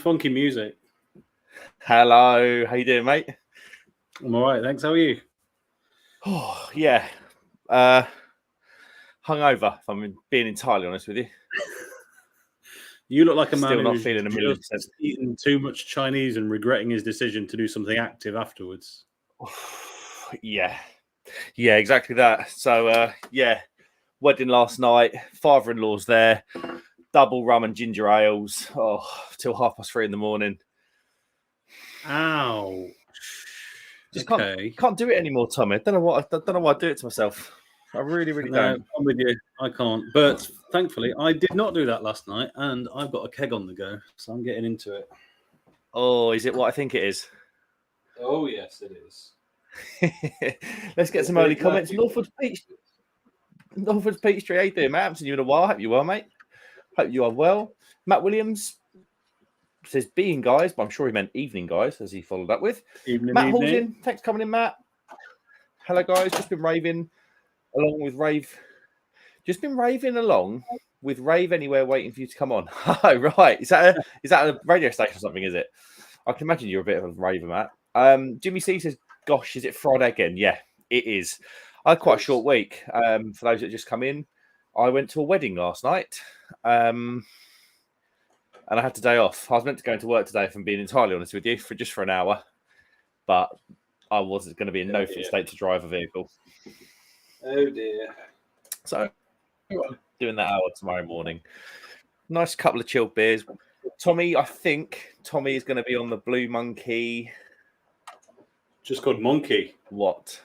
funky music. Hello, how you doing, mate? I'm all right, thanks. How are you? Oh, yeah. Hungover, if I'm being entirely honest with you. You look like a man Still not who's feeling a million just percent. eaten too much Chinese and regretting his decision to do something active afterwards. Yeah, exactly that. So, wedding last night. Father-in-law's there. Double rum and ginger ales. Oh, till 3:30 in the morning. Ow! Just can't do it anymore, Tommy. I don't know why I do it to myself. I really don't. I'm with you. I can't. But thankfully, I did not do that last night, and I've got a keg on the go, so I'm getting into it. Oh, is it what I think it is? Oh yes, it is. Let's get some early comments. Northwood Peachtree, how you doing, mate? I haven't seen you in a while. Hope you're well, mate. Hope you are well. Matt Williams says being guys, but I'm sure he meant evening guys, as he followed up with. Matt Halsey, thanks for coming in, Matt. Hello, guys. Just been raving along with Rave. Just been raving along with Rave Anywhere, waiting for you to come on. Oh, right. Is that a radio station or something? Is it? I can imagine you're a bit of a raver, Matt. Jimmy C says, "Gosh, is it Friday again?" Yeah, it is. I had quite a short week. For those that just come in, I went to a wedding last night, and I had the day off. I was meant to go into work today, if I'm being entirely honest with you, for an hour, but I wasn't going to be in no fit state to drive a vehicle. Oh dear. So doing that hour tomorrow morning. Nice couple of chilled beers. Tommy, I think Tommy is going to be on the Blue Monkey. Just called Monkey. What?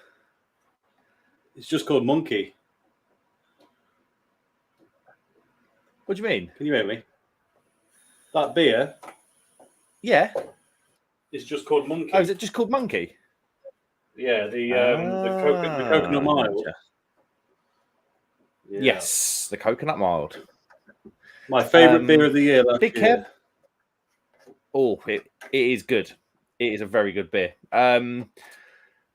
It's just called Monkey. What do you mean? Can you hear me? That beer. Yeah. It's just called Monkey. Oh, is it just called Monkey? Yeah, the coconut mild. Yeah. Yes, the coconut mild. My favourite beer of the year. Big Kev. Oh, it is good. It is a very good beer.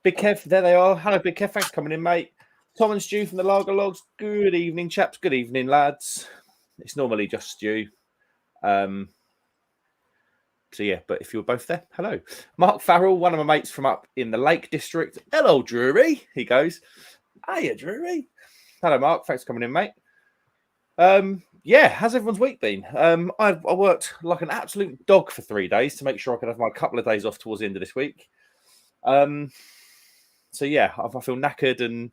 Big Kev, there they are. Hello, Big Kev. Thanks for coming in, mate. Tom and Stu from the Lager Logs. Good evening, chaps. Good evening, lads. It's normally just Stu. So yeah, but if you're both there, hello. Mark Farrell, one of my mates from up in the Lake District. Hello, Drury. He goes, hiya, Drury. Hello, Mark. Thanks for coming in, mate. Yeah, how's everyone's week been? I worked like an absolute dog for 3 days to make sure I could have my couple of days off towards the end of this week. So yeah, I feel knackered and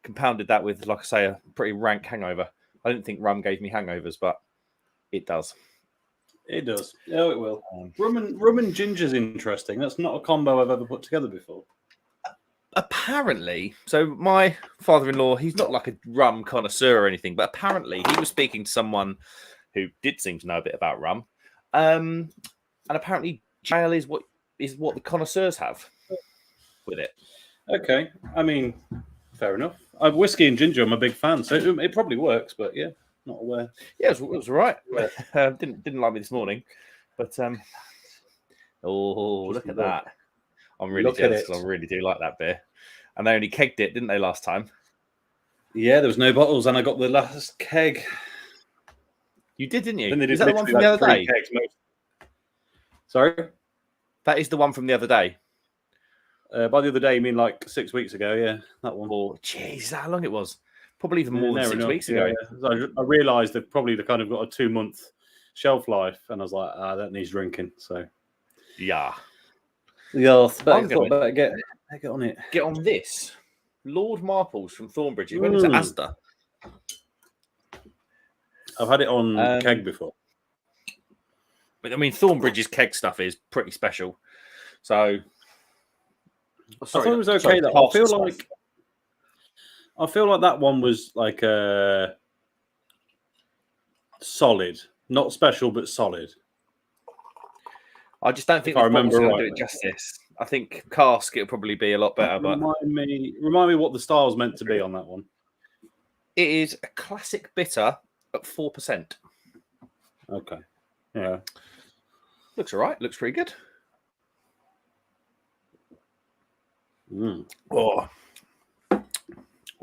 compounded that with, like I say, a pretty rank hangover. I didn't think rum gave me hangovers, but it does. It does. Oh, it will. Rum and ginger's interesting. That's not a combo I've ever put together before. Apparently, so my father-in-law, he's not like a rum connoisseur or anything, but apparently he was speaking to someone who did seem to know a bit about rum. And apparently ale is what the connoisseurs have with it. Okay. I mean, fair enough. Whiskey and ginger, I'm a big fan, so it probably works, but yeah, not aware. Yeah, it was all right. Didn't like me this morning, but look at that. I'm really jealous because I really do like that beer. And they only kegged it, didn't they, last time? Yeah, there was no bottles, and I got the last keg. You did, didn't you? Is that the one from the other day? Sorry? That is the one from the other day. By the other day, you mean like 6 weeks ago? Yeah, that one. Oh, jeez, is that how long it was? Probably even more than 6 weeks ago. Yeah. So I realised they've probably kind of got a 2-month shelf life, and I was like, that needs drinking. So, yeah. Yeah, I better get on it. Get on this. Lord Marples from Thornbridge. It went into Asda. I've had it on keg before. But I mean, Thornbridge's keg stuff is pretty special. So, I thought it was okay. I feel like that one was like solid, not special, but solid. I just don't think I remember going to do it justice. I think cask it'll probably be a lot better. Remind me what the style's meant to be on that one. It is a classic bitter at 4%. Okay. Yeah. Looks all right. Looks pretty good.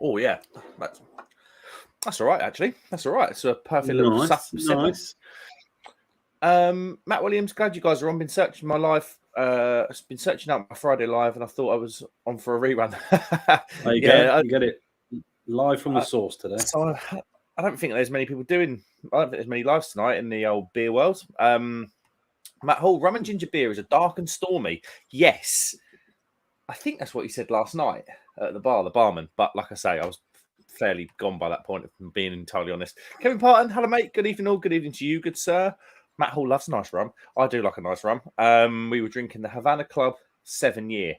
Oh yeah. That's all right. Actually, that's all right. It's a perfect little nice. Matt Williams, glad you guys are on. Been searching my live, been searching out my Friday live, and I thought I was on for a rerun. There you go. You get it live from the source today. So I don't think there's many people doing. I don't think there's many lives tonight in the old beer world. Matt Hall, rum and ginger beer is a dark and stormy. Yes, I think that's what he said last night at the bar, the barman. But like I say, I was fairly gone by that point, if I'm being entirely honest. Kevin Parton, hello mate. Good evening all. Good evening to you, good sir. Matt Hall loves a nice rum. I do like a nice rum. We were drinking the Havana Club 7 year,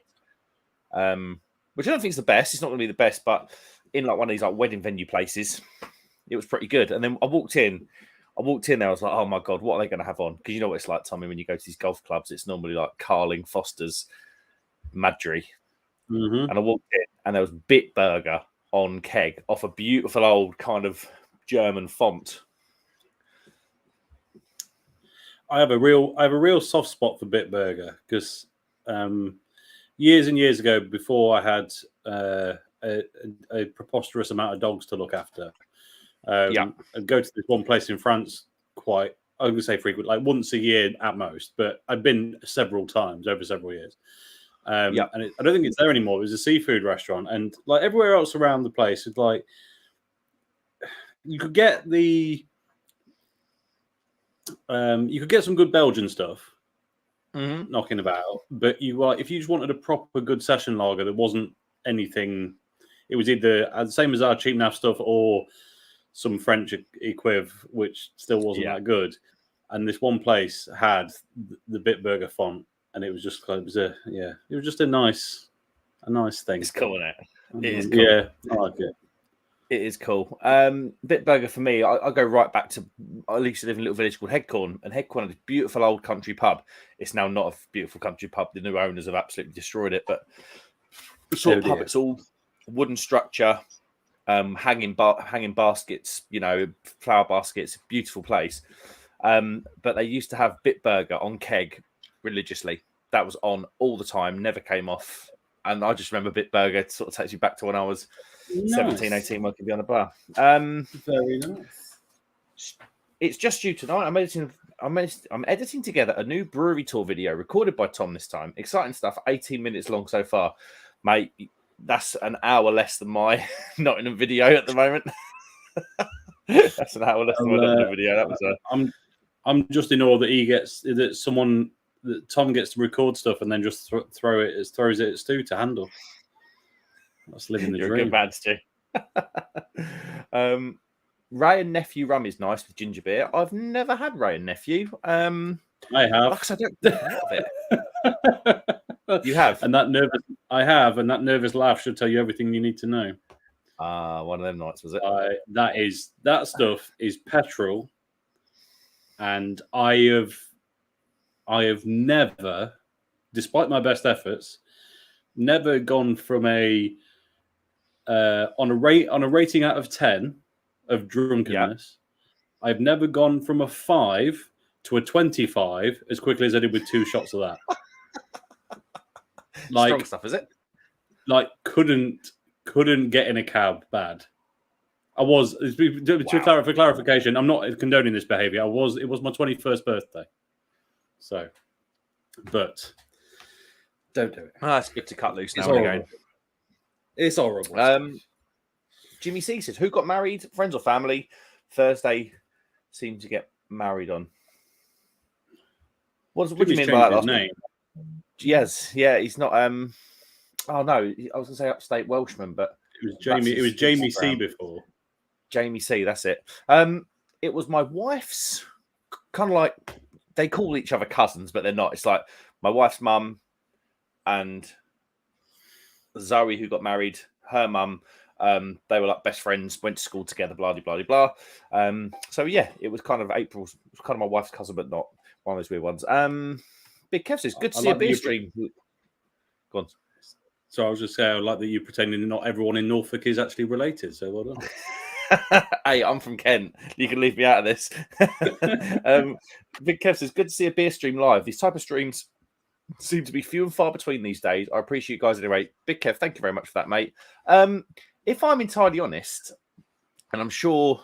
which I don't think is the best. It's not going to be the best, but in like one of these like wedding venue places, it was pretty good. And then I walked in there, I was like, oh my God, what are they going to have on? Because you know what it's like, Tommy, when you go to these golf clubs, it's normally like Carling, Foster's, Madry. Mm-hmm. And I walked in and there was Bitburger on keg off a beautiful old kind of German font. I have a real soft spot for Bitburger because years and years ago, before I had a preposterous amount of dogs to look after, I'd go to this one place in France quite, I would say frequent, like once a year at most, but I've been several times over several years. And I don't think it's there anymore. It was a seafood restaurant, and like everywhere else around the place, it's like you could get some good Belgian stuff knocking about, but if you just wanted a proper good session lager that wasn't anything, it was either the same as our cheap naff stuff or some French equiv, which still wasn't that good. And this one place had the Bitburger font, and it was just it was just a nice thing. It's cool, isn't it? It is cool. Yeah, I like it. It is cool. Bitburger for me, I go right back to, I used to live in a little village called Headcorn, and Headcorn had this beautiful old country pub. It's now not a beautiful country pub. The new owners have absolutely destroyed it, but the sort of pub, it's all wooden structure, hanging baskets, flower baskets, beautiful place. But they used to have Bitburger on keg religiously. That was on all the time, never came off. And I just remember Bitburger sort of takes you back to when I was 17, 18, working behind the bar. Very nice. It's just you tonight. I'm editing together a new brewery tour video recorded by Tom this time. Exciting stuff. 18 minutes long so far, mate. That's an hour less than my Nottingham video at the moment. That's an hour less than my Nottingham video. That was I'm just in awe that Tom gets to record stuff and then just throws it at Stu to handle. That's living the dream. You're a good man, Stu. Ray and Nephew rum is nice with ginger beer. I've never had Ray and Nephew. I have. I don't know of it. You have, and that nervous laugh should tell you everything you need to know. One of them nights, was it? That stuff is petrol, and I have never, despite my best efforts, never gone from on a rating out of 10 of drunkenness. I've never gone from a 5 to a 25 as quickly as I did with 2 shots of that. Strong stuff, is it? Like couldn't get in a cab. Bad. I was for clarification. I'm not condoning this behaviour. It was my 21st birthday. So, but don't do it. It's good to cut loose now and again. It's horrible. Jimmy C says, who got married? Friends or family? Thursday seemed to get married on. What do you mean by that last name? Yes, yeah, he's not. Oh no, I was going to say upstate Welshman, but it was Jamie. It was Jamie C before. Jamie C, that's it. It was my wife's kind of like, they call each other cousins, but they're not. It's like my wife's mum and Zoe, who got married, her mum. They were like best friends, went to school together, blah, blah, blah, blah. So yeah, it was kind of April's, it was kind of my wife's cousin, but not one of those weird ones. Big Kev says, good to see a beer stream. Go on. So I was just saying, I like that you pretending not everyone in Norfolk is actually related. So well done. Hey, I'm from Kent. You can leave me out of this. Big Kev says, good to see a beer stream live. These type of streams seem to be few and far between these days. I appreciate you guys anyway. Big Kev, thank you very much for that, mate. If I'm entirely honest, and I'm sure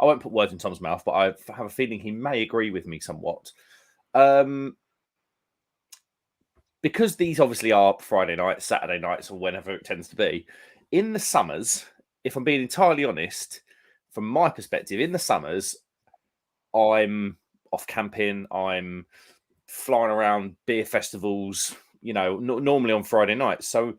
I won't put words in Tom's mouth, but I have a feeling he may agree with me somewhat. Because these obviously are Friday nights, Saturday nights, or whenever it tends to be, in the summers, if I'm being entirely honest, from my perspective, in the summers, I'm off camping, I'm flying around beer festivals, normally on Friday nights. So,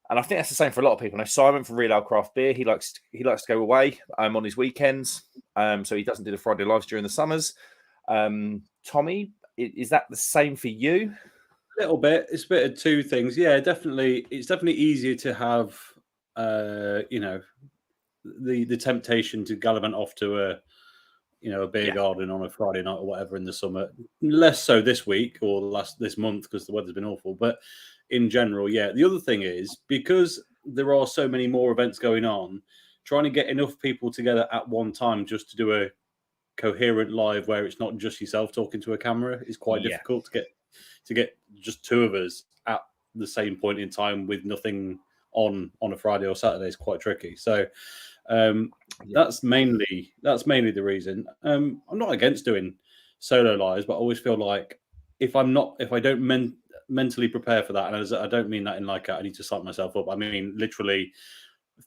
and I think that's the same for a lot of people. Now, Simon from Real Ale Craft Beer, he likes to go away on his weekends, so he doesn't do the Friday lives during the summers. Tommy, is that the same for you? A little bit. It's a bit of two things. Yeah, definitely. It's definitely easier to have, the temptation to gallivant off to a beer garden on a Friday night or whatever in the summer. Less so this week or this month because the weather's been awful. But in general, yeah. The other thing is because there are so many more events going on, trying to get enough people together at one time just to do a coherent live where it's not just yourself talking to a camera is quite difficult to get just two of us at the same point in time with nothing on a Friday or Saturday is quite tricky. So that's mainly the reason. I'm not against doing solo lives, but I always feel like if I don't mentally prepare for that, and I don't mean that in like I need to psych myself up. I mean literally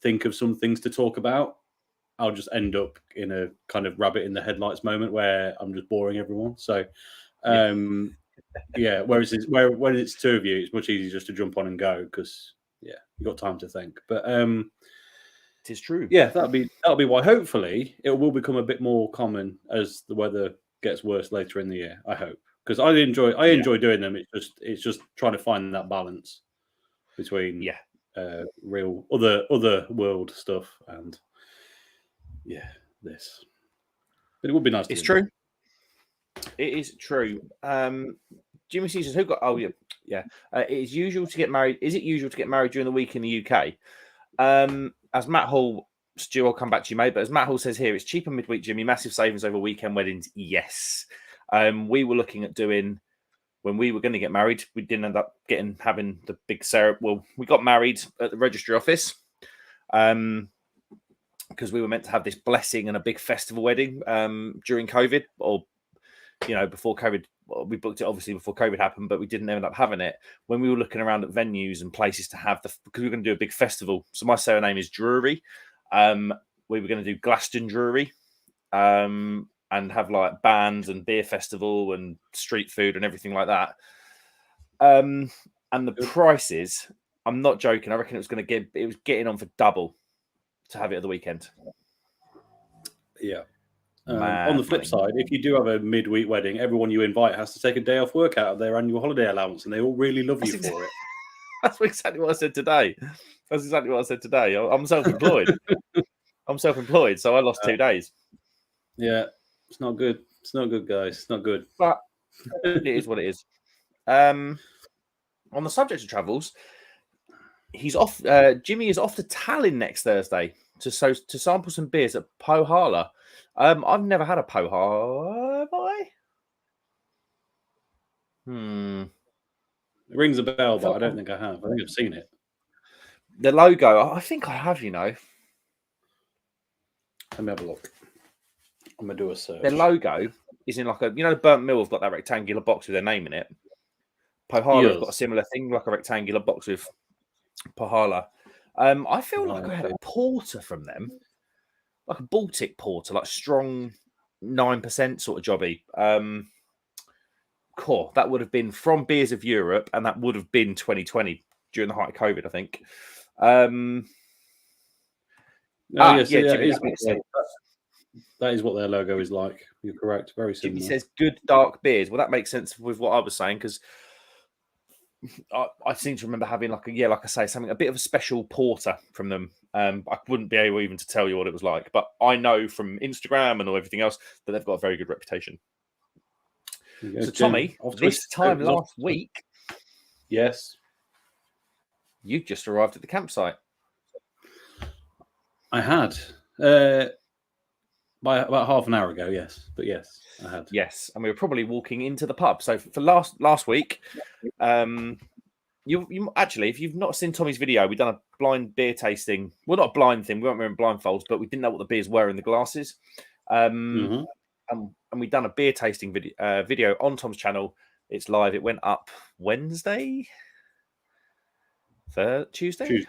think of some things to talk about. I'll just end up in a kind of rabbit in the headlights moment where I'm just boring everyone. So, whereas when it's two of you, it's much easier just to jump on and go because you got time to think. But it is true. Yeah, that'll be why. Hopefully, it will become a bit more common as the weather gets worse later in the year. I hope because I enjoy doing them. It's just trying to find that balance between real other world stuff and this. But it would be nice. It's true. It is true. Jimmy C says, "Who got? Oh yeah. It is usual to get married. Is it usual to get married during the week in the UK? As Matt Hall, Stu, I'll come back to you, mate. But as Matt Hall says here, it's cheaper midweek, Jimmy. Massive savings over weekend weddings. Yes. We were looking at doing when we were going to get married. We didn't end up having the big ceremony. Well, we got married at the registry office. Because we were meant to have this blessing and a big festival wedding during COVID, or before COVID. Well, we booked it obviously before COVID happened, but we didn't end up having it. When we were looking around at venues and places to have because we were going to do a big festival. So my surname is Drury. We were going to do Glastonbury, and have like bands and beer festival and street food and everything like that. And the prices, I'm not joking. I reckon it was getting on for double to have it at the weekend. Yeah. On the flip side, if you do have a midweek wedding, everyone you invite has to take a day off work out of their annual holiday allowance, and they all really love you for it. That's exactly what I said today. I'm self-employed. So I lost 2 days. Yeah, it's not good. It's not good, guys. It's not good. But it is what it is. On the subject of travels, he's off. Jimmy is off to Tallinn next Thursday to sample some beers at Pohjola. I've never had a Pohjola, have I? It rings a bell, but I don't think I have. I think I've seen it. The logo, I think I have. Let me have a look. I'm gonna do a search. Their logo is in like the Burnt Mill have got that rectangular box with their name in it. Pohjola have got a similar thing, like a rectangular box with Pohjola. I feel like I had a porter from them, like a Baltic porter, like strong 9% sort of jobby. Cool. That would have been from Beers of Europe, and that would have been 2020 during the height of COVID, I think. That is what their logo is like. You're correct. Very similar. Jimmy says good dark beers. Well, that makes sense with what I was saying because I seem to remember having like I say, something a bit of a special porter from them. I wouldn't be able even to tell you what it was like, but I know from Instagram and everything else that they've got a very good reputation. So, Tommy, this time last week, yes, you just arrived at the campsite. I had by about half an hour ago. Yes, but yes, I had. Yes, and we were probably walking into the pub. So for last week, you actually, if you've not seen Tommy's video, we've done a blind beer tasting. Well, not a blind thing. We weren't wearing blindfolds, but we didn't know what the beers were in the glasses. And we've done a beer tasting video on Tom's channel. It's live. It went up Wednesday. Tuesday.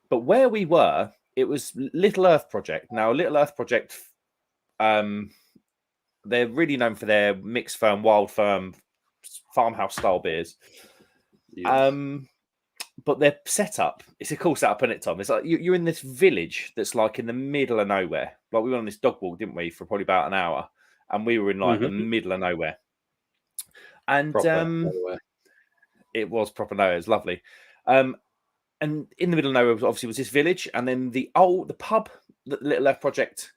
But where we were, it was Little Earth Project. Now, Little Earth Project, they're really known for their mixed firm, wild firm, farmhouse style beers. Yes. But their setup, it's a cool setup, isn't it, Tom? It's like you're in this village that's like in the middle of nowhere. Like we went on this dog walk, didn't we, for probably about an hour, and we were in like the middle of nowhere. And it was proper nowhere. It was lovely. And in the middle of nowhere, obviously, was this village, and then the pub that Little Earth Project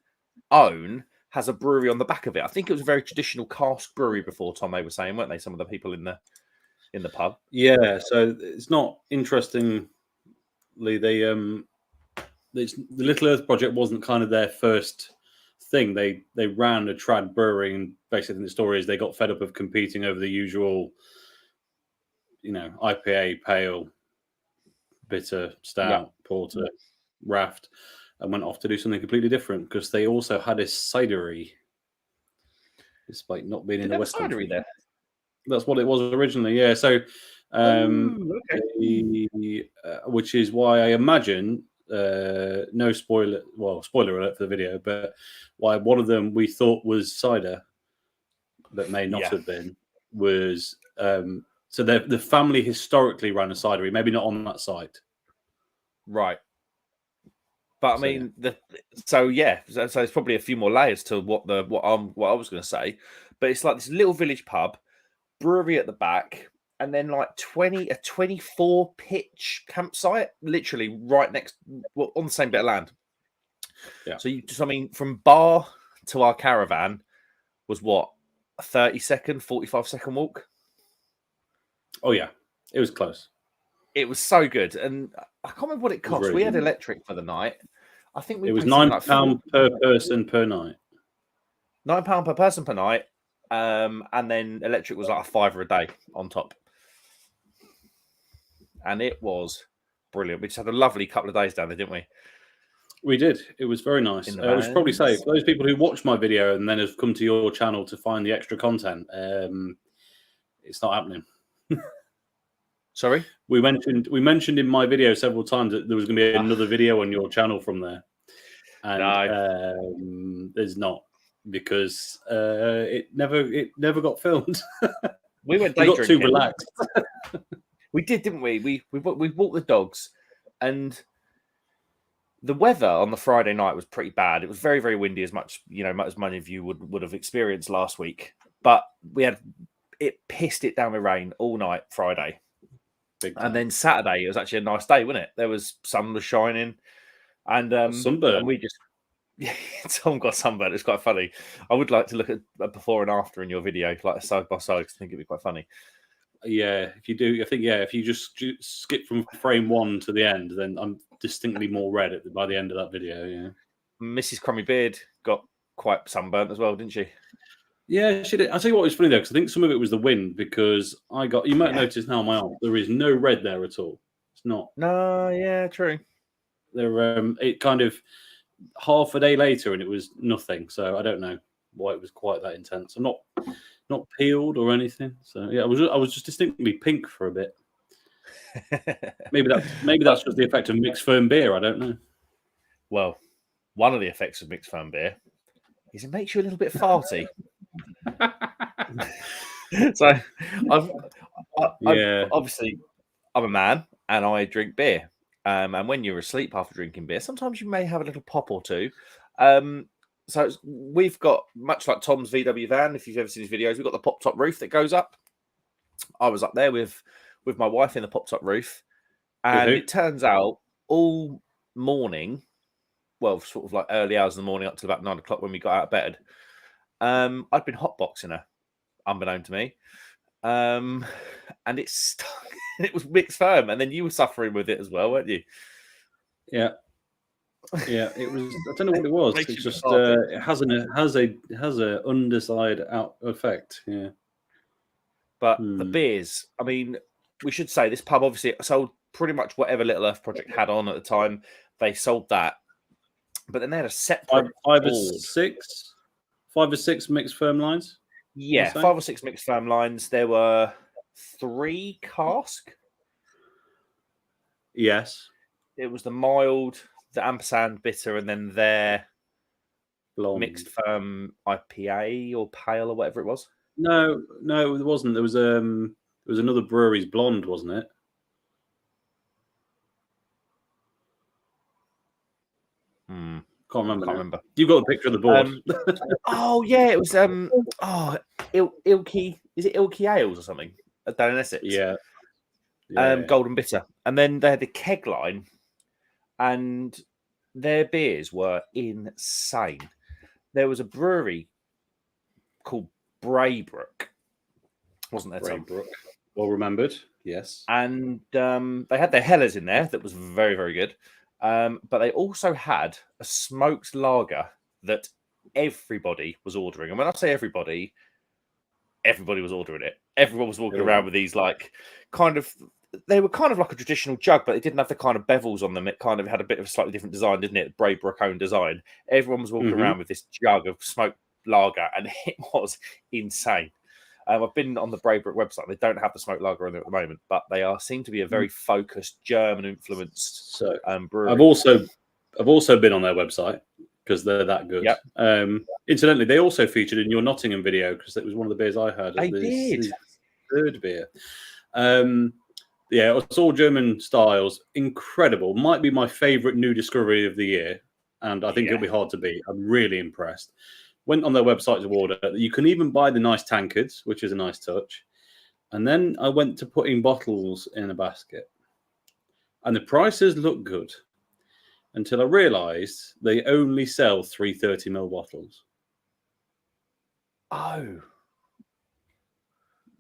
own has a brewery on the back of it. I think it was a very traditional cask brewery before, Tom. They were saying, weren't they? Some of the people in the pub. Yeah, so it's not interestingly the Little Earth Project wasn't kind of their first thing. They ran a trad brewery, and basically the story is they got fed up of competing over the usual, IPA, pale, bitter, stout, porter, raft, and went off to do something completely different because they also had a cidery, despite not being in the West Country. There. That's what it was originally, yeah. So, which is why I imagine, no spoiler alert for the video, but why one of them we thought was cider, but may not have been, was so the family historically ran a cidery, maybe not on that site, right? But I mean, so it's probably a few more layers to what I was going to say, but it's like this little village pub. Brewery at the back, and then like 24 pitch campsite, literally right next, on the same bit of land. Yeah. So from bar to our caravan was what, a 45-second walk? Oh yeah, it was close. It was so good, and I can't remember what it cost. We had electric for the night. I think it was £9 per person per night. £9 per person per night. And then electric was like a £5 a day on top. And it was brilliant. We just had a lovely couple of days down there, didn't we? We did. It was very nice. I should probably say, for those people who watch my video and then have come to your channel to find the extra content, it's not happening. Sorry? We mentioned in my video several times that there was going to be another video on your channel from there. And there's not. Because it never got filmed. We went day drinking. Got too relaxed. We did, didn't we? We walked the dogs, and the weather on the Friday night was pretty bad. It was very, very windy, as much as many of you would have experienced last week. But it pissed it down with rain all night Friday, and then Saturday it was actually a nice day, wasn't it? There was sun was shining, and sunburn. And we just. Yeah, Tom got sunburned. It's quite funny. I would like to look at a before and after in your video, like side by side, because I think it'd be quite funny. Yeah, if you do, I think if you just skip from frame 1 to the end, then I'm distinctly more red by the end of that video. Yeah, Mrs. Crummy Beard got quite sunburnt as well, didn't she? Yeah, she did. I'll tell you what was funny though, because I think some of it was the wind. Because you might notice now on my arm, there is no red there at all. It's not. No, yeah, true. It kind of. Half a day later and it was nothing, so I don't know why it was quite that intense. I'm not peeled or anything, so yeah, I was just distinctly pink for a bit. maybe that's just the effect of mixed firm beer. I don't know. Well, one of the effects of mixed firm beer is it makes you a little bit farty. So obviously I'm a man and I drink beer. And when you're asleep after drinking beer, sometimes you may have a little pop or two. So we've got, much like Tom's VW van, if you've ever seen his videos, we've got the pop-top roof that goes up. I was up there with my wife in the pop-top roof. And it turns out all morning, well, sort of like early hours in the morning up to about 9 o'clock when we got out of bed, I'd been hotboxing her, unbeknown to me. And it stuck. It was mixed firm, and then you were suffering with it as well, weren't you? Yeah, it was. I don't know what it was. It's just it has a undecided effect. Yeah, but the beers. I mean, we should say this pub obviously sold pretty much whatever Little Earth Project had on at the time. They sold that, But then they had a separate five or board. six mixed firm lines. Yeah, 5 or 6 mixed firm lines. There were 3 cask. Yes. It was the mild, the ampersand bitter, and then their Blonde. mixed firm IPA or pale or whatever it was. No, it wasn't. There was another brewery's blonde, wasn't it? Can't remember. You've got a picture of the board. Oh yeah, it was Ilky. Is it Ilky Ales or something? Down in Essex. Yeah. Golden bitter, and then they had the keg line, and their beers were insane. There was a brewery called Brewing, wasn't there? Brewing. Well remembered. Yes. And they had their Hellers in there that was very, very good. But they also had a smoked lager that everybody was ordering. And when I say everybody was ordering it. Everyone was walking around with these they were kind of like a traditional jug, but they didn't have the kind of bevels on them. It kind of had a bit of a slightly different design, didn't it? Braybrook own design. Everyone was walking around with this jug of smoked lager, and it was insane. I've been on the Braybrook website. They don't have the smoked lager on there at the moment, but they seem to be a very focused German-influenced brewery. I've also been on their website because they're that good. Yep. Incidentally, they also featured in your Nottingham video because it was one of the beers I had. They did. Third beer. Yeah, it's all German styles. Incredible. Might be my favourite new discovery of the year, and I think it'll be hard to beat. I'm really impressed. Went on their website to order. You can even buy the nice tankards, which is a nice touch. And then I went to putting bottles in a basket. And the prices look good until I realised they only sell 330ml bottles. Oh.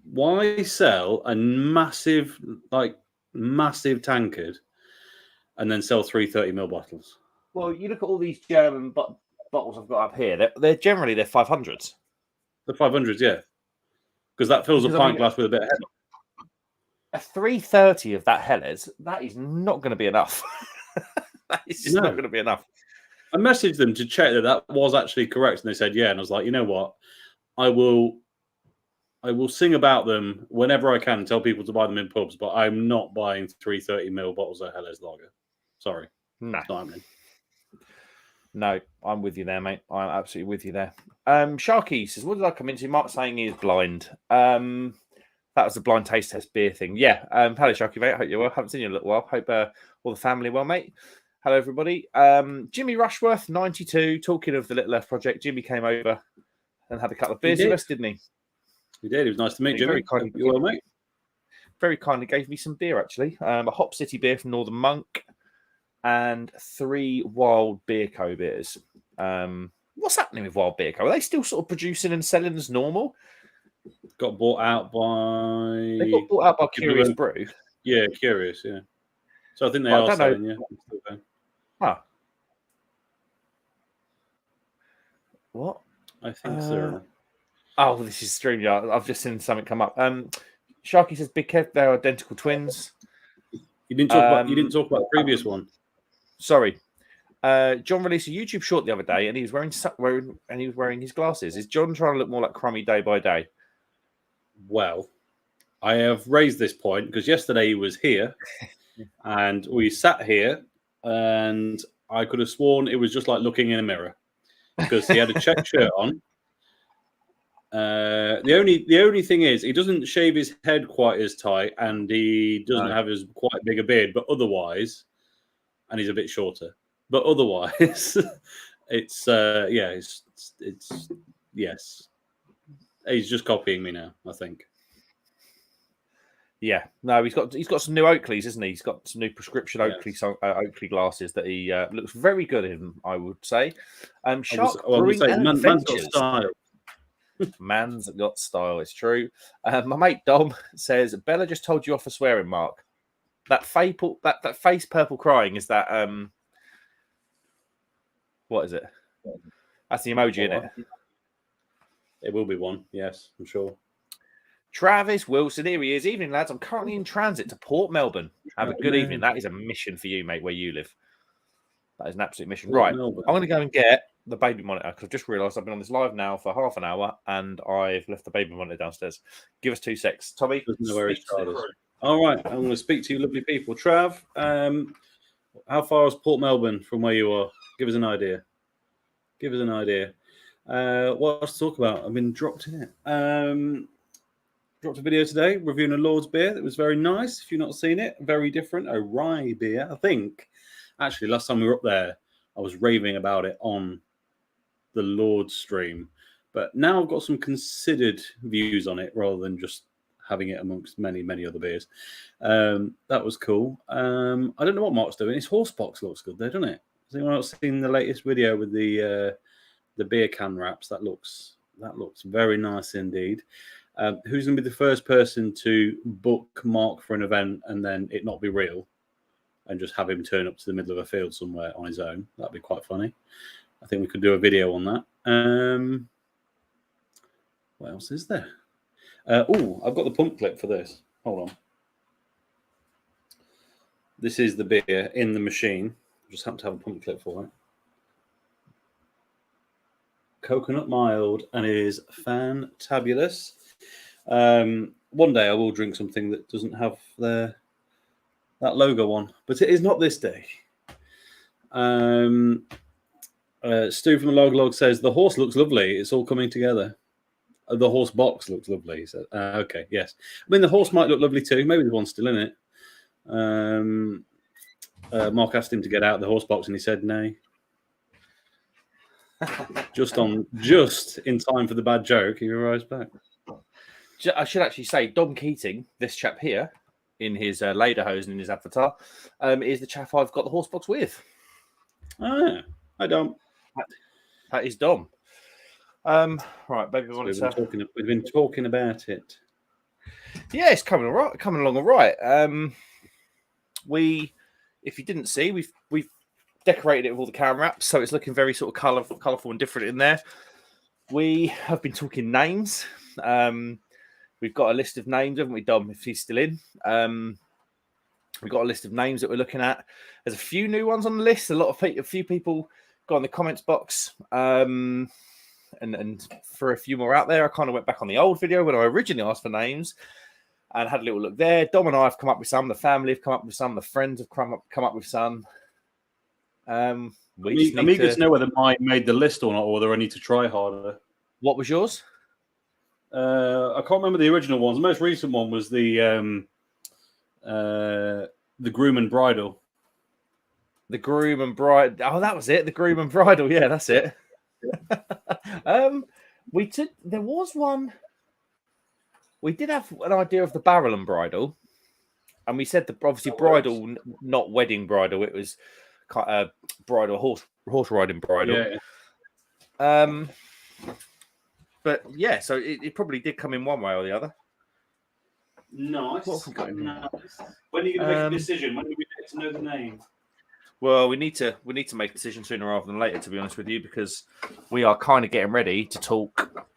Why sell a massive tankard and then sell 330ml bottles? Well, you look at all these German bottles I've got up here. They're generally 500s. The 500s, yeah. Because that fills a pint glass with a bit of head. A 330 of that Helles, that is not going to be enough. That is not going to be enough. I messaged them to check that was actually correct, and they said, yeah. And I was like, you know what? I will sing about them whenever I can and tell people to buy them in pubs, but I'm not buying 330ml bottles of Helles lager. Sorry. No. It's not happening. No, I'm with you there, mate. I'm absolutely with you there. Sharky says, what did I come into? Mark saying he is blind. That was the blind taste test beer thing. Yeah. Hello, Sharky, mate. Hope you're well. Haven't seen you in a little while. Hope all the family well, mate. Hello, everybody. Jimmy Rushworth, 92. Talking of the Little Earth Project, Jimmy came over and had a couple of beers with us, didn't he? He did. It was nice to meet you. Very kindly, you well, mate. Very kindly gave me some beer, actually. A Hop City beer from Northern Monk and 3 Wild Beer Co. beers. What's happening with Wild Beer Co? Are they still sort of producing and selling as normal? Got bought out by... They got bought out by Curious Brew. Yeah, Curious, yeah. So I think they are selling, yeah. Huh. What? I think so. Oh, this is StreamYard. I've just seen something come up. Sharky says, Big Kev, they're identical twins. You didn't talk about the previous one. Sorry. John released a YouTube short the other day, and he was wearing his glasses. Is John trying to look more like Crummy Day by Day? Well, I have raised this point because yesterday he was here, and we sat here, and I could have sworn it was just like looking in a mirror because he had a check shirt on. The only thing is he doesn't shave his head quite as tight, and he doesn't have as quite big a beard. But otherwise, and he's a bit shorter. But otherwise, it's yes. He's just copying me now, I think. Yeah, no, he's got some new Oakleys, isn't he? He's got some new prescription Oakley glasses that he looks very good in, I would say. Shark Brewing man's got style. Man's got style. It's true. My mate Dom says Bella just told you off for swearing, Mark. That face purple crying is that what is it? That's the emoji in it. It will be one, yes, I'm sure. Travis Wilson, here he is. Evening, lads. I'm currently in transit to Port Melbourne. Have a good evening. That is a mission for you, mate, where you live. That is an absolute mission. Port Right. Melbourne. I'm going to go and get the baby monitor because I've just realised I've been on this live now for half an hour and I've left the baby monitor downstairs. Give us 2 secs. Tommy, Doesn't know where his speak to the child is. crew. All right, I'm going to speak to you lovely people. Trav, how far is Port Melbourne from where you are? Give us an idea. Give us an idea. What else to talk about? I've been dropped in it. Dropped a video today reviewing a Lord's beer that was very nice. If you've not seen it, very different. A rye beer, I think. Actually, last time we were up there, I was raving about it on the Lord's stream. But now I've got some considered views on it rather than just having it amongst many, many other beers. That was cool. I don't know what Mark's doing. His horse box looks good there, doesn't it? Has anyone else seen the latest video with the beer can wraps? That looks very nice indeed. Who's going to be the first person to book Mark for an event and then it not be real and just have him turn up to the middle of a field somewhere on his own? That'd be quite funny. I think we could do a video on that. What else is there? I've got the pump clip for this. Hold on. This is the beer in the machine. Just happen to have a pump clip for it. Coconut mild and is fantabulous. One day I will drink something that doesn't have that logo on, but it is not this day. Stu from the Log says the horse looks lovely. It's all coming together. The horse box looks lovely. He said, okay, yes. I mean, the horse might look lovely too. Maybe the one's still in it. Mark asked him to get out the horse box, and he said no. just in time for the bad joke, he arrives back. I should actually say, Dom Keating, this chap here, in his lederhosen in his avatar, is the chap I've got the horse box with. Oh, yeah. Hi, Dom. That is Dom. Right, baby, we've been talking about it. Yeah, it's coming along all right. If you didn't see, we've decorated it with all the can wraps, so it's looking very sort of colourful and different in there. We have been talking names. We've got a list of names, haven't we, Dom? If he's still in, we've got a list of names that we're looking at. There's a few new ones on the list. A few people got in the comments box. And for a few more out there, I kind of went back on the old video when I originally asked for names and had a little look there. Dom and I have come up with some. The family have come up with some. The friends have come up with some. I'm eager to know whether mine made the list or not, or whether I need to try harder. What was yours? I can't remember the original ones. The most recent one was the groom and bridal. The groom and bride. Oh, that was it. The groom and bridal. Yeah, that's it. There was one. We did have an idea of the barrel and bridal, and we said obviously bridal, not wedding bridal. It was kind of bridal, horse riding bridal. Yeah. But yeah, so it probably did come in one way or the other. Nice. Nice. When are you going to make a decision? When do we get to know the name? Well, we need to make a decision sooner rather than later, to be honest with you, because we are kind of getting ready to talk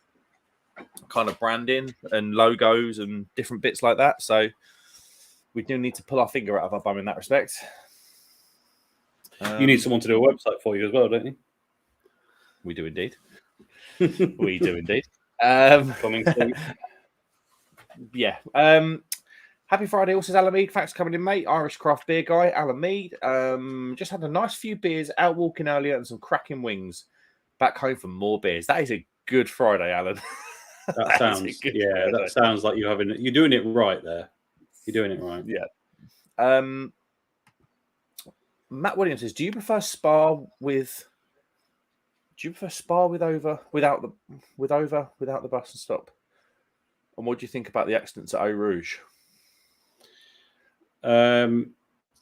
kind of branding and logos and different bits like that. So we do need to pull our finger out of our bum in that respect. You need someone to do a website for you as well, don't you? We do indeed. We do indeed. Coming soon. Yeah. Happy Friday, also says Alan Mead. Thanks for coming in, mate. Irish craft beer guy, Alan Mead. Just had a nice few beers, out walking earlier, and some cracking wings. Back home for more beers. That is a good Friday, Alan. That sounds like you're doing it right there. You're doing it right. Yeah. Matt Williams says, do you prefer Spa without the bus and stop? And what do you think about the accidents at Eau Rouge? Do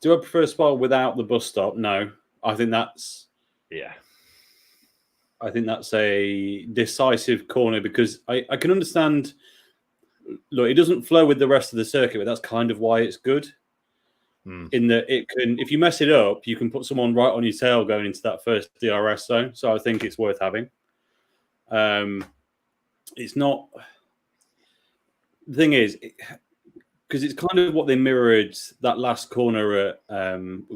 I prefer Spa without the bus stop? No. I think that's a decisive corner because I can understand. Look, it doesn't flow with the rest of the circuit, but that's kind of why it's good. In that it can, if you mess it up, you can put someone right on your tail going into that first DRS zone. So I think it's worth having. It's not. The thing is, because it's kind of what they mirrored that last corner at.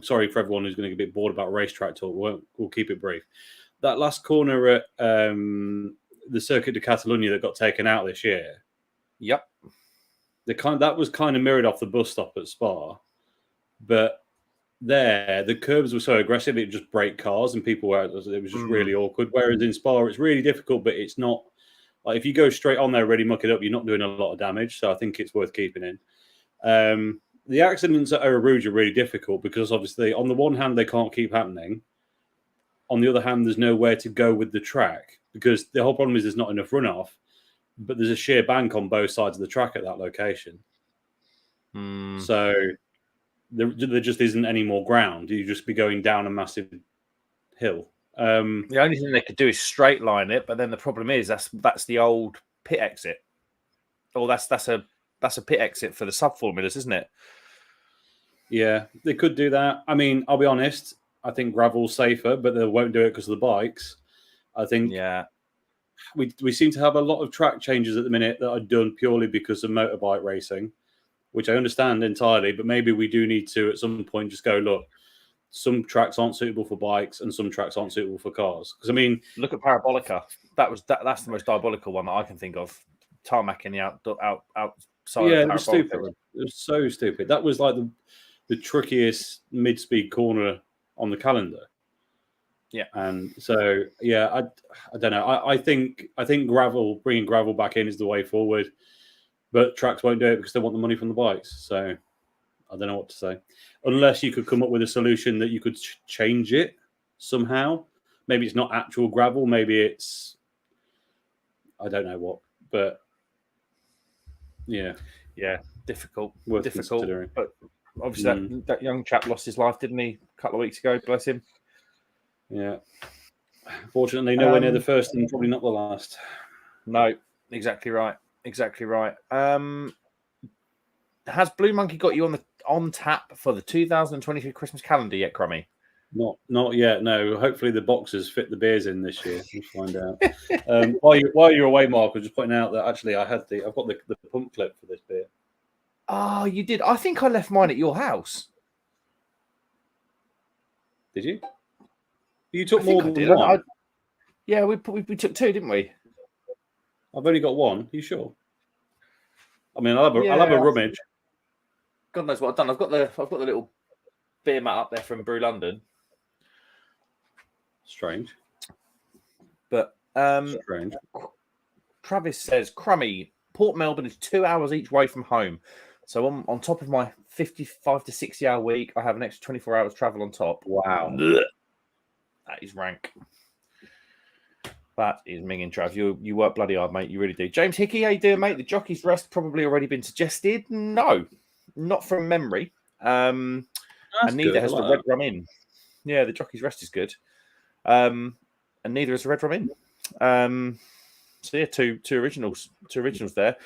Sorry for everyone who's going to get a bit bored about racetrack talk. We'll keep it brief. That last corner at the Circuit de Catalunya that got taken out this year. Yep. That was kind of mirrored off the bus stop at Spa, but there the curbs were so aggressive it just break cars and people were. It was just really awkward. Whereas in Spa it's really difficult, but it's not. Like if you go straight on there, ready muck it up, you're not doing a lot of damage. So I think it's worth keeping in. The accidents at Eau Rouge are really difficult because obviously, on the one hand, they can't keep happening. On the other hand, there's nowhere to go with the track because the whole problem is there's not enough runoff. But there's a sheer bank on both sides of the track at that location. So there just isn't any more ground. You just be going down a massive hill. The only thing they could do is straight line it, but then the problem is that's the old pit exit. Oh, that's a pit exit for the sub formulas, isn't it? Yeah, they could do that. I mean, I'll be honest. I think gravel's safer, but they won't do it because of the bikes. I think we seem to have a lot of track changes at the minute that are done purely because of motorbike racing, which I understand entirely. But maybe we do need to at some point just go look. Some tracks aren't suitable for bikes and some tracks aren't suitable for cars. Because I mean, look at Parabolica. That's the most diabolical one that I can think of. Tarmac in the outside. Yeah, it was stupid. It was so stupid. That was like the trickiest mid-speed corner on the calendar. Yeah, and so I don't know. I think bringing gravel back in is the way forward, but tracks won't do it because they want the money from the bikes. So I don't know what to say. Unless you could come up with a solution that you could change it somehow. Maybe it's not actual gravel. Maybe it's I don't know what. But yeah, difficult. Worth difficult. Considering. But obviously that young chap lost his life, didn't he? A couple of weeks ago. Bless him. Yeah. Fortunately, nowhere near the first and probably not the last. No, exactly right. Exactly right. Has Blue Monkey got you on tap for the 2023 Christmas calendar yet, Crummy? Not yet. No. Hopefully the boxes fit the beers in this year. We'll find out. While you're away, Mark, I was just pointing out that actually I've got the pump clip for this beer. Oh, you did. I think I left mine at your house. Did you? You took more than one. Yeah, we took two, didn't we? I've only got one. Are you sure? I mean, I'll have a rummage. God knows what I've done. I've got the little beer mat up there from Brew London. Strange. But strange. Travis says, Crummy, Port Melbourne is 2 hours each way from home. So on top of my 55 to 60 hour week, I have an extra 24 hours travel on top. Wow. That is rank. That is minging, Trav. You work bloody hard, mate. You really do. James Hickey, how you doing, mate? The jockey's rest probably already been suggested. No, not from memory. And neither has the red rum in. Yeah, the jockey's rest is good. And neither has the red rum in. So yeah, two originals there.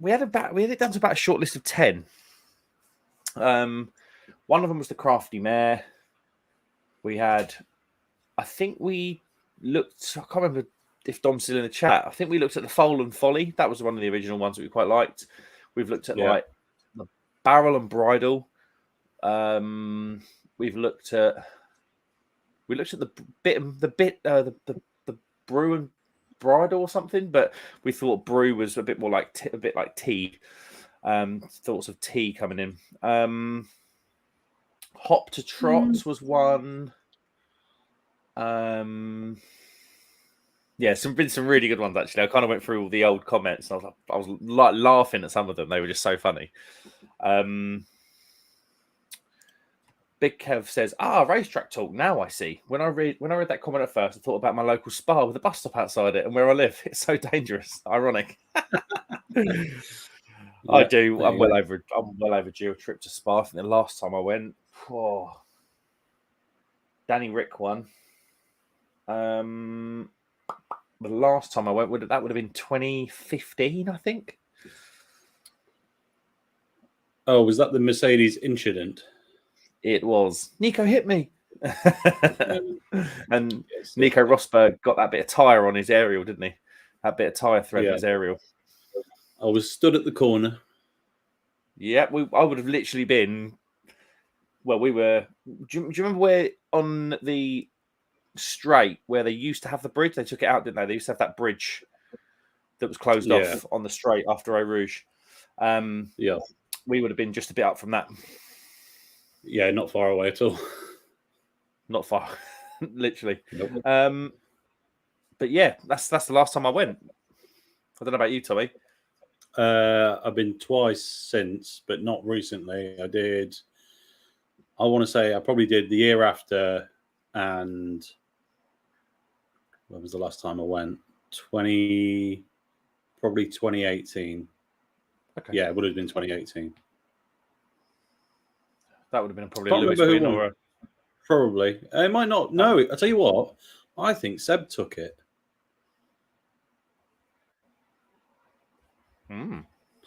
We had it down to about a short list of 10. One of them was the Crafty Mare. We had, I think we looked. I can't remember if Dom's still in the chat. I think we looked at the Foal and Folly. That was one of the original ones that we quite liked. We've looked at like the Barrel and Bridle. We've looked at the Brew and Bridle or something, but we thought Brew was a bit more like tea. Thoughts of tea coming in. Hop to Trots was one. Yeah, been some really good ones actually. I kind of went through all the old comments and I was laughing at some of them. They were just so funny. Big Kev says, racetrack talk. Now I see. When I read that comment at first, I thought about my local spa with a bus stop outside it and where I live. It's so dangerous. Ironic. I do. I'm well overdue a trip to Spa. I think the last time I went, Danny Rick won. The last time I went, would have been 2015, I think. Oh, was that the Mercedes incident? It was. Nico hit me. And Nico Rosberg got that bit of tyre on his aerial, didn't he? That bit of tyre thread on his aerial. I was stood at the corner Yeah, I would have literally been. Well, we were. Do you remember where on the straight where they used to have the bridge? They took it out, didn't they? They used to have that bridge that was closed off on the straight after Eau Rouge. We would have been just a bit up from that. Yeah, not far away at all. Not far, literally. Nope. But yeah, that's the last time I went. I don't know about you, Tommy. I've been twice since, but not recently. I want to say I probably did the year after, and when was the last time I went? Probably 2018. Okay. Yeah, it would have been 2018. That would have been probably a Lewis win or a... Probably. It might not. No, I'll tell you what. I think Seb took it.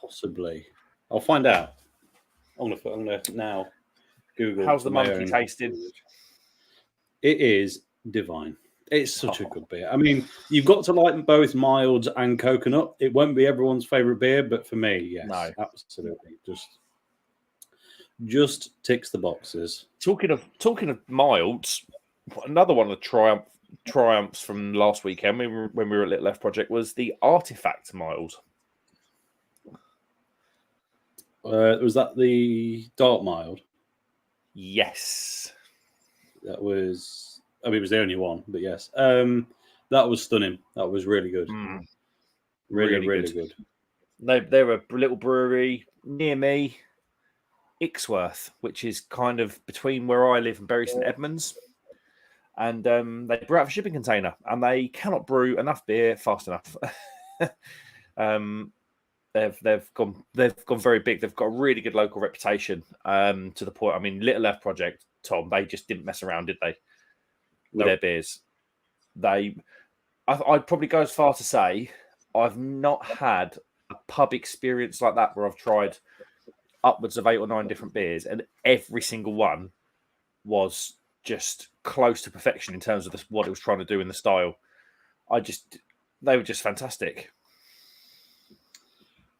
Possibly. I'll find out. I'm gonna now Google. How's the monkey tasted? It is divine. It's such a good beer. I mean, you've got to like both mild and coconut. It won't be everyone's favorite beer, but for me, yes, absolutely. Just ticks the boxes. Talking of milds, another one of the triumphs from last weekend when we were at Little Left Project was the Artifact mild. Was that the dark mild? Yes. That was. I mean, it was the only one, but yes. That was stunning. That was really good. Really good. They're a little brewery near me, Ixworth, which is kind of between where I live and Bury St Edmunds. And they brew out of a shipping container, and they cannot brew enough beer fast enough. They've gone very big. They've got a really good local reputation. To the point, I mean, Little Left Project, Tom, they just didn't mess around, did they? With their beers. I'd probably go as far to say I've not had a pub experience like that where I've tried upwards of 8 or 9 different beers, and every single one was just close to perfection in terms of what it was trying to do in the style. They were just fantastic.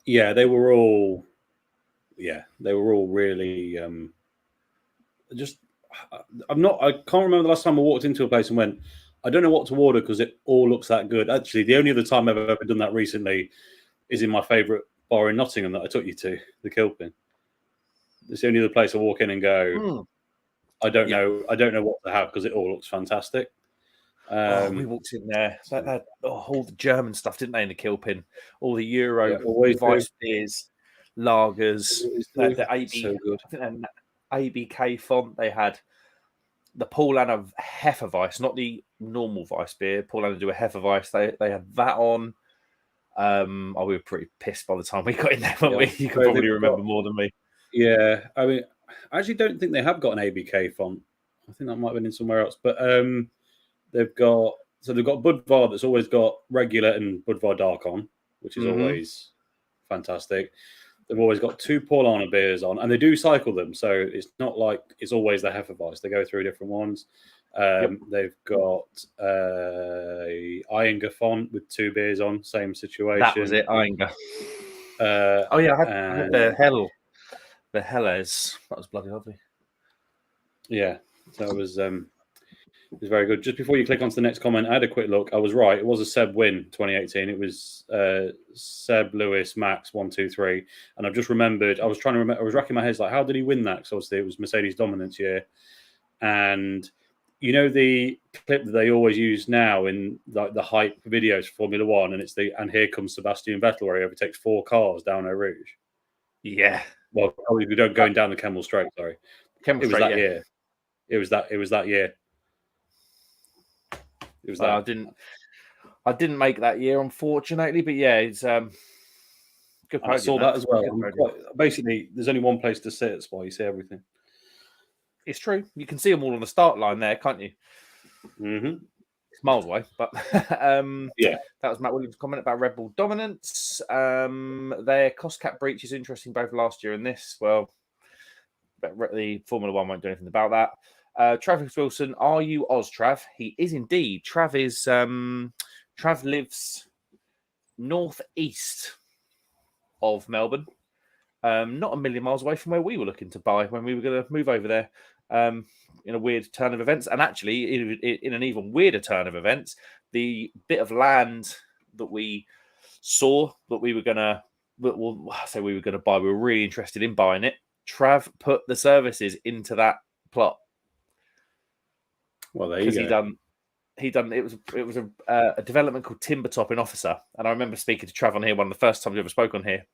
Yeah, they were all really I can't remember the last time I walked into a place and went, I don't know what to order because it all looks that good. Actually, the only other time I've ever done that recently is in my favourite bar in Nottingham that I took you to, the Kilpin. It's the only other place I walk in and go, I don't know what to have because it all looks fantastic. We walked in there. All the German stuff, didn't they, in the Kilpin? All the Euro Weiss beers, lagers, the AB. So good. I think an ABK font. They had the Paulaner Hefeweiss, not the normal Weiss beer. Paulaner do a Hefeweiss. They had that on. We were pretty pissed by the time we got in there, weren't we? You can probably remember more than me. Yeah, I mean, I actually don't think they have got an ABK font. I think that might have been in somewhere else, but they've got Budvar that's always got regular and Budvar dark on, which is always fantastic. They've always got 2 Paulaner beers on, and they do cycle them, so it's not like it's always the Hefeweiss. They go through different ones. They've got Eyinger font with 2 beers on, same situation. That was it, Eyinger. I had the Helles. That was bloody lovely. Yeah, so it was very good. Just before you click onto the next comment, I had a quick look. I was right. It was a Seb win 2018. It was Seb, Lewis, Max, 1, 2, 3. And I've just remembered, I was racking my head, like, how did he win that? Because obviously it was Mercedes dominance year. And you know the clip that they always use now in like the hype videos for Formula One, and it's and here comes Sebastian Vettel where he overtakes 4 cars down Eau Rouge. Yeah. Well, we don't going down the Kemmel Straight. Sorry, It was that year. It was that year. It was that. I didn't make that year, unfortunately, but yeah, it's good. I saw that as well. Basically, there's only one place to sit. That's why you see everything. It's true. You can see them all on the start line there, can't you? Mm-hmm. It's miles away, but yeah, that was Matt Williams' comment about Red Bull dominance. Their cost cap breach is interesting both last year and this. Well, but the Formula One won't do anything about that. Travis Wilson, are you Oz Trav? He is indeed. Trav lives northeast of Melbourne, not a million miles away from where we were looking to buy when we were going to move over there. In a weird turn of events, and actually in an even weirder turn of events, the bit of land that we saw that we were going to, we were going to buy, we were really interested in buying it. Trav put the services into that plot. Well, there you go. He done. It was a development called Timbertop in Officer, and I remember speaking to Trav on here, one of the first times we ever spoke on here.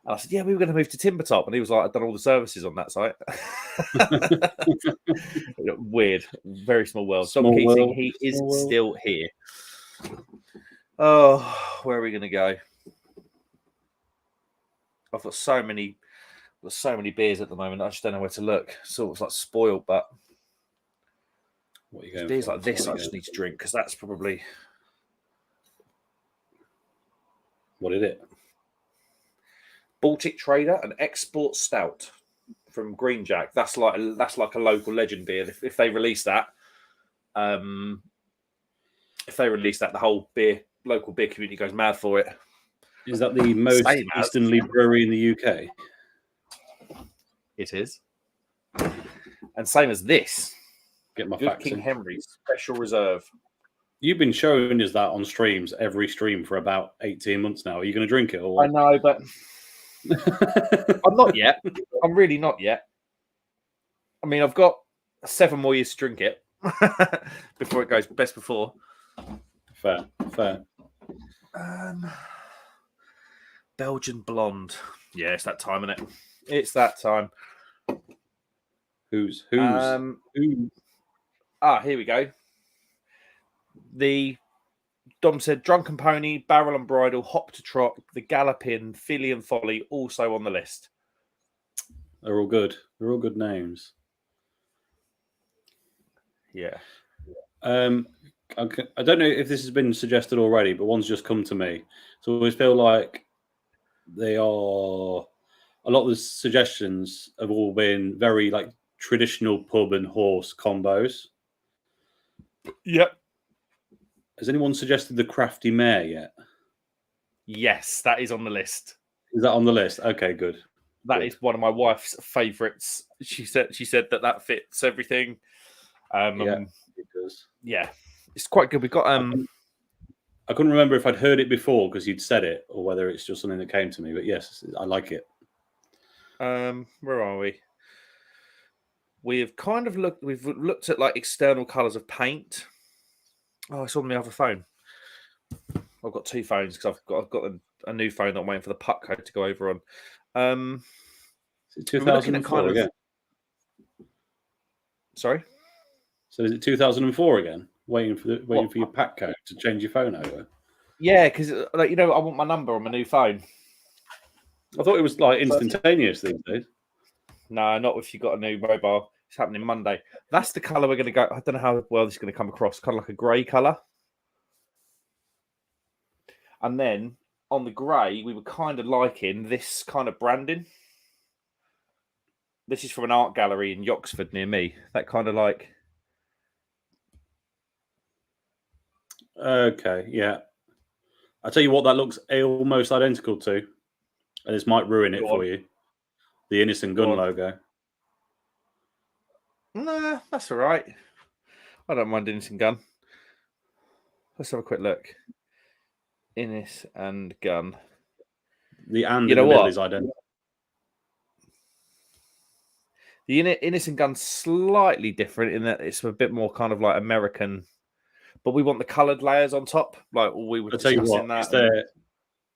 And I said, "Yeah, we were going to move to Timbertop," and he was like, "I've done all the services on that site." Weird, very small world. Dom Keating, he is still here. Oh, where are we going to go? I've got so many beers at the moment. I just don't know where to look. Sort of like spoiled, but what are you going beers for? like this, I just need to drink because that's probably. What is it? Baltic Trader, an export stout from Green Jack. That's like a local legend beer. If they release that, the whole local beer community goes mad for it. Is that the most easternly brewery in the UK? It is, and same as this. Get my Good facts King in. Henry Special Reserve. You've been showing us that on streams, every stream for about 18 months now. Are you going to drink it or what? I know, but I'm not yet. I'm really not yet. I mean, I've got 7 more years to drink it before it goes best before. Fair. Belgian blonde. Yeah, it's that time, isn't it? It's that time. Who's? Here we go. The Dom said Drunken Pony, Barrel and Bridle, Hop to Trot, The Galloping, Filly and Folly, also on the list. They're all good. They're all good names. Yeah. I don't know if this has been suggested already, but one's just come to me. So I always feel like they are. A lot of the suggestions have all been very like traditional pub and horse combos. Yep. Has anyone suggested the Crafty Mare yet? Yes, that is on the list. Is that on the list? Okay, good. That is one of my wife's favourites. She said that fits everything. Yeah, it does. Yeah, it's quite good. We got I couldn't remember if I'd heard it before because you'd said it, or whether it's just something that came to me. But yes, I like it. Where are we? We've kind of looked. We've looked at like external colours of paint. Oh, it's on my other phone. I've got 2 phones because I've got a new phone that I'm waiting for the puck code to go over on. Is it 2004 again? Sorry. So is it 2004 again? Waiting for your pack code to change your phone over? Yeah, because I want my number on my new phone. I thought it was like instantaneous these days. No, not if you got a new mobile. It's happening Monday. That's the colour we're going to go. I don't know how well this is going to come across. Kind of like a grey colour. And then on the grey, we were kind of liking this kind of branding. This is from an art gallery in Yoxford near me. That kind of like. Okay, yeah. I'll tell you what that looks almost identical to. And this might ruin it for you. The Innocent Gun logo. Nah, that's all right. I don't mind Innocent Gun. Let's have a quick look. Innis and Gun. The and in the middle is identical. The Innocent Gun's slightly different in that it's a bit more kind of like American, but we want the coloured layers on top. Like we were discussing that.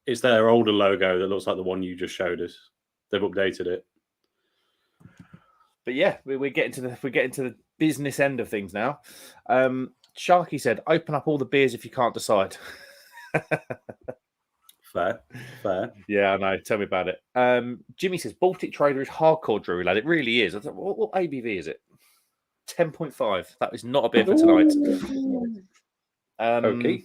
It's their older logo that looks like the one you just showed us. They've updated it. But yeah, we're getting to the business end of things now. Sharky said, "Open up all the beers if you can't decide." Fair. Yeah, I know. Tell me about it. Jimmy says, "Baltic Trader is hardcore Drew, lad. It really is." I thought, what ABV is it? 10.5. That is not a beer for tonight. Okay.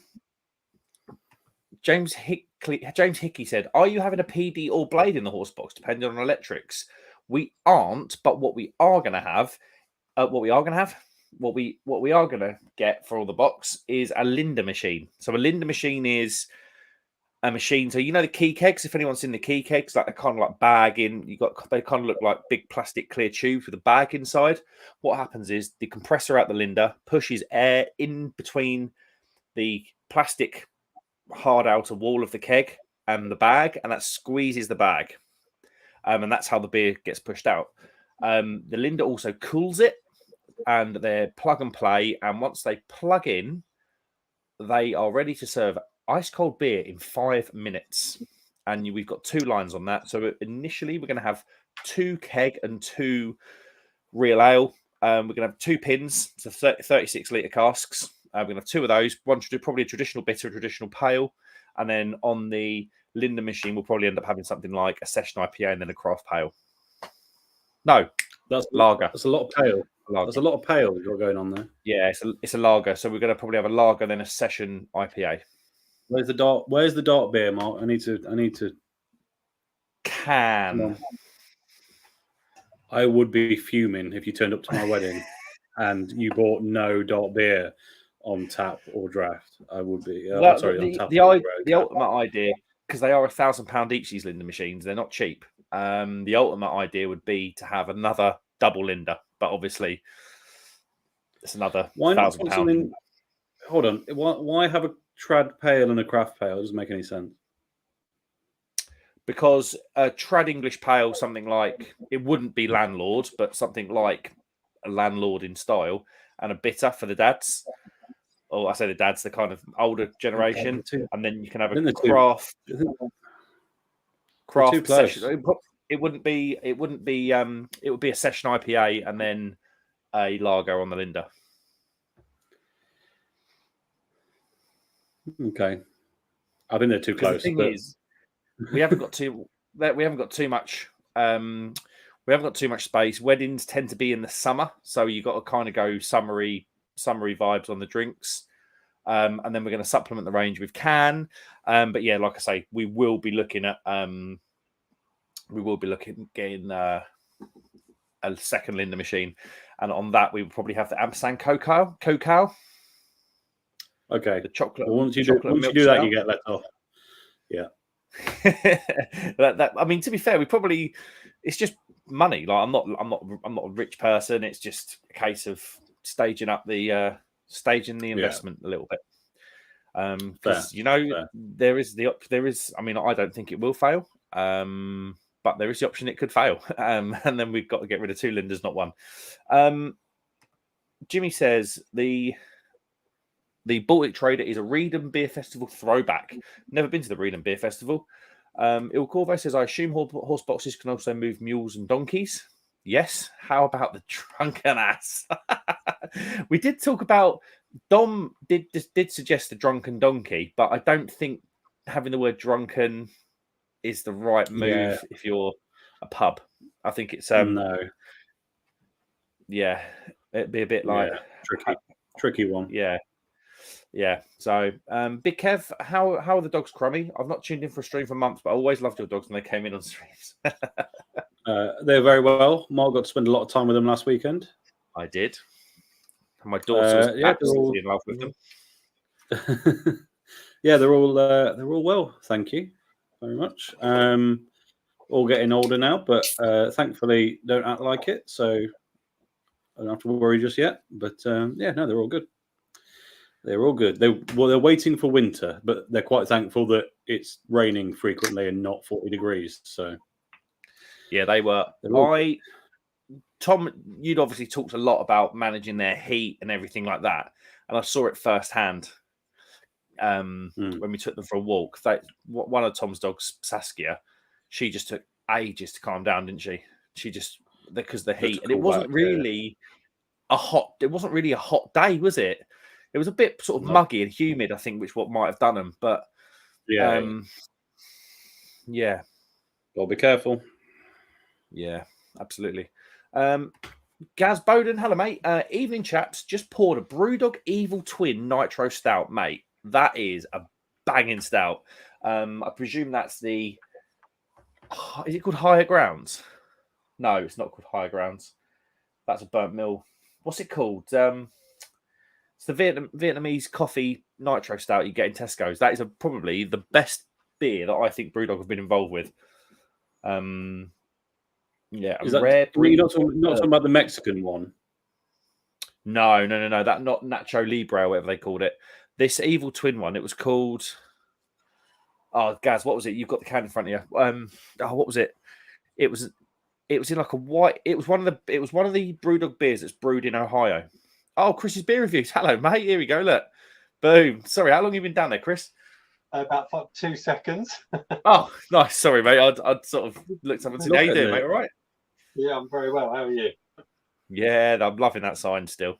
James Hickey said, "Are you having a PD or blade in the horse box, depending on electrics?" We aren't, but what we are going to get for all the box is a Linda machine. So a Linda machine is a machine. So the key kegs. If anyone's seen the key kegs, like they're kind of like bagging. They kind of look like big plastic clear tubes with a bag inside. What happens is the compressor out the Linder pushes air in between the plastic hard outer wall of the keg and the bag, and that squeezes the bag, and that's how the beer gets pushed out. The Linder also cools it, and they're plug and play. And once they plug in, they are ready to serve ice cold beer in 5 minutes. And we've got 2 lines on that. So initially, we're going to have 2 keg and 2 real ale. We're going to have 2 pins, so 36 litre casks. We're going to have 2 of those. One should do probably a traditional bitter, a traditional pale. And then on the Linder machine, we'll probably end up having something like a session IPA and then a craft pale. No, that's lager. That's a lot of pale. There's a lot of pale you're going on there. Yeah, it's a lager. So we're going to probably have a lager, then a session IPA. Where's the dark beer, Mark? I need to. Can. I would be fuming if you turned up to my wedding and you bought no dark beer on tap or draft. I would be. On tap. The ultimate idea, because they are £1,000 each, these Linder machines, they're not cheap. The ultimate idea would be to have another double Linder, but obviously it's another £1,000. Hold on. Why have a trad pale and a craft pale? It doesn't make any sense. Because a trad English pale, something like, it wouldn't be landlord, but something like a landlord in style, and a bitter for the dads. Or I say the dads, the kind of older generation, and then you can have a craft session. It would be a session IPA and then a lager on the Linder. Okay, I think they're too close. The thing is, we haven't got too much. We haven't got too much space. Weddings tend to be in the summer, so you got to kind of go summery vibes on the drinks. And then we're going to supplement the range with can. But yeah, like I say, we will be looking at getting a second Linder machine, and on that we will probably have the Ampersand Cocoa. Okay, the chocolate. Well, once you do that, you get let off. Yeah. I mean, to be fair, it's just money. Like I'm not a rich person. It's just a case of staging the investment a little bit. Because there is. I mean, I don't think it will fail. But there is the option it could fail. And then we've got to get rid of 2 Linders, not 1. Jimmy says the Baltic Trader is a Reedham Beer Festival throwback. Never been to the Reedham Beer Festival. Il Corvo says, I assume horse boxes can also move mules and donkeys. Yes. How about the drunken ass? We did talk about, Dom did suggest the drunken donkey, but I don't think having the word drunken is the right move if you're a pub. I think it's no. Yeah, it'd be a bit like tricky one. Yeah. So, Big Kev, how are the dogs, Crummy? I've not tuned in for a stream for months, but I always loved your dogs when they came in on streams. They're very well. Mark got to spend a lot of time with them last weekend. I did. And my daughter was absolutely in love with them. Yeah, they're all well. Thank you very much. All getting older now, but thankfully don't act like it, so I don't have to worry just yet. But they're all good. They're all good. They're waiting for winter, but they're quite thankful that it's raining frequently and not 40 degrees. So yeah, they were. Tom, you'd obviously talked a lot about managing their heat and everything like that, and I saw it firsthand when we took them for a walk. One of Tom's dogs, Saskia, she just took ages to calm down, didn't she? She just, because the heat, and it wasn't really a hot day, was it? It was a bit sort of muggy and humid, I think, which what might have done them. But yeah. Well, be careful. Yeah, absolutely. Gaz Bowden, hello, mate. Evening, chaps. Just poured a Brewdog Evil Twin Nitro Stout, mate. That is a banging stout. I presume that's is it called Higher Grounds? No, it's not called Higher Grounds. That's a burnt mill. What's it called? It's the Vietnamese coffee nitro stout you get in Tesco's. That is probably the best beer that I think Brewdog have been involved with. Yeah, Is that rare. you're not talking about the Mexican one? No. That not Nacho Libre, or whatever they called it. This Evil Twin one. It was called. Oh, Gaz, what was it? You've got the can in front of you. What was it? It was in like a white. It was one of the Brewdog beers that's brewed in Ohio. Oh, Chris's beer reviews. Hello, mate. Here we go. Look, boom. Sorry, how long have you been down there, Chris? About 2 seconds. Oh, nice. Sorry, mate. I'd sort of looked up and said, "How you doing, mate? All right?" Yeah, I'm very well. How are you? Yeah, I'm loving that sign still.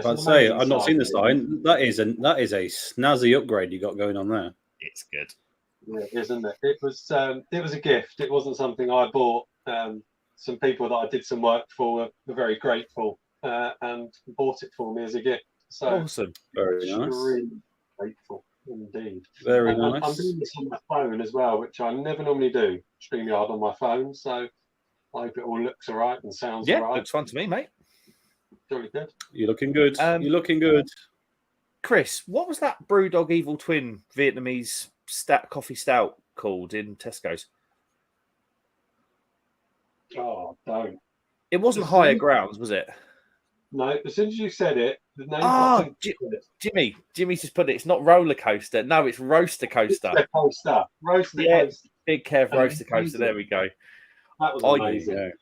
I'd say I've not seen the sign. That is a snazzy upgrade you got going on there. It's good. Yeah, isn't it? It was a gift. It wasn't something I bought. Some people that I did some work for were very grateful and bought it for me as a gift. So awesome. Very nice. Really grateful indeed. Very nice. I'm doing this on my phone as well, which I never normally do. StreamYard on my phone, so I hope it all looks all right and sounds all right. Yeah, looks fun to me, mate. Really good. You're looking good. You're looking good. Chris, what was that Brewdog Evil Twin Vietnamese coffee stout called in Tesco's? Oh, don't. It wasn't Higher Grounds, was it? No, as soon as you said it, the name. Jimmy's just put it. It's not roller coaster. No, it's roaster coaster. Roaster coaster. Big Kev roaster coaster. There we go. That was amazing.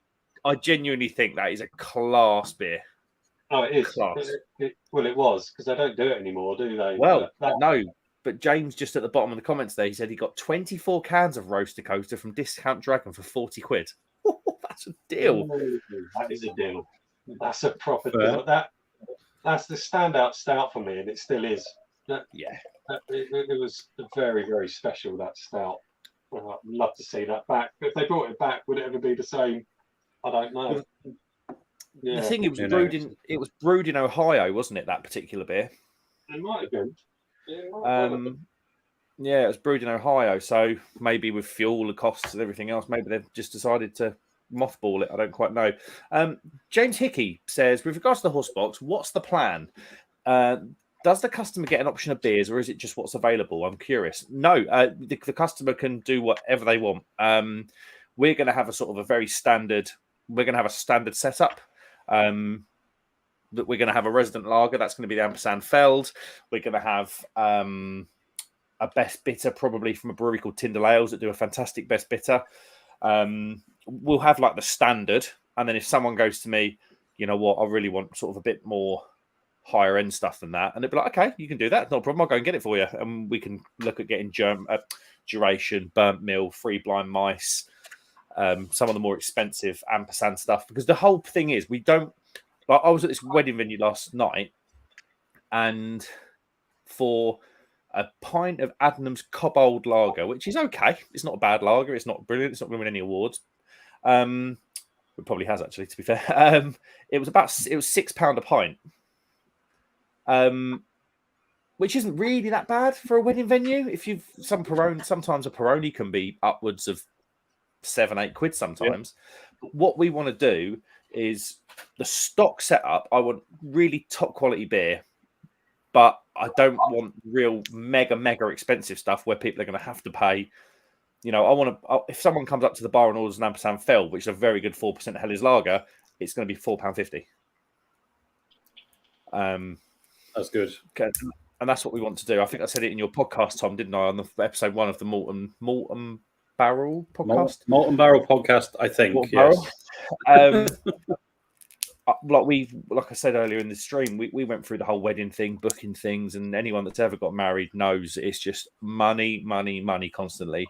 I genuinely think that is a class beer. Oh, it is. Class. Well, it was, because they don't do it anymore, do they? Well, no. But James, just at the bottom of the comments there, he said he got 24 cans of roaster coaster from Discount Dragon for 40 quid. That's a deal. That is a deal. That's a proper deal. That's the standout stout for me, and it still is. It was very, very special, that stout. Well, I'd love to see that back. But if they brought it back, would it ever be the same? I don't know. The thing, it was brewed in Ohio, wasn't it? That particular beer. It might have been. Yeah, it was brewed in Ohio. So maybe with fuel, the costs and everything else, maybe they've just decided to mothball it. I don't quite know. James Hickey says, with regards to the horse box, what's the plan? Does the customer get an option of beers, or is it just what's available? I'm curious. No, the customer can do whatever they want. We're going to have a sort of a very standard. We're going to have a standard setup. That we're going to have a resident lager. That's going to be the Ampersand Feld. We're going to have a best bitter, probably from a brewery called Tyndall Ales that do a fantastic best bitter. We'll have like the standard, and then if someone goes to me, you know what, I really want sort of a bit more higher end stuff than that, and they'll be like, okay, you can do that, no problem, I'll go and get it for you, and we can look at getting duration, burnt mill, free blind mice, some of the more expensive Ampersand stuff, because the whole thing is we don't. Like, I was at this wedding venue last night, and for a pint of Adnams Cobbold Lager, which is okay, it's not a bad lager, it's not brilliant, it's not going to win any awards. It probably has, actually, to be fair. It was £6 a pint, which isn't really that bad for a wedding venue. If you've sometimes a Peroni can be upwards of £7-8 sometimes. Yeah. What we want to do is the stock setup. I want really top quality beer, but I don't want real mega expensive stuff where people are going to have to pay. You know, I want to. If someone comes up to the bar and orders an Ampersand Feld, which is a very good 4% Helles lager, it's going to be £4.50. That's good. Okay, and that's what we want to do. I think I said it in your podcast, Tom, didn't I? On the episode 1 of the Malton Barrel podcast. Malton Barrel podcast, I think. Yes. Like I said earlier in the stream, we went through the whole wedding thing, booking things, and anyone that's ever got married knows it's just money constantly.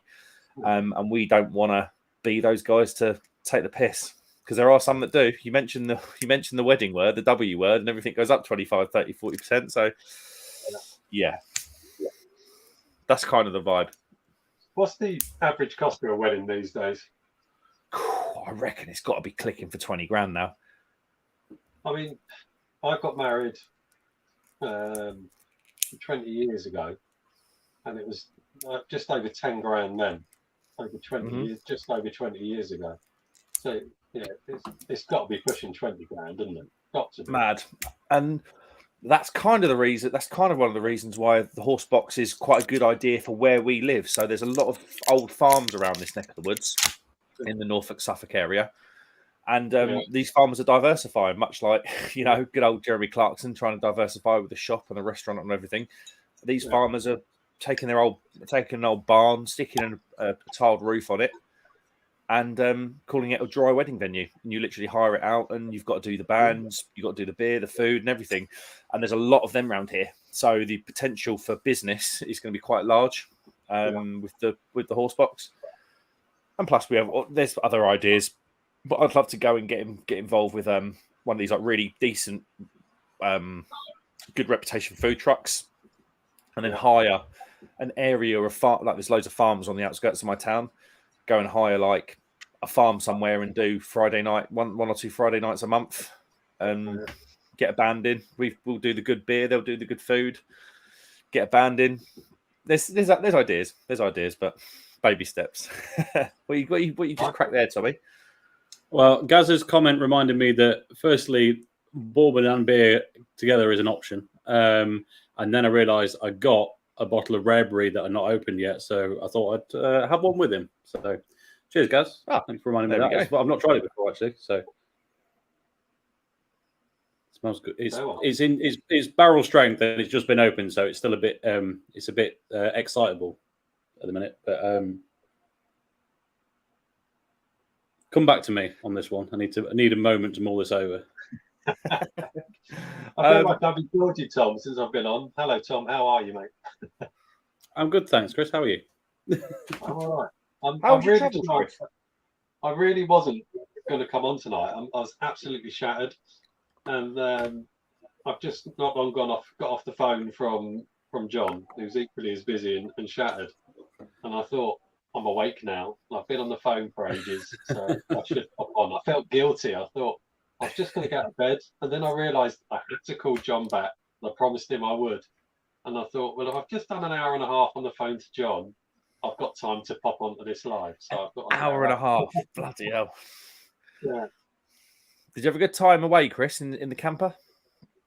And we don't want to be those guys to take the piss, because there are some that do. You mentioned the wedding word, the W word, and everything goes up 25, 30, 40%. So yeah. That's kind of the vibe. What's the average cost of a wedding these days? I reckon it's got to be clicking for 20 grand now. I mean, I got married 20 years ago, and it was just over 10 grand then. Over 20 years, just over 20 years ago. So yeah, it's got to be pushing 20 grand, isn't it? Got to be. Mad. And that's kind of the reason. That's kind of one of the reasons why the horse box is quite a good idea for where we live. So there's a lot of old farms around this neck of the woods in the Norfolk Suffolk area, and these farmers are diversifying, much like good old Jeremy Clarkson trying to diversify with the shop and the restaurant and everything. These farmers are taking an old barn, sticking a tiled roof on it, and calling it a dry wedding venue. And you literally hire it out, and you've got to do the bands, you've got to do the beer, the food, and everything. And there's a lot of them around here, so the potential for business is going to be quite large with the horse box. And plus, there's other ideas, but I'd love to go and get involved with one of these like really decent, good reputation food trucks, and then hire an area of farm. Like there's loads of farms on the outskirts of my town. Go and hire like a farm somewhere and do Friday night, one or two Friday nights a month, and get a band in. We'll do the good beer, they'll do the good food. Get a band in. There's ideas. There's ideas, but baby steps. What you just cracked there, Tommy? Well, Gaz's comment reminded me that firstly, bourbon and beer together is an option, and then I realised I got a bottle of rare breed that are not opened yet, so I thought I'd have one with him. So, cheers, Gaz. Thanks for reminding me of that. I've not tried it before actually, so it smells good. It's barrel strength and it's just been opened, so it's still a bit excitable at the minute. But come back to me on this one. I need a moment to mull this over. I feel like I've enjoyed you, Tom, since I've been on. Hello, Tom. How are you, mate? I'm good, thanks, Chris. How are you? I'm all right. I really wasn't going to come on tonight. I was absolutely shattered, and I've just not long got off the phone from John, who's equally as busy and shattered. And I thought, I'm awake now. I've been on the phone for ages, so I should pop on. I felt guilty. I thought I was just going to get out of bed, and then I realised I had to call John back. I promised him I would. And I thought, well, if I've just done an hour and a half on the phone to John, I've got time to pop onto this live. So I've got an hour and a half. Bloody hell. Yeah. Did you have a good time away, Chris, in the camper?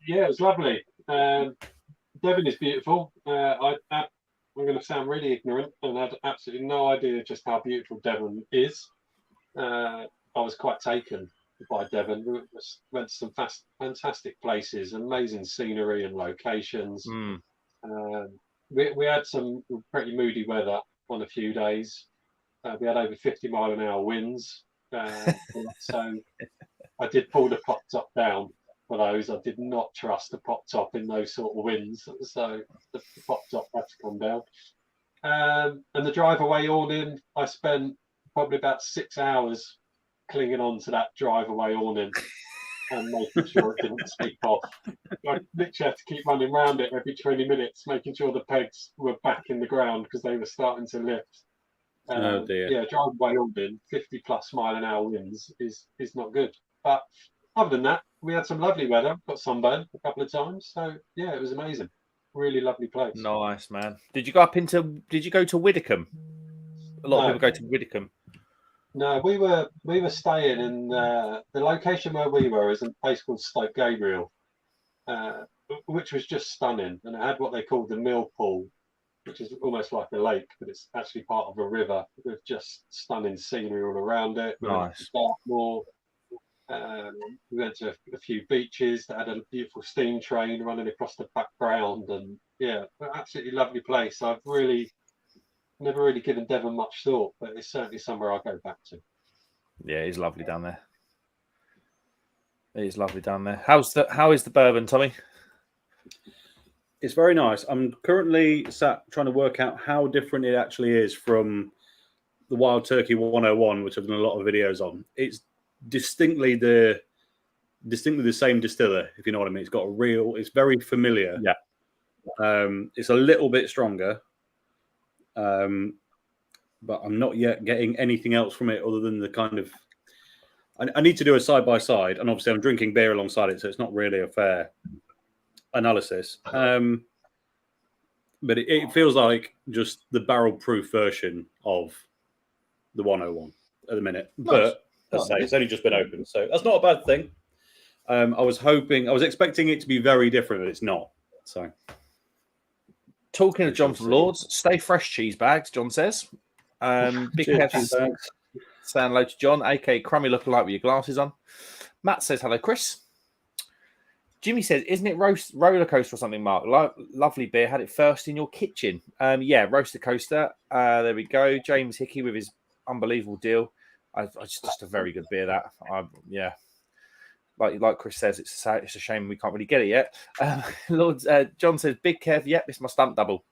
Yeah, it was lovely. Devon is beautiful. I'm going to sound really ignorant and had absolutely no idea just how beautiful Devon is. I was quite taken by Devon. We went to some fantastic places, amazing scenery and locations. We had some pretty moody weather on a few days. We had over 50-mile-an-hour winds. So I did pull the pop top down for those. I did not trust the pop top in those sort of winds. So the pop top had to come down. And the drive away awning, I spent probably about 6 hours clinging on to that drive away awning and making sure it didn't slip off. I literally had to keep running around it every 20 minutes, making sure the pegs were back in the ground because they were starting to lift. Oh dear. Yeah, drive away awning, 50-plus-mile-an-hour winds is not good. But other than that, we had some lovely weather. Got sunburned a couple of times, so yeah, it was amazing. Really lovely place. Nice, man. Did you go to Widdicombe? A lot of people go to Widdicombe. No, we were staying in the location where we were is a place called Stoke Gabriel, which was just stunning, and it had what they called the mill pool, which is almost like a lake, but it's actually part of a river with just stunning scenery all around it. Nice. We went to a few beaches that had a beautiful steam train running across the background, and yeah, absolutely lovely place. I've never really given Devon much thought, but it's certainly somewhere I'll go back to. Yeah, it's lovely down there. It is lovely down there. How is the bourbon, Tommy? It's very nice. I'm currently sat trying to work out how different it actually is from the Wild Turkey 101, which I've done a lot of videos on. It's distinctly the same distiller, if you know what I mean. It's very familiar. Yeah. It's a little bit stronger. But I'm not yet getting anything else from it other than the kind of. I need to do a side by side, and obviously I'm drinking beer alongside it, so it's not really a fair analysis. But it feels like just the barrel proof version of the 101 at the minute. Nice. But as I say, it's only just been opened, so that's not a bad thing. I was expecting it to be very different, but it's not. So, talking to John from Lords, stay fresh cheese bags. John says, "Big Kev bags. Saying hello to John, aka Crummy lookalike with your glasses on." Matt says hello, Chris. Jimmy says, "Isn't it roller coaster or something, Mark? Lovely beer. Had it first in your kitchen." Yeah, roaster coaster. There we go. James Hickey with his unbelievable deal. Just a very good beer. That yeah. Like Chris says, it's a shame we can't really get it yet. Lord John says, "Big Kev, yep, it's my stunt double."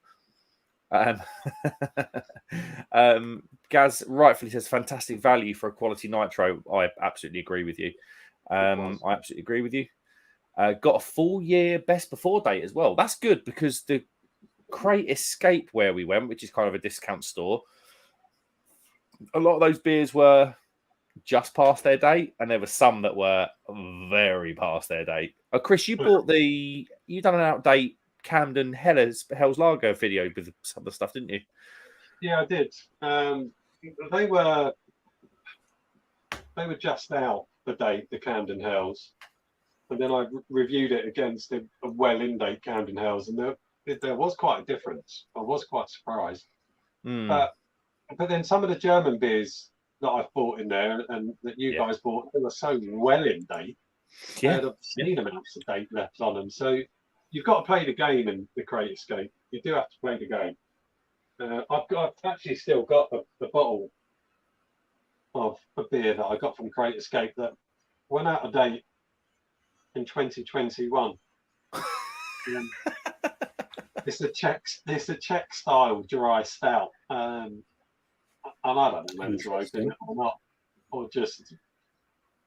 Gaz rightfully says, "Fantastic value for a quality nitro." I absolutely agree with you. Got a full year best before date as well. That's good because the Crate Escape where we went, which is kind of a discount store, a lot of those beers were just past their date, and there were some that were very past their date. Chris, you done an out-date Camden Hell's Lager video with some of the stuff, didn't you? Yeah, I did. They were just out the date, the Camden Hells, and then I reviewed it against a well-in-date Camden Hells, and there was quite a difference. I was quite surprised. But then some of the German beers that I've bought in there and that you guys bought, they were so well in date. They had obscene amounts of date left on them. So you've got to play the game in the Crate Escape. You do have to play the game. I've actually still got the bottle of a beer that I got from Crate Escape that went out of date in 2021. It's a Czech style dry stout. And I don't know whether to open it or not, or just.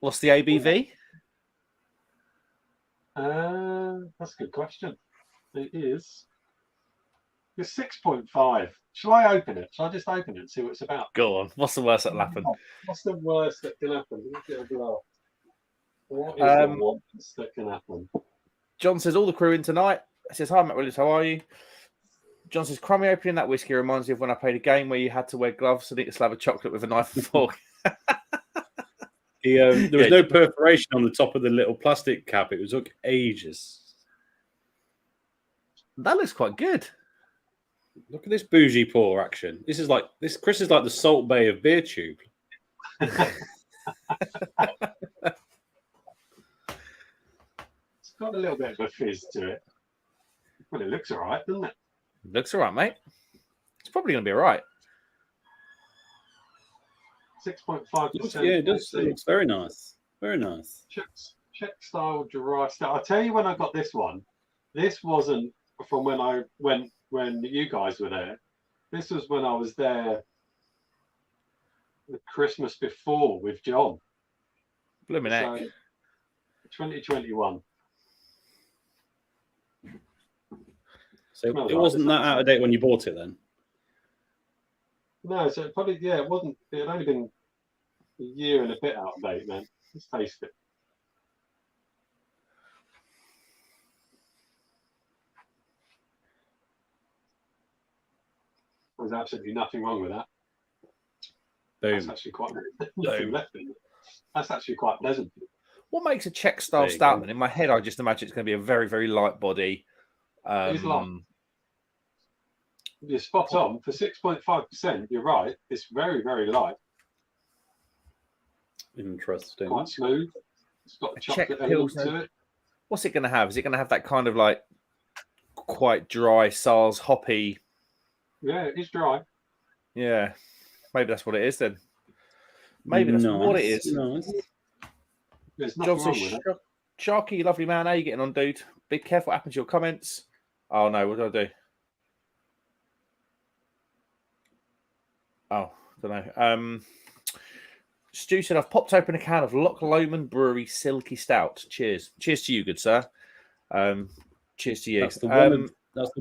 What's the ABV? That's a good question. It is. It's 6.5. Shall I open it? Shall I just open it and see what it's about? Go on. What's the worst that'll happen? What's the worst that can happen? What is the worst that can happen? John says, "All the crew in tonight." He says, "Hi, Matt Willis, how are you?" John says, "Crummy opening that whiskey reminds me of when I played a game where you had to wear gloves and eat a slab of chocolate with a knife and fork." There was no perforation on the top of the little plastic cap. It took ages. That looks quite good. Look at this bougie pour action. Chris is like the Salt Bay of beer tube. It's got a little bit of a fizz to it. Well, it looks all right, doesn't it? Looks all right, mate. It's probably going to be all right. 6.5%. Yeah, it does. It looks very nice. Very nice. Czech style dry stout. I'll tell you when I got this one. This wasn't from when you guys were there. This was when I was there the Christmas before with John. Blooming heck. So, 2021. So it wasn't that out of date when you bought it then? No, so it probably, it wasn't. It had only been a year and a bit out of date then. Let's taste it. There's absolutely nothing wrong with that. Boom. That's actually quite nothing left in it. That's actually quite pleasant. What makes a Czech style stout then? In my head, I just imagine it's going to be a very, very light body. It's light. You're spot on. For 6.5%, you're right. It's very, very light. Interesting. Quite smooth. It's got a chocolate element to it. What's it going to have? Is it going to have that kind of like quite dry, SARS hoppy? Yeah, it is dry. Yeah. Maybe that's what it is then. Maybe that's what it is. Nice. There's nothing wrong with it. Sharky, lovely man. How you getting on, dude? Be careful what happens to your comments. Oh, no. What do I do? Oh, don't know. Stu said, "I've popped open a can of Loch Lomond Brewery Silky Stout. Cheers. Cheers to you, good sir. Cheers to you." That's the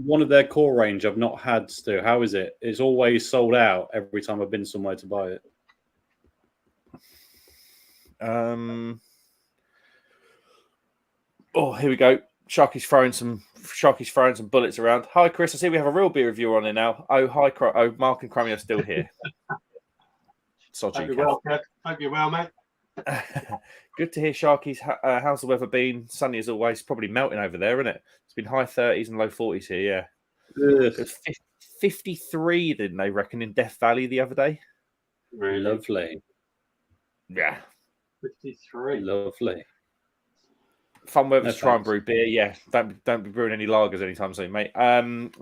one of their core range I've not had, Stu. How is it? It's always sold out every time I've been somewhere to buy it. Oh, here we go. Sharky's throwing some bullets around. Hi, Chris. I see we have a real beer reviewer on here now. Oh, hi, Mark and Crummy are still here. Hope you're well, mate. Good to hear, Sharky's. How's the weather been? Sunny as always. Probably melting over there, isn't it? It's been high 30s and low 40s here. Yeah, it was 53. Didn't they reckon in Death Valley the other day? Really lovely. Yeah, 53. Lovely. Fun weather to try and brew beer. Yeah, don't be brewing any lagers anytime soon, mate. And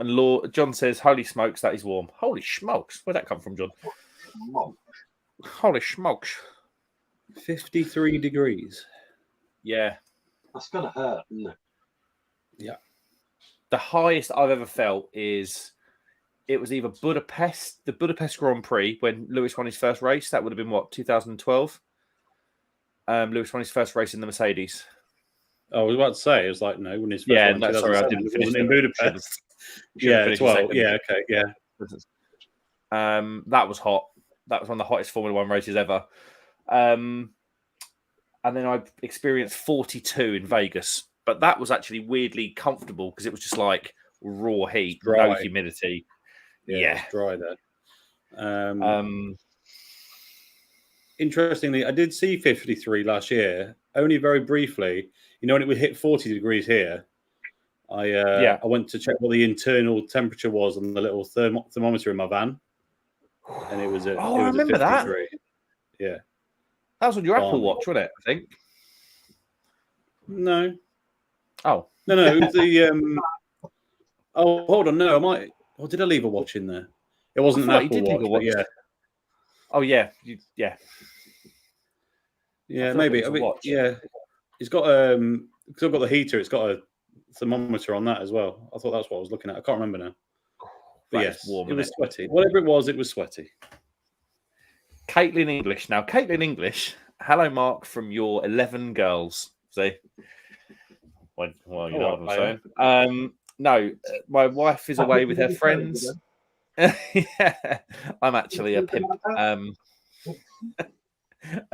John says, "Holy smokes, that is warm." Holy smokes, where'd that come from, John? Holy smokes, 53 degrees. Yeah, that's gonna hurt, isn't it? Yeah. The highest I've ever felt is it was either the Budapest Grand Prix when Lewis won his first race. That would have been what, 2012. Lewis won his first race in the Mercedes. I was about to say, it was like, no, when his first yeah, one, no, sorry, I didn't finish in Budapest. Yeah, 12. Yeah, okay, yeah. That was hot. That was one of the hottest Formula One races ever. And then I experienced 42 in Vegas, but that was actually weirdly comfortable because it was just like raw heat, no humidity. Yeah. Dry there. Interestingly, I did see 53 last year, only very briefly. You know, when it would hit 40 degrees here, I went to check what the internal temperature was on the little thermometer in my van, and it was at I remember 53. That. Yeah, that was on your Apple Watch, wasn't it? I think. No. Oh no, it was the. Oh, hold on, no, I might. Or did I leave a watch in there? It wasn't an Apple Watch, but yeah. Oh yeah, yeah, maybe. Yeah, it's got because I've got the heater. It's got a thermometer on that as well. I thought that's what I was looking at. I can't remember now. But yes, warm, it was sweaty. Whatever it was sweaty. Caitlin English. Now, Caitlin English. Hello, Mark, from your 11 girls. See? Well, you know what I'm saying. No, my wife is away with her friends. Yeah, I'm actually a pimp.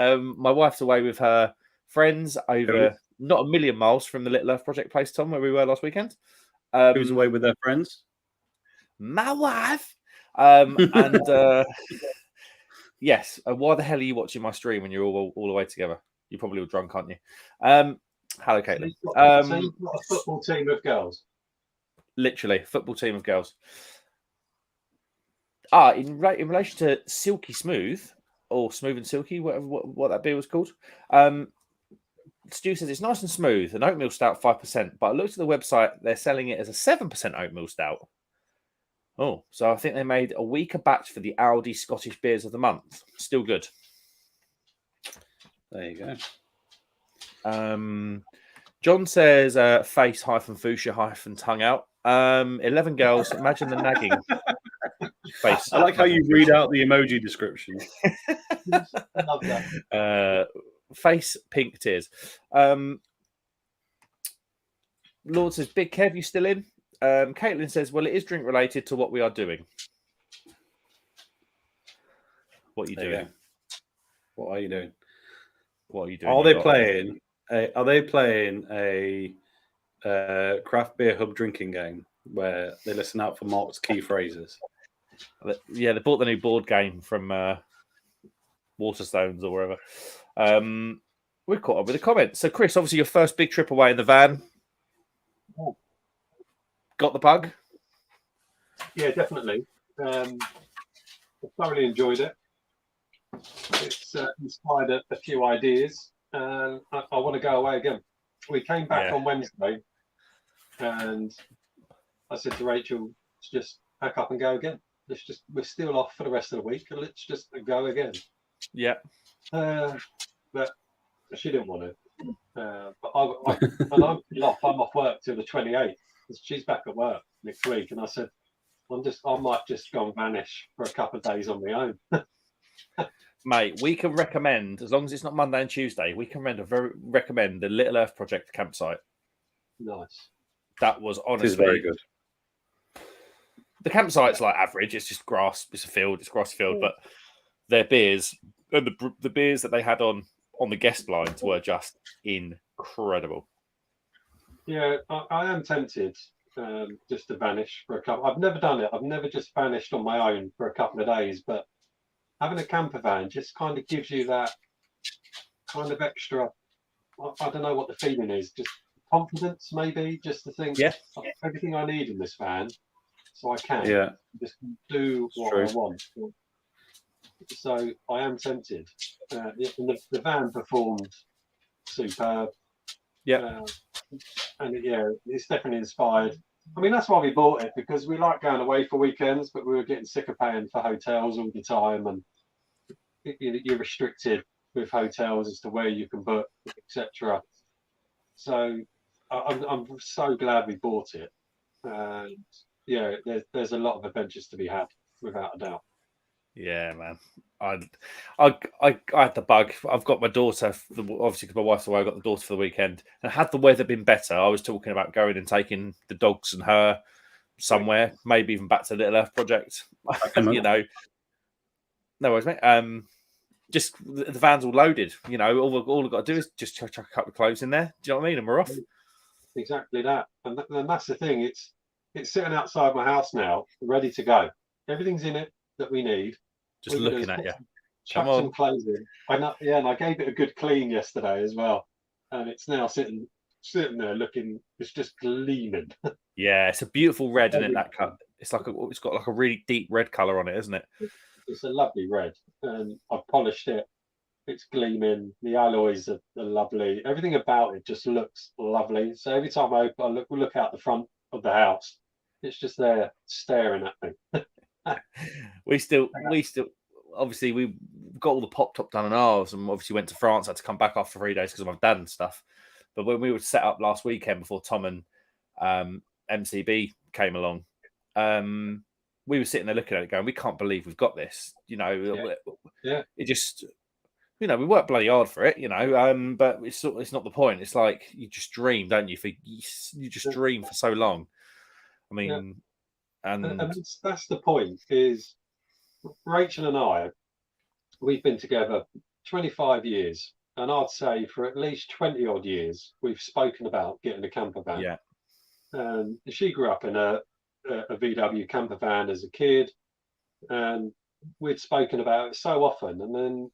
My wife's away with her friends over not a million miles from the Little Earth Project place, Tom, where we were last weekend. Who's away with their friends? My wife. And yes, why the hell are you watching my stream when you're all away together? You're probably all drunk, aren't you? Hello, Caitlin. So you've got a football team of girls. Literally, football team of girls. In relation to Silky Smooth, or Smooth and Silky, whatever what that beer was called. Stu says it's nice and smooth, an oatmeal stout 5%, but I looked at the website, they're selling it as a 7% oatmeal stout. Oh, so I think they made a weaker batch for the Aldi Scottish Beers of the Month. Still good. There you go. John says face-fuchsia-tongue out. 11 girls, imagine the nagging face. I like how you read out the emoji description. I love that. Face pink tears. Lord says, Big Kev, you still in? Caitlin says, well, it is drink related to what we are doing. What are you doing? What are you doing? What are you doing? Are they playing a craft beer hub drinking game where they listen out for Mark's key phrases? Yeah, they bought the new board game from Waterstones or wherever. We're caught up with the comments. So, Chris, obviously your first big trip away in the van. Oh. Got the bug? Yeah, definitely. I thoroughly enjoyed it. It's inspired a few ideas. I want to go away again. We came back on Wednesday, and I said to Rachel, let's just pack up and go again. We're still off for the rest of the week, and let's just go again. Yeah. But she didn't want to. But I'm off work till the 28th. She's back at work next week, and I said, I might just go and vanish for a couple of days on my own. Mate, we can recommend, as long as it's not Monday and Tuesday, we can recommend the Little Earth Project campsite. Nice. That was honestly very good. The campsite's like average. It's just grass. It's a field. It's a grassy field. But their beers and the beers that they had on the guest lines were just incredible. Yeah, I am tempted just to vanish for a couple. I've never done it. I've never just vanished on my own for a couple of days. But having a camper van just kind of gives you that kind of extra. I don't know what the feeling is. Just confidence, maybe. Just to think, I've got everything I need in this van, so I can just do what I want. So I am tempted. The van performed superb. And it's definitely inspired. I mean, that's why we bought it, because we like going away for weekends, but we were getting sick of paying for hotels all the time, and you're restricted with hotels as to where you can book, etc. So I'm so glad we bought it. And there's a lot of adventures to be had, without a doubt. Yeah, man. I had the bug. I've got my daughter, obviously because my wife's away. I got the daughter for the weekend, and had the weather been better, I was talking about going and taking the dogs and her somewhere, maybe even back to Little Earth Project. You know, no worries, mate. Just the van's all loaded. You know, all I've got to do is just chuck a couple of clothes in there. Do you know what I mean? And we're off. Exactly that, and that's the thing. It's sitting outside my house now, ready to go. Everything's in it that we need. Just looking at you. Chuck some clothes in. And I gave it a good clean yesterday as well, and it's now sitting there looking. It's just gleaming. Yeah, it's a beautiful red, isn't it? That cut. It's got like a really deep red color on it, isn't it? It's a lovely red, and I've polished it. It's gleaming. The alloys are lovely. Everything about it just looks lovely. So every time I look out the front of the house, it's just there staring at me. we still obviously we got all the pop top done on ours, and obviously went to France. I had to come back after 3 days because of my dad and stuff. But when we were set up last weekend before Tom and MCB came along, we were sitting there looking at it going, we can't believe we've got this. You know, it just, you know, we worked bloody hard for it, you know, but it's not the point. It's like you just dream, don't you? You just dream for so long. I mean, and that's the point. Is Rachel and I, we've been together 25 years, and I'd say for at least 20 odd years we've spoken about getting a camper van. Yeah. She grew up in a VW camper van as a kid, and we'd spoken about it so often, and then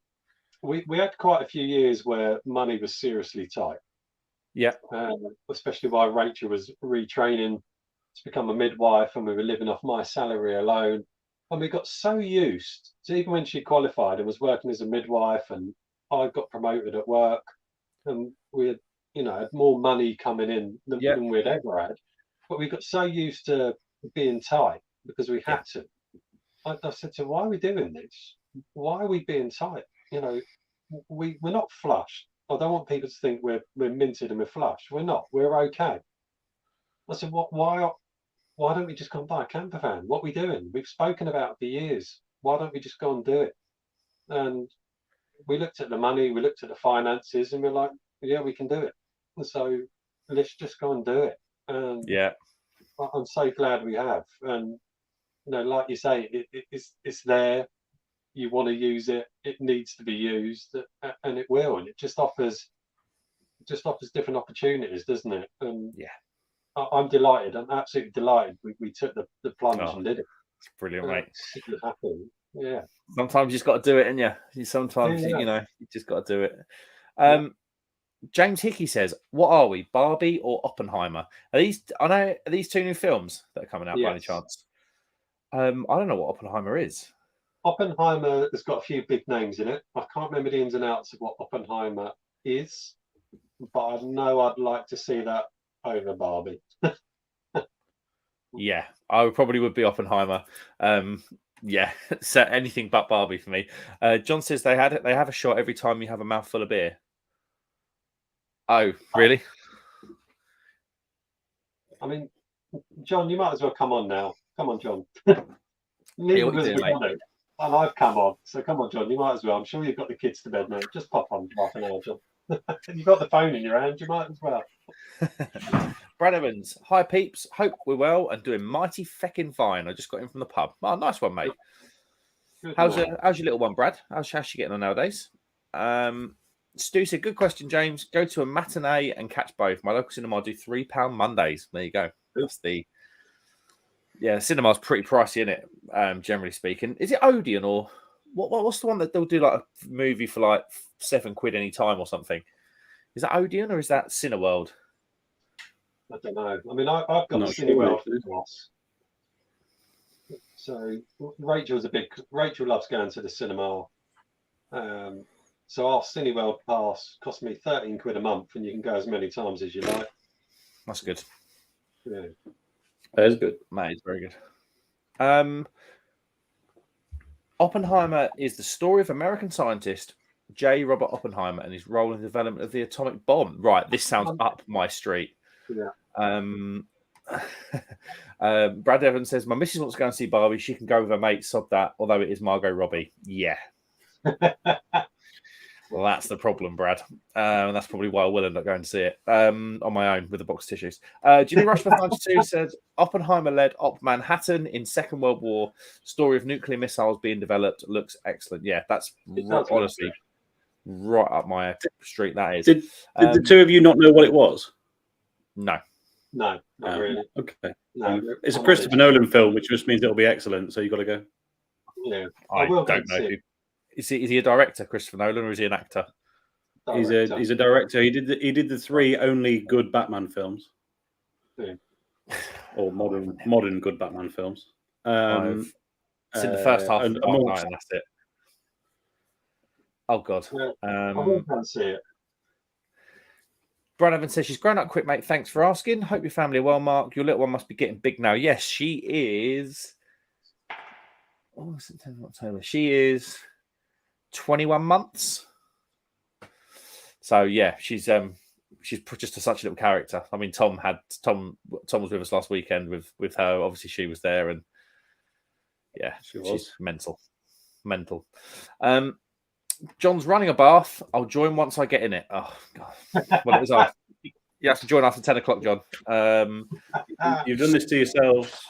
we had quite a few years where money was seriously tight. Yeah. Especially while Rachel was retraining to become a midwife, and we were living off my salary alone. And we got so used to, even when she qualified and was working as a midwife, and I got promoted at work, and we had, had more money coming in than we'd ever had. But we got so used to being tight because we had to. I said to her, why are we doing this? Why are we being tight? You know, we're not flush. I don't want people to think we're minted and we're flush. We're not. We're okay. I said, why don't we just go and buy a camper van? What are we doing? We've spoken about it for years. Why don't we just go and do it? And we looked at the money, we looked at the finances, and we're like, yeah, we can do it. And so let's just go and do it. And I'm so glad we have. And like you say, it's there. You want to use it. It needs to be used, and it will. And it just offers different opportunities, doesn't it? And I'm delighted. I'm absolutely delighted. We took the plunge and did it. It's brilliant, mate. It happened. Yeah. Sometimes you just got to do it, and sometimes you just got to do it. James Hickey says, "What are we, Barbie or Oppenheimer? Are these two new films that are coming out by any chance?" I don't know what Oppenheimer is. Oppenheimer has got a few big names in it. I can't remember the ins and outs of what Oppenheimer is, but I know I'd like to see that over Barbie. Yeah, I probably would be Oppenheimer. So anything but Barbie for me. John says they have a shot every time you have a mouthful of beer. Oh, really? I mean, John, you might as well come on now. Come on, John. Neither of us want it. And I've come on, so come on, John. You might as well. I'm sure you've got the kids to bed now. Just pop on for half an hour, John. You've got the phone in your hand. You might as well. Brad Evans, hi peeps. Hope we're well and doing mighty feckin' fine. I just got in from the pub. Oh, nice one, mate. How's your little one, Brad? How's she getting on nowadays? Stu said, good question, James. Go to a matinee and catch both. My local cinema do £3 Mondays. There you go. That's cinema's pretty pricey, isn't it? Generally speaking. Is it Odeon or What's the one that they'll do like a movie for like £7 any time or something? Is that Odeon or is that Cineworld? I don't know. I mean, I've got the Cineworld Plus. So Rachel loves going to the cinema. So our Cineworld Pass cost me £13 a month, and you can go as many times as you like. That's good. Yeah, that is good. Mate, it's very good. Oppenheimer is the story of American scientist J. Robert Oppenheimer and his role in the development of the atomic bomb. Right, this sounds up my street. Yeah. Brad Evans says, my missus wants to go and see Barbie. She can go with her mate, sod that, although it is Margot Robbie. Yeah. Well, that's the problem, Brad. That's probably why I will end up going to see it on my own with a box of tissues. Jimmy Rushforth 92 says, Oppenheimer led Op Manhattan in Second World War. Story of nuclear missiles being developed looks excellent. Yeah, that's honestly right up my street. That is. Did the two of you not know what it was? No. No, not really. Okay. No, it's a Christopher Nolan film, which just means it'll be excellent. So you got to go. Yeah, I don't know who. Is he a director, Christopher Nolan, or is he an actor? Director. He's a director. He did the 3 only good Batman films, or modern good Batman films. I've seen the first half of the Dark Knight, and that's it. Oh God, I will go and see it. Brad Evans says she's grown up quick, mate. Thanks for asking. Hope your family are well, Mark. Your little one must be getting big now. Yes, she is. Oh, September, October. She is 21 months. So yeah, she's just such a little character. I mean, Tom was with us last weekend with her. Obviously, she was there, and yeah, she's mental. John's running a bath. I'll join once I get in it. Oh God! Well, it was off. You have to join after 10 o'clock, John. You've done this to yourselves.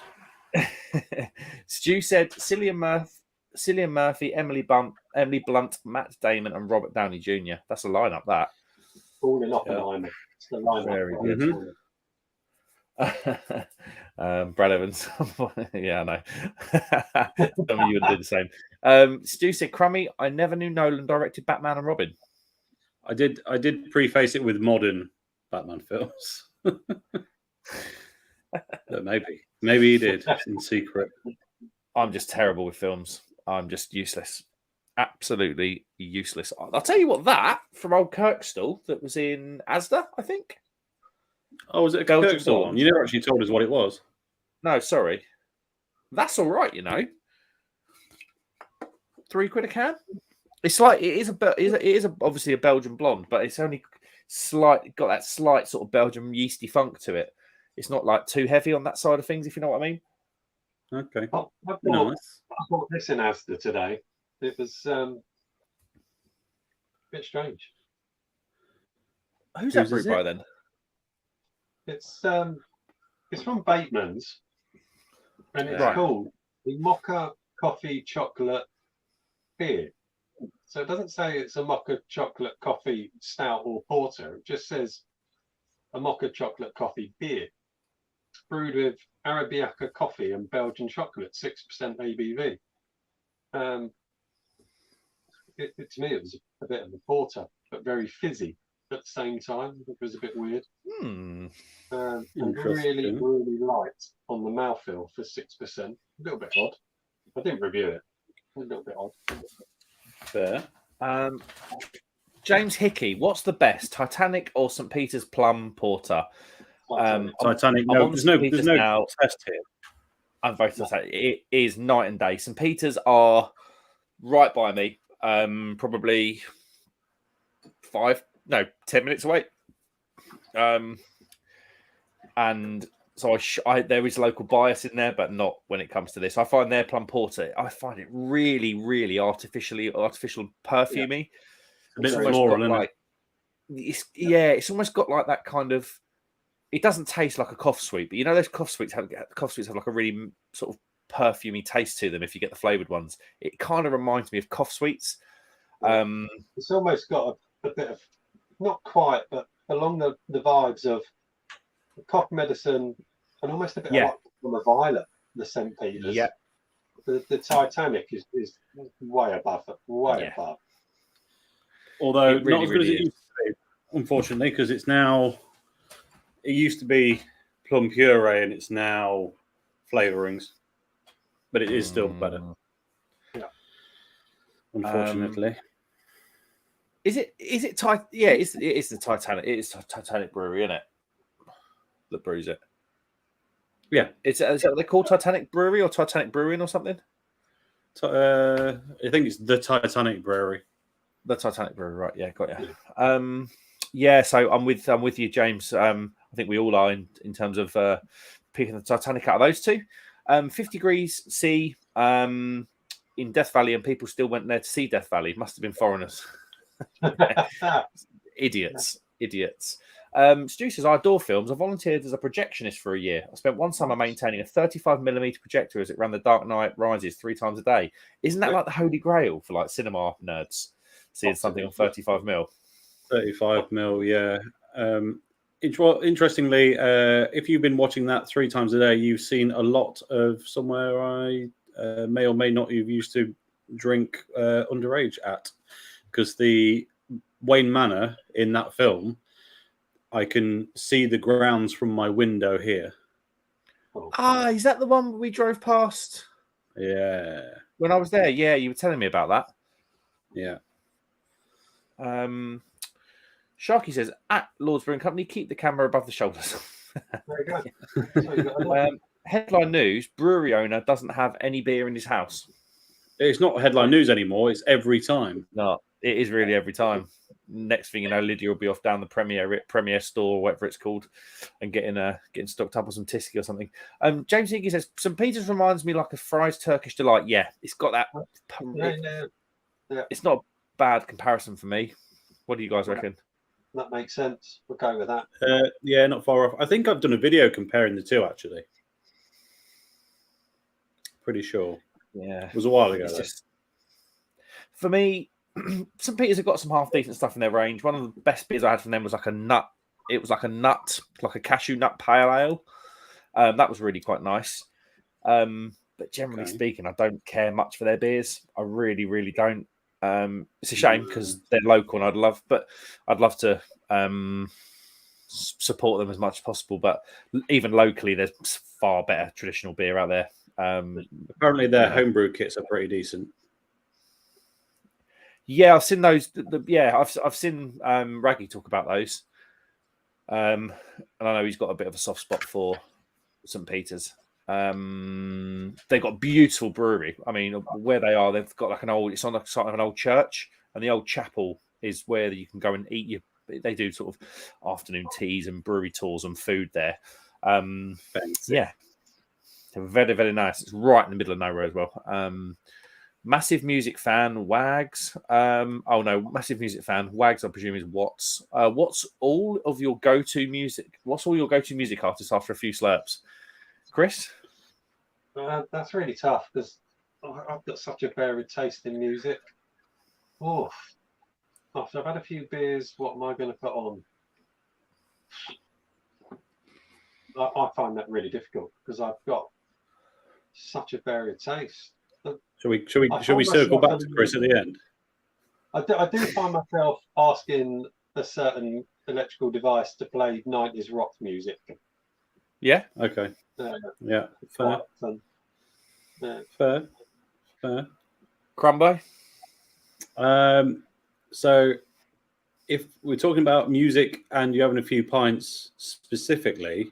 Stu said Cillian Murphy, Emily Blunt, Matt Damon, and Robert Downey Jr. That's a lineup. That all in Oppenheimer. It's the lineup. Very good. Brad Evans. Yeah, I know. Some of you would do the same. Stu said, Crummy, I never knew Nolan directed Batman and Robin. I did preface it with modern Batman films. But maybe he did in secret. I'm just terrible with films. I'm just useless. Absolutely useless. I'll tell you what, that from old Kirkstall that was in Asda, I think. Oh, was it a Kirkstall one? You never actually told us what it was. No, sorry. That's all right, you know. £3 a can. It's like it is obviously a Belgian blonde, but it's only got that slight sort of Belgian yeasty funk to it. It's not like too heavy on that side of things, if you know what I mean. Okay. I bought this in Asda today. It was a bit strange. Who's that brewed by then? It's from Bateman's, and it's called the Mocha Coffee Chocolate Beer. So it doesn't say it's a Mocha Chocolate Coffee Stout or Porter. It just says a Mocha Chocolate Coffee Beer. It's brewed with Arabica coffee and Belgian chocolate, 6% ABV. To me, it was a bit of a porter, but very fizzy at the same time. It was a bit weird. And really, really light on the mouthfeel for 6%. A little bit odd. I didn't review it. A little bit odd. Fair. James Hickey, what's the best, Titanic or St. Peter's Plum Porter? Titanic. No, there's no test here. I'm both Titanic. It is night and day. St. Peter's are right by me. Probably 10 minutes away. And so there is local bias in there, but not when it comes to this. I find their plum porter, I find it really, really artificial perfumey. A bit floral, isn't it? It's almost got like that kind of. It doesn't taste like a cough sweet, but you know those cough sweets have like a really sort of perfumey taste to them. If you get the flavored ones, it kind of reminds me of cough sweets. It's almost got a bit of, not quite, but along the vibes of cough medicine and almost a bit like from a violet, the St. Peter's. Yeah. The Titanic is way above. Above. Although It really, not as good as it used to be, unfortunately, because it's now. It used to be plum puree, and it's now flavorings, but it is still better. Yeah. Unfortunately. Is it Yeah, it is the Titanic. It is Titanic Brewery, isn't it? That brews it. Yeah. Is that what they call Titanic Brewery or Titanic Brewing or something? I think it's the Titanic Brewery. The Titanic Brewery, right? Yeah, got you. Yeah, so I'm with you, James. I think we all are in terms of picking the Titanic out of those two. 50 degrees C in Death Valley, and people still went there to see Death Valley. Must have been foreigners. Idiots. Stu says, I adore films. I volunteered as a projectionist for a year. I spent one summer maintaining a 35mm projector as it ran The Dark Knight Rises 3 times a day. Isn't that like the holy grail for like cinema nerds? Seeing something on 35mm. 35mm, yeah. Interestingly, if you've been watching that 3 times a day, you've seen a lot of somewhere I may or may not have used to drink underage at. Because the Wayne Manor in that film, I can see the grounds from my window here. Is that the one we drove past? Yeah. When I was there, yeah, you were telling me about that. Yeah. Sharky says, at Lord's Brewing Company, keep the camera above the shoulders. There you go. Headline news, brewery owner doesn't have any beer in his house. It's not headline news anymore. It's every time. No, it is really every time. Next thing you know, Lydia will be off down the Premier store or whatever it's called and getting stocked up on some Tisky or something. James Higgy says, St. Peter's reminds me like a Fry's Turkish Delight. Yeah, it's got that. Yeah. It's not a bad comparison for me. What do you guys reckon? That makes sense. We'll go with that. Yeah, not far off. I think I've done a video comparing the two, actually. Pretty sure. Yeah. It was a while ago. For me, St. Peter's have got some half decent stuff in their range. One of the best beers I had from them was like a nut. It was like a cashew nut pale ale. That was really quite nice. But generally speaking, I don't care much for their beers. I really, really don't. It's a shame because they're local and I'd love to support them as much as possible. But even locally, there's far better traditional beer out there. Apparently, their homebrew kits are pretty decent. Yeah, I've seen those. I've seen Raggy talk about those. And I know he's got a bit of a soft spot for St. Peter's. They've got a beautiful brewery. I mean, where they are, they've got like it's on the side of an old church, and the old chapel is where you can go and eat they do sort of afternoon teas and brewery tours and food there. Yeah. Very, very nice. It's right in the middle of nowhere as well. Massive music fan, Wags. Massive music fan. Wags, I presume, is Watts. What's all your go-to music artists after a few slurps? Chris? That's really tough because I've got such a varied taste in music. Oh, after I've had a few beers, what am I going to put on? I find that really difficult because I've got such a varied taste. Shall we circle back to Chris at the end? I do find myself asking a certain electrical device to play 90s rock music. Yeah. Okay. Yeah. Fair. Fair. Crumbo. So, if we're talking about music and you're having a few pints specifically,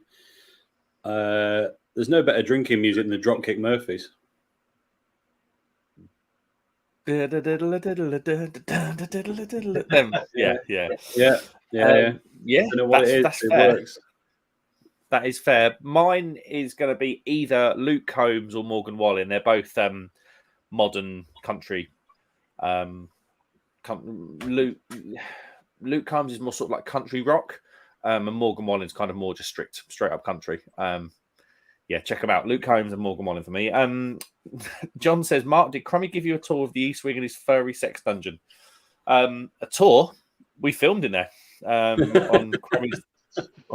there's no better drinking music than the Dropkick Murphys. Yeah. I know what it is. That's it fair. Works. That is fair. Mine is going to be either Luke Combs or Morgan Wallen. They're both modern country. Luke Combs is more sort of like country rock, and Morgan Wallen's kind of more just straight up country. Check them out. Luke Combs and Morgan Wallen for me. John says, Mark, did Crummy give you a tour of the East Wing and his furry sex dungeon? A tour? We filmed in there on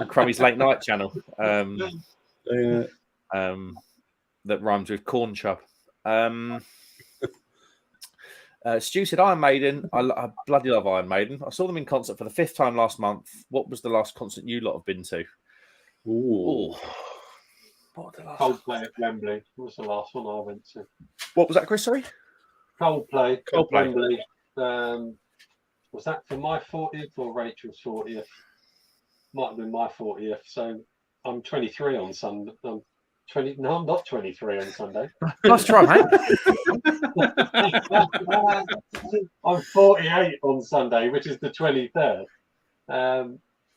Crummy's late night channel. That rhymes with corn chub. Stu said Iron Maiden. I bloody love Iron Maiden. I saw them in concert for the 5th time last month. What was the last concert you lot have been to? Ooh. What the last? Coldplay at Wembley was the last one I went to. What was that, Chris? Sorry? Coldplay. At Wembley. Was that for my 40th or Rachel's 40th? Might have been my 40th. So I'm 23 on Sunday. I'm not 23 on Sunday. Nice try, mate. I'm 48 on Sunday, which is the 23rd.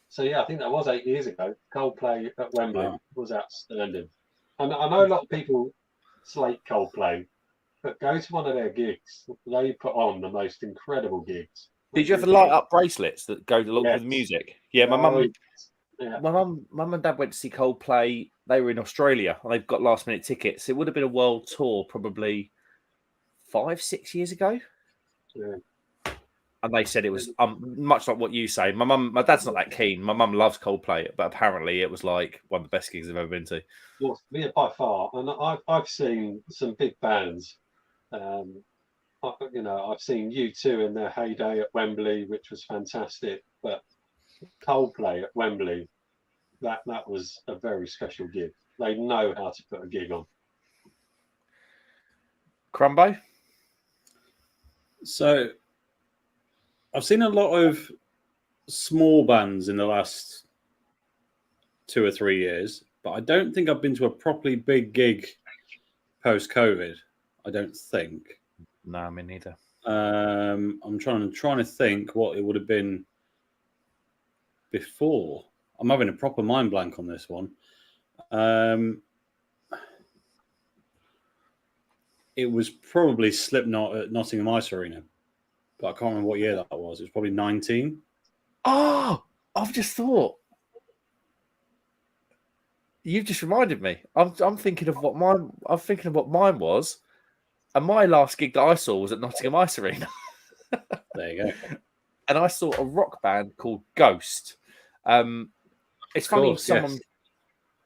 So yeah, I think that was 8 years ago. Coldplay at Wembley was outstanding. And I know a lot of people slate Coldplay, but go to one of their gigs. They put on the most incredible gigs. Did you have the light up bracelets that go along with the music? Yeah, my mum. Yeah. My mum and dad went to see Coldplay. They were in Australia and they've got last minute tickets. It would have been a world tour probably 5-6 years ago. Yeah. And they said it was much like what you say. My dad's not that keen. My mum loves Coldplay, but apparently it was like one of the best gigs I've ever been to. Well, yeah, by far. And I've seen some big bands. I've seen U2 in their heyday at Wembley, which was fantastic. But Coldplay at Wembley, that was a very special gig. They know how to put a gig on. Crumbo? So I've seen a lot of small bands in the last 2 or 3 years, but I don't think I've been to a properly big gig post-COVID. I don't think. No, me neither. I'm trying to think what it would have been before. I'm having a proper mind blank on this one. It was probably Slipknot at Nottingham Ice Arena, but I can't remember what year that was. It was probably 19. Oh, I've just thought. You've just reminded me. I'm thinking of what mine was, and my last gig that I saw was at Nottingham Ice Arena. There you go. And I saw a rock band called Ghost. It's funny. Yes.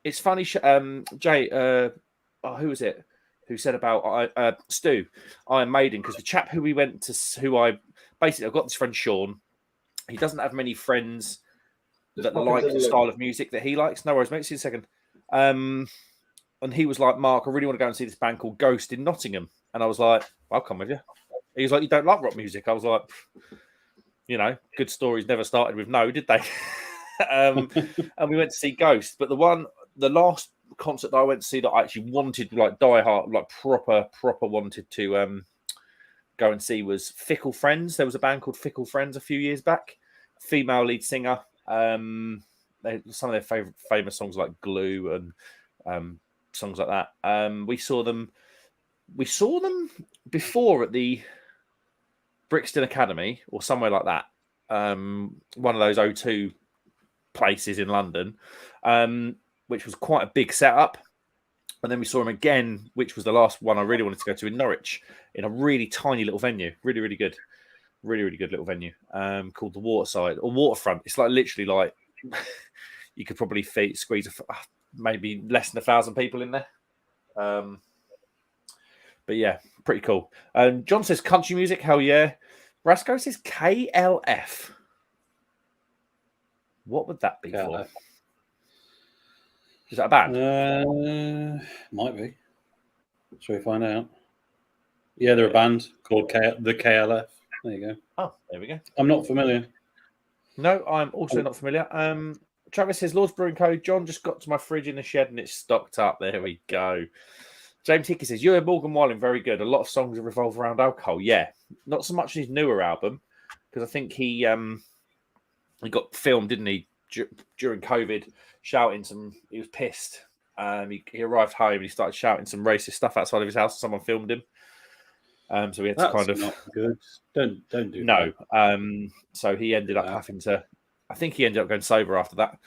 It's funny. Jay. Who was it? Who said about Stu, Iron Maiden? Because the chap who we went to, I've got this friend Sean. He doesn't have many friends that like the style of music that he likes. No worries, mate. See you in a second. And he was like, Mark, I really want to go and see this band called Ghost in Nottingham. And I was like, I'll come with you. He was like, you don't like rock music? I was like, good stories never started with no, did they? And we went to see Ghost. But the last concert that I went to see that I actually wanted, like die hard, like proper wanted to go and see was Fickle Friends. There was a band called Fickle Friends a few years back. Female lead singer. Some of their famous songs like Glue and songs like that. We saw them before at the Brixton Academy or somewhere like that. One of those O2 places in London, which was quite a big setup. And then we saw him again, which was the last one I really wanted to go to in Norwich, in a really tiny little venue. Really, really good. Really, really good little venue called the Waterside or Waterfront. It's like literally like you could probably squeeze maybe less than 1,000 people in there. But yeah, pretty cool. John says country music, hell yeah. Rasco says KLF. What would that be for? Is that a band? Might be. Shall we find out? Yeah, they're a band called the KLF. There you go. Oh, there we go. I'm not familiar. No, I'm also not familiar. Travis says, Lord's Brewing Co. John just got to my fridge in the shed and it's stocked up. There we go. James Hickey says, you're Morgan Wallen, very good. A lot of songs that revolve around alcohol. Yeah, not so much his newer album, because I think he got filmed, didn't he, during COVID, shouting some. He was pissed. He arrived home and he started shouting some racist stuff outside of his house. Someone filmed him. So we had to kind of not good. Don't do no. that. So he ended up having to. I think he ended up going sober after that.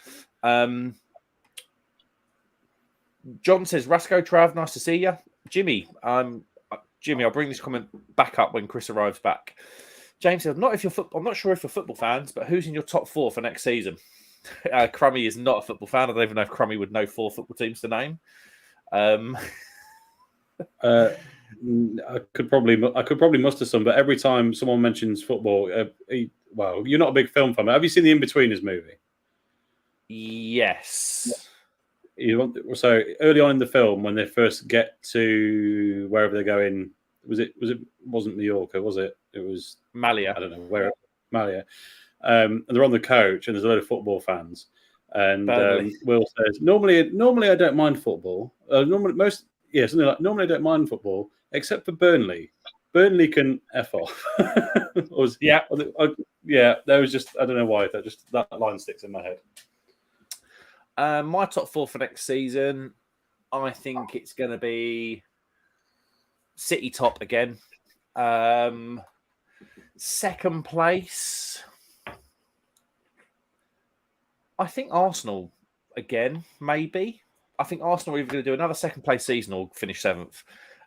John says, Rasco, Trav, nice to see you. Jimmy, I'll bring this comment back up when Chris arrives back. James says, I'm not sure if you're football fans, but who's in your top 4 for next season? Crummy is not a football fan. I don't even know if Crummy would know 4 football teams to name. I could probably muster some, but every time someone mentions football, well, you're not a big film fan. Have you seen the In-Betweeners movie? Yes. So early on in the film, when they first get to wherever they're going, wasn't Mallorca, was it? It was Malia. I don't know where. Malia. And they're on the coach, and there's a load of football fans. And Will says, "Normally, I don't mind football. Normally I don't mind football, except for Burnley. Burnley can f off." Yeah. There was just I don't know why that line sticks in my head. My top 4 for next season, I think it's going to be City top again. Second place, I think Arsenal again, maybe. I think Arsenal are either going to do another second place season or finish 7th.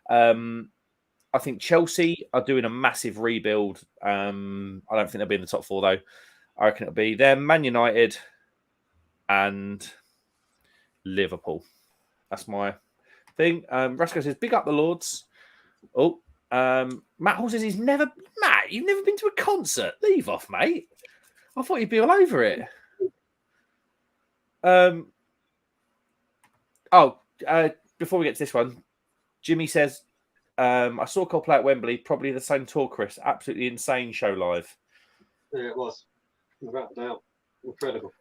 I think Chelsea are doing a massive rebuild. I don't think they'll be in the top 4, though. I reckon it'll be them, Man United, and Liverpool. That's my thing. Rasco says, big up the Lords. Oh, Matt Hall says you've never been to a concert. Leave off, mate. I thought you'd be all over it. Before we get to this one, Jimmy says, I saw Coldplay at Wembley, probably the same tour, Chris. Absolutely insane show live. Yeah, it was. Without doubt. Incredible.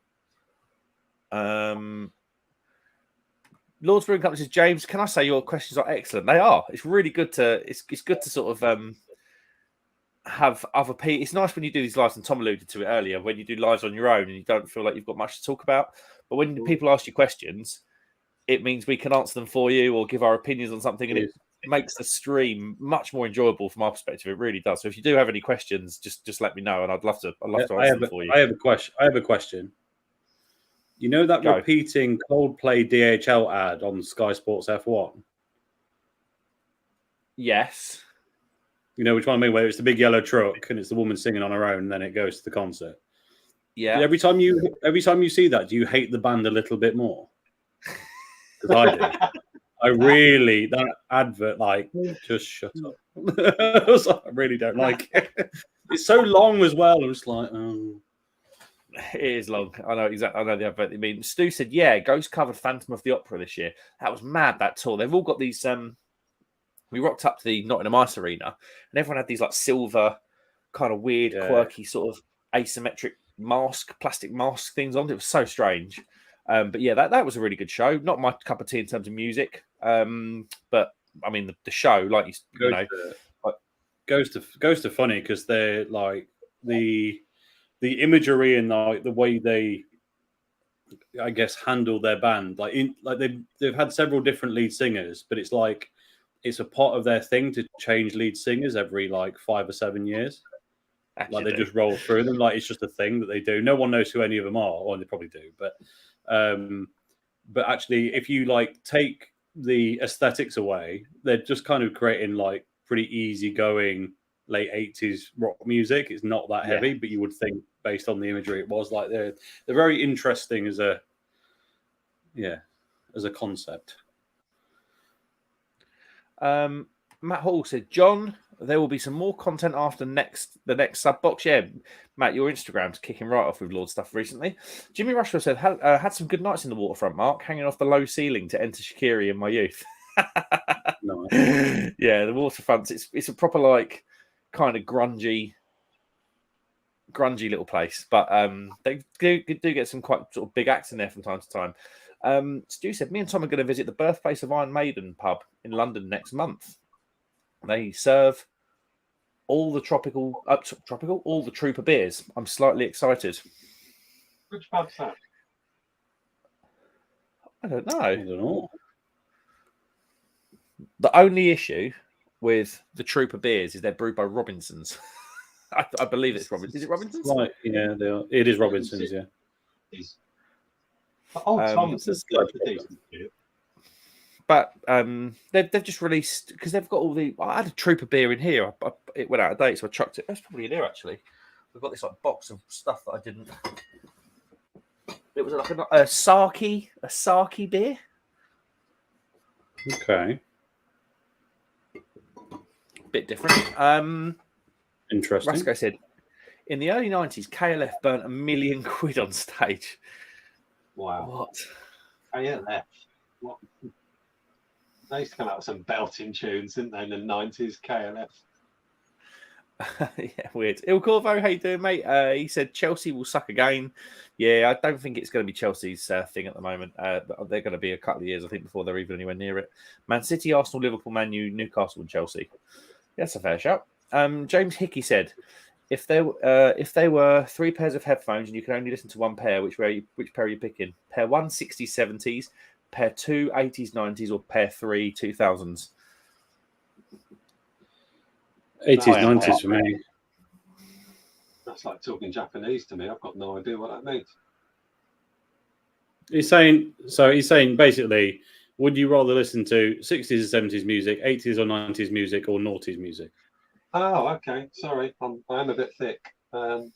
Lord's Brewing Company says, James, can I say your questions are excellent? They are. It's really good to sort of have other people. It's nice when you do these lives, and Tom alluded to it earlier, when you do lives on your own and you don't feel like you've got much to talk about. But when people ask you questions, it means we can answer them for you or give our opinions on something, and it makes the stream much more enjoyable from our perspective. It really does. So if you do have any questions, just let me know, and I'd love to answer them for you. I have a question. You know that repeating Coldplay DHL ad on Sky Sports F1? Yes. You know which one I mean, where it's the big yellow truck and it's the woman singing on her own and then it goes to the concert. Yeah. Every time you see that, do you hate the band a little bit more? Because I do. I really, that advert, just shut up. I really don't like it. It's so long as well. I'm just like, It is long. I know exactly. I know the advert you mean. Stu said, yeah, Ghost covered Phantom of the Opera this year. That was mad, that tour. They've all got these... we rocked up to the Nottingham Ice Arena, and everyone had these silver, kind of weird, quirky, sort of asymmetric plastic mask things on. It was so strange. But yeah, that was a really good show. Not my cup of tea in terms of music. But I mean, the show, goes to funny because they're like the imagery and the way they, I guess, handle their band. They've had several different lead singers, but it's like it's a part of their thing to change lead singers every 5 or 7 years. They just roll through them. It's just a thing that they do. No one knows who any of them are, or they probably do. But actually, if you take the aesthetics away, they're just kind of creating pretty easygoing late 80s rock music. It's not that heavy, but you would think based on the imagery it was they're very interesting as a concept. Matt Hall said, John, there will be some more content after the next sub box. Yeah, Matt, your Instagram's kicking right off with Lord stuff recently. Jimmy Rushfield said, had some good nights in the waterfront, Mark, hanging off the low ceiling to enter Shaqiri in my youth. Nice. Yeah, the waterfront, it's a proper kind of grungy little place, but they do get some quite sort of big acts in there from time to time. Stu said, me and Tom are going to visit the birthplace of Iron Maiden pub in London next month. They serve all the all the Trooper beers. I'm slightly excited. Which pub's that? I don't know. The only issue with the Trooper beers is they're brewed by Robinsons. I believe it's Robinsons. Is it Robinsons? Right, yeah, they are. It is Robinsons, yeah. Tom's is good. But they've just released, because they've got all the... I had a Trooper beer in here. It went out of date, so I chucked it. That's probably in here, actually. We've got this box of stuff that I didn't... It was a Saki beer. Okay. bit different. Interesting. Rasco said, in the early 90s, KLF burnt £1 million on stage. Wow. What? KLF? What? They used to come out with some belting tunes, didn't they, in the 90s, KLF? Yeah, weird. Il Corvo, how you doing, mate? He said Chelsea will suck again. Yeah, I don't think it's going to be Chelsea's thing at the moment. They're going to be a couple of years, I think, before they're even anywhere near it. Man City, Arsenal, Liverpool, Man U, Newcastle, and Chelsea. That's a fair shout. James Hickey said, if there were 3 pairs of headphones and you could only listen to one pair, which pair are you picking? Pair 1, 60s, 70s, pair 2, 80s, 90s, or pair 3, 2000s? 80s, 90s for me. That's like talking Japanese to me. I've got no idea what that means. He's saying basically, would you rather listen to 60s or 70s music, 80s or 90s music, or noughties music? Oh, okay. Sorry, I am a bit thick. I'm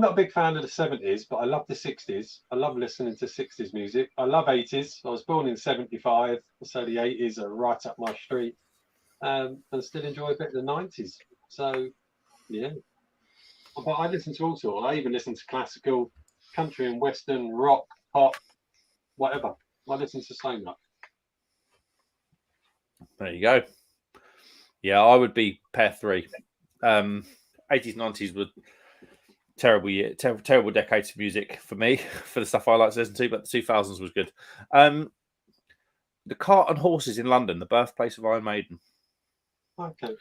not a big fan of the 70s, but I love the 60s. I love listening to 60s music. I love 80s. I was born in 75, so the 80s are right up my street. And still enjoy a bit of the 90s. So, yeah. But I listen to all sorts. I even listen to classical, country and western, rock, pop, whatever. I listen to so much. There you go. Yeah, I would be pair 3. 80s, 90s were terrible decades of music for me, for the stuff I like to listen to, but the 2000s was good. The Cart and Horses in London, the birthplace of Iron Maiden. Okay.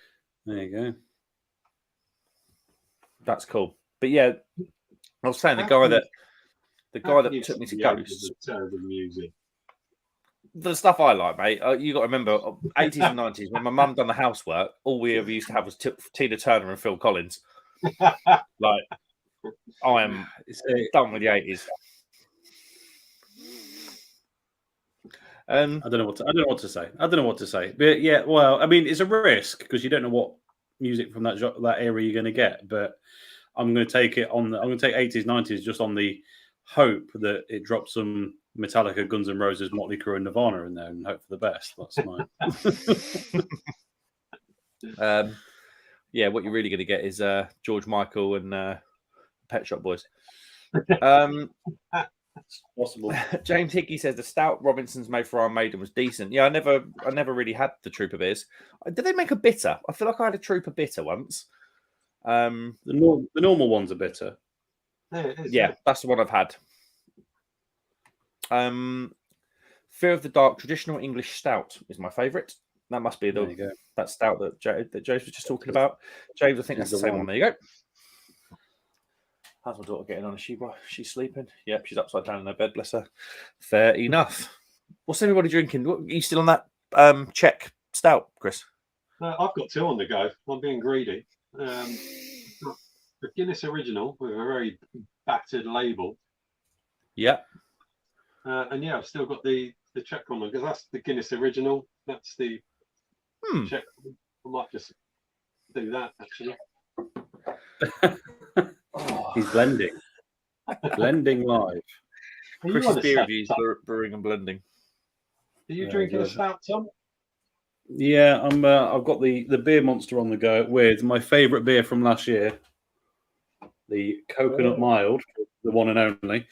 There you go. That's cool. But yeah, I was saying the guy that took me to Ghosts. Terrible music. The stuff I like, mate. You got to remember, 80s and 90s, when my mum done the housework, all we ever used to have was Tina Turner and Phil Collins. Like, I am done with the 80s. I don't know what to say. But yeah, well, I mean, it's a risk because you don't know what music from that era you're going to get. But I'm going to take it on. I'm going to take 80s, 90s just on the hope that it drops some Metallica, Guns N' Roses, Motley Crue, and Nirvana in there, and hope for the best. That's my. Yeah, what you're really going to get is George Michael and Pet Shop Boys. Possible. James Hickey says the stout Robinsons made for Iron Maiden was decent. Yeah, I never really had the Trooper beers. Did they make a bitter? I feel like I had a Trooper bitter once. The normal ones are bitter. Yeah, that's the one I've had. Fear of the Dark traditional English stout is my favourite. That must be that stout that James was just talking about. James, I think that's the same one. There you go. How's my daughter getting on? Is she's sleeping? Yep, she's upside down in her bed, bless her. Fair enough. What's everybody drinking? Are you still on that Czech stout, Chris? I've got 2 on the go. I'm being greedy. The Guinness Original with a very battered label. Yeah. And yeah, I've still got the Czech one because that's the Guinness Original. That's the Czech. I might just do that actually. He's blending live. Chris's beer reviews, brewing and blending. Are you drinking a stout, Tom? Yeah, I've got the beer monster on the go with my favourite beer from last year, the coconut mild, the one and only.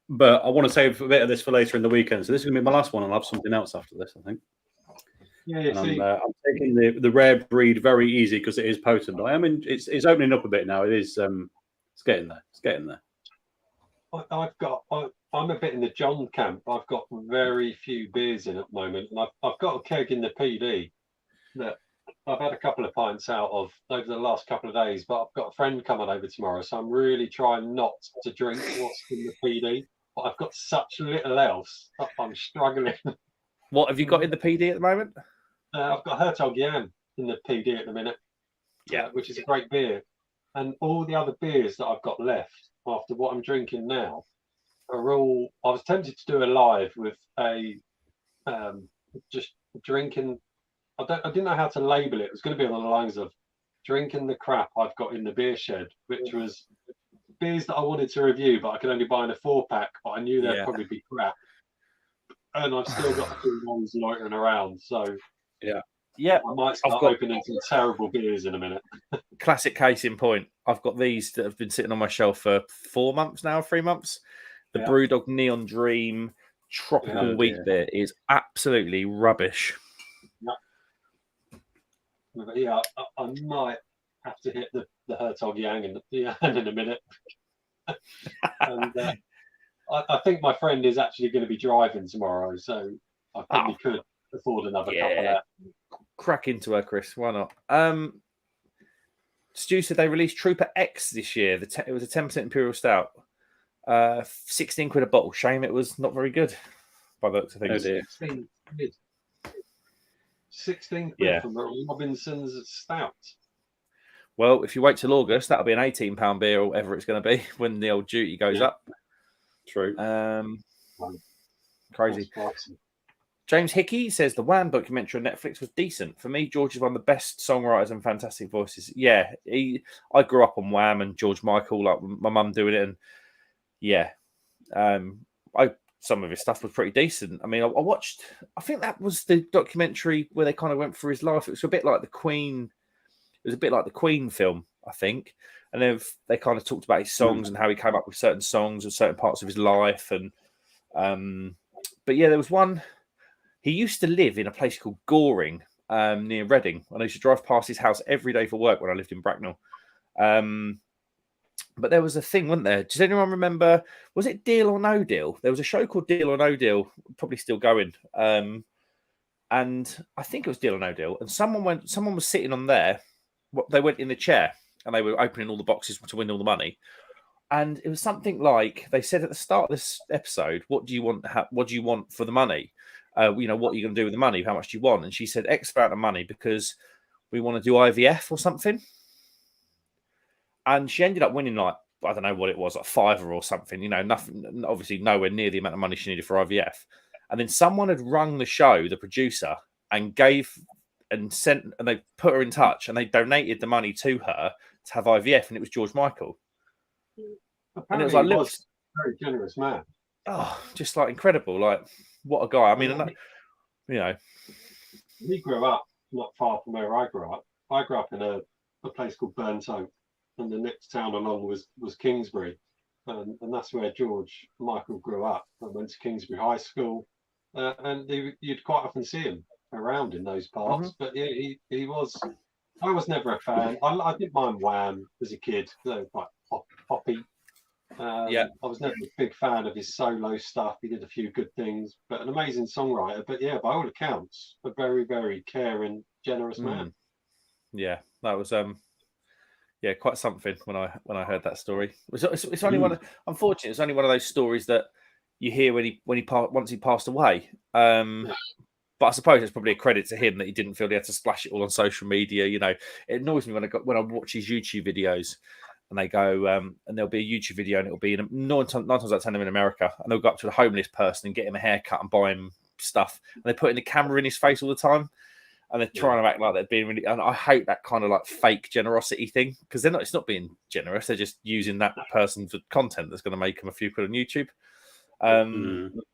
But I want to save a bit of this for later in the weekend. So this is going to be my last one. I'll have something else after this, I think. Yeah, I'm taking the rare breed very easy because it is potent. It's opening up a bit now. It is. It's getting there. It's getting there. I'm a bit in the John camp. I've got very few beers in at the moment, and I've got a keg in the PD that I've had a couple of pints out of over the last couple of days. But I've got a friend coming over tomorrow, so I'm really trying not to drink what's in the PD. But I've got such little else. I'm struggling. What have you got in the PD at the moment? I've got Hertog Jan in the PD at the minute, which is a great beer. And all the other beers that I've got left after what I'm drinking now are all. I was tempted to do a live with a just drinking. I didn't know how to label it. It was going to be on the lines of drinking the crap I've got in the beer shed, which was beers that I wanted to review, but I could only buy in a 4-pack. But I knew they'd probably be crap. and I've still got a few ones loitering around. So yeah, I might start opening some terrible beers in a minute. Classic case in point. I've got these that have been sitting on my shelf for 4 months now, 3 months. The Brewdog Neon Dream Tropical Wheat Beer is absolutely rubbish. Yeah, I might have to hit the Hertog Yang in a minute. And I think my friend is actually going to be driving tomorrow, so I probably could afford another cup of that. Crack into her, Chris. Why not? Stu said they released Trooper X this year. It was a 10% Imperial Stout. 16 quid a bottle. Shame it was not very good by the looks of things. 16 quid from Robinson's Stout. Well, if you wait till August, that'll be an £18 beer or whatever it's going to be when the old duty goes up. True. Crazy. James Hickey says the Wham documentary on Netflix was decent. For me, George is one of the best songwriters and fantastic voices. Yeah, I grew up on Wham and George Michael, like my mum doing it, and some of his stuff was pretty decent. I mean, I watched. I think that was the documentary where they kind of went through his life. It was a bit like the Queen. It was a bit like the Queen film, I think. And they kind of talked about his songs and how he came up with certain songs and certain parts of his life. And but yeah, there was one. He used to live in a place called Goring near Reading. And I used to drive past his house every day for work when I lived in Bracknell. But there was a thing, wasn't there? Does anyone remember? Was it Deal or No Deal? There was a show called Deal or No Deal, probably still going. And I think it was Deal or No Deal. And someone was sitting on there. They went in the chair and they were opening all the boxes to win all the money. And it was something like they said at the start of this episode, "What do you want? What do you want for the money? What are you going to do with the money? How much do you want?" And she said, "X amount of money because we want to do IVF or something." And she ended up winning, like, I don't know what it was, like $5 or something, nothing, obviously nowhere near the amount of money she needed for IVF. And then someone had rung the show, the producer, and they put her in touch and they donated the money to her to have IVF. And it was George Michael. Apparently, and it was like, he was a very generous man. Oh, just like incredible. Like, what a guy. I mean, He grew up not far from where I grew up. I grew up in a place called Burntoke. And the next town along was Kingsbury, and that's where George Michael grew up. I went to Kingsbury High School, and you'd quite often see him around in those parts. But yeah, he was. I was never a fan. I didn't mind Wham as a kid. They were quite poppy. I was never a big fan of his solo stuff. He did a few good things, but an amazing songwriter. But yeah, by all accounts, a very, very caring, generous man. Yeah, that was yeah, quite something when I heard that story. It's only one. Unfortunately, it's only one of those stories that you hear once he passed away. But I suppose it's probably a credit to him that he didn't feel he had to splash it all on social media. It annoys me when I watch his YouTube videos and they go and there'll be a YouTube video and it'll be nine times out of 10 in America, and they'll go up to a homeless person and get him a haircut and buy him stuff, and they put in the camera in his face all the time. And they're trying to act like they're being really... And I hate that kind of like fake generosity thing, because it's not being generous. They're just using that person for content that's going to make them a few quid on YouTube.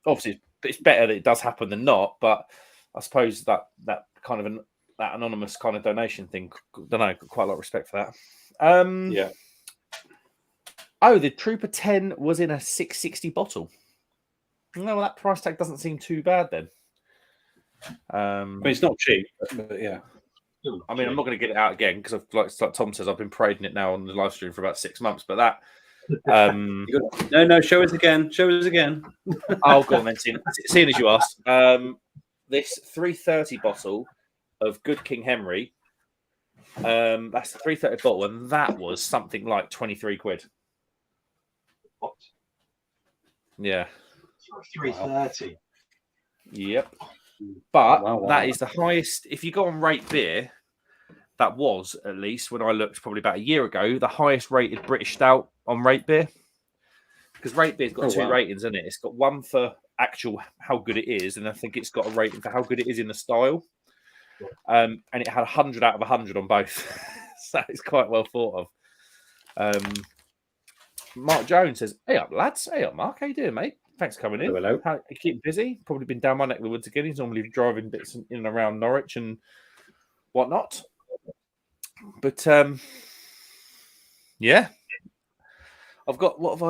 Obviously, it's better that it does happen than not. But I suppose that kind of that anonymous kind of donation thing, I don't know, got quite a lot of respect for that. Oh, the Trooper 10 was in a 660 bottle. No, well, that price tag doesn't seem too bad then. I mean, it's not cheap, but yeah. I mean, I'm not going to get it out again because, like Tom says, I've been parading it now on the live stream for about 6 months. But that, no, show us again. Show us again. I'll go on then. Seeing as you asked, this 330 bottle of Good King Henry. That's the 330 bottle, and that was something like 23 quid. What? Yeah. 330. Wow. Yep. But that is the highest. If you go on Rate Beer, that was, at least when I looked probably about a year ago, the highest rated British stout on Rate Beer. Because Rate Beer's got two ratings, isn't it? It's got one for actual how good it is, and I think it's got a rating for how good it is in the style. And it had 100 out of 100 on both. So it's quite well thought of. Mark Jones says, "Hey up, lads. Hey up, Mark. How you doing, mate? Thanks for coming in. Hello. How, you keep busy? Probably been down my neck of the woods again. He's normally driving bits in and around Norwich and whatnot. But yeah, I've got. What have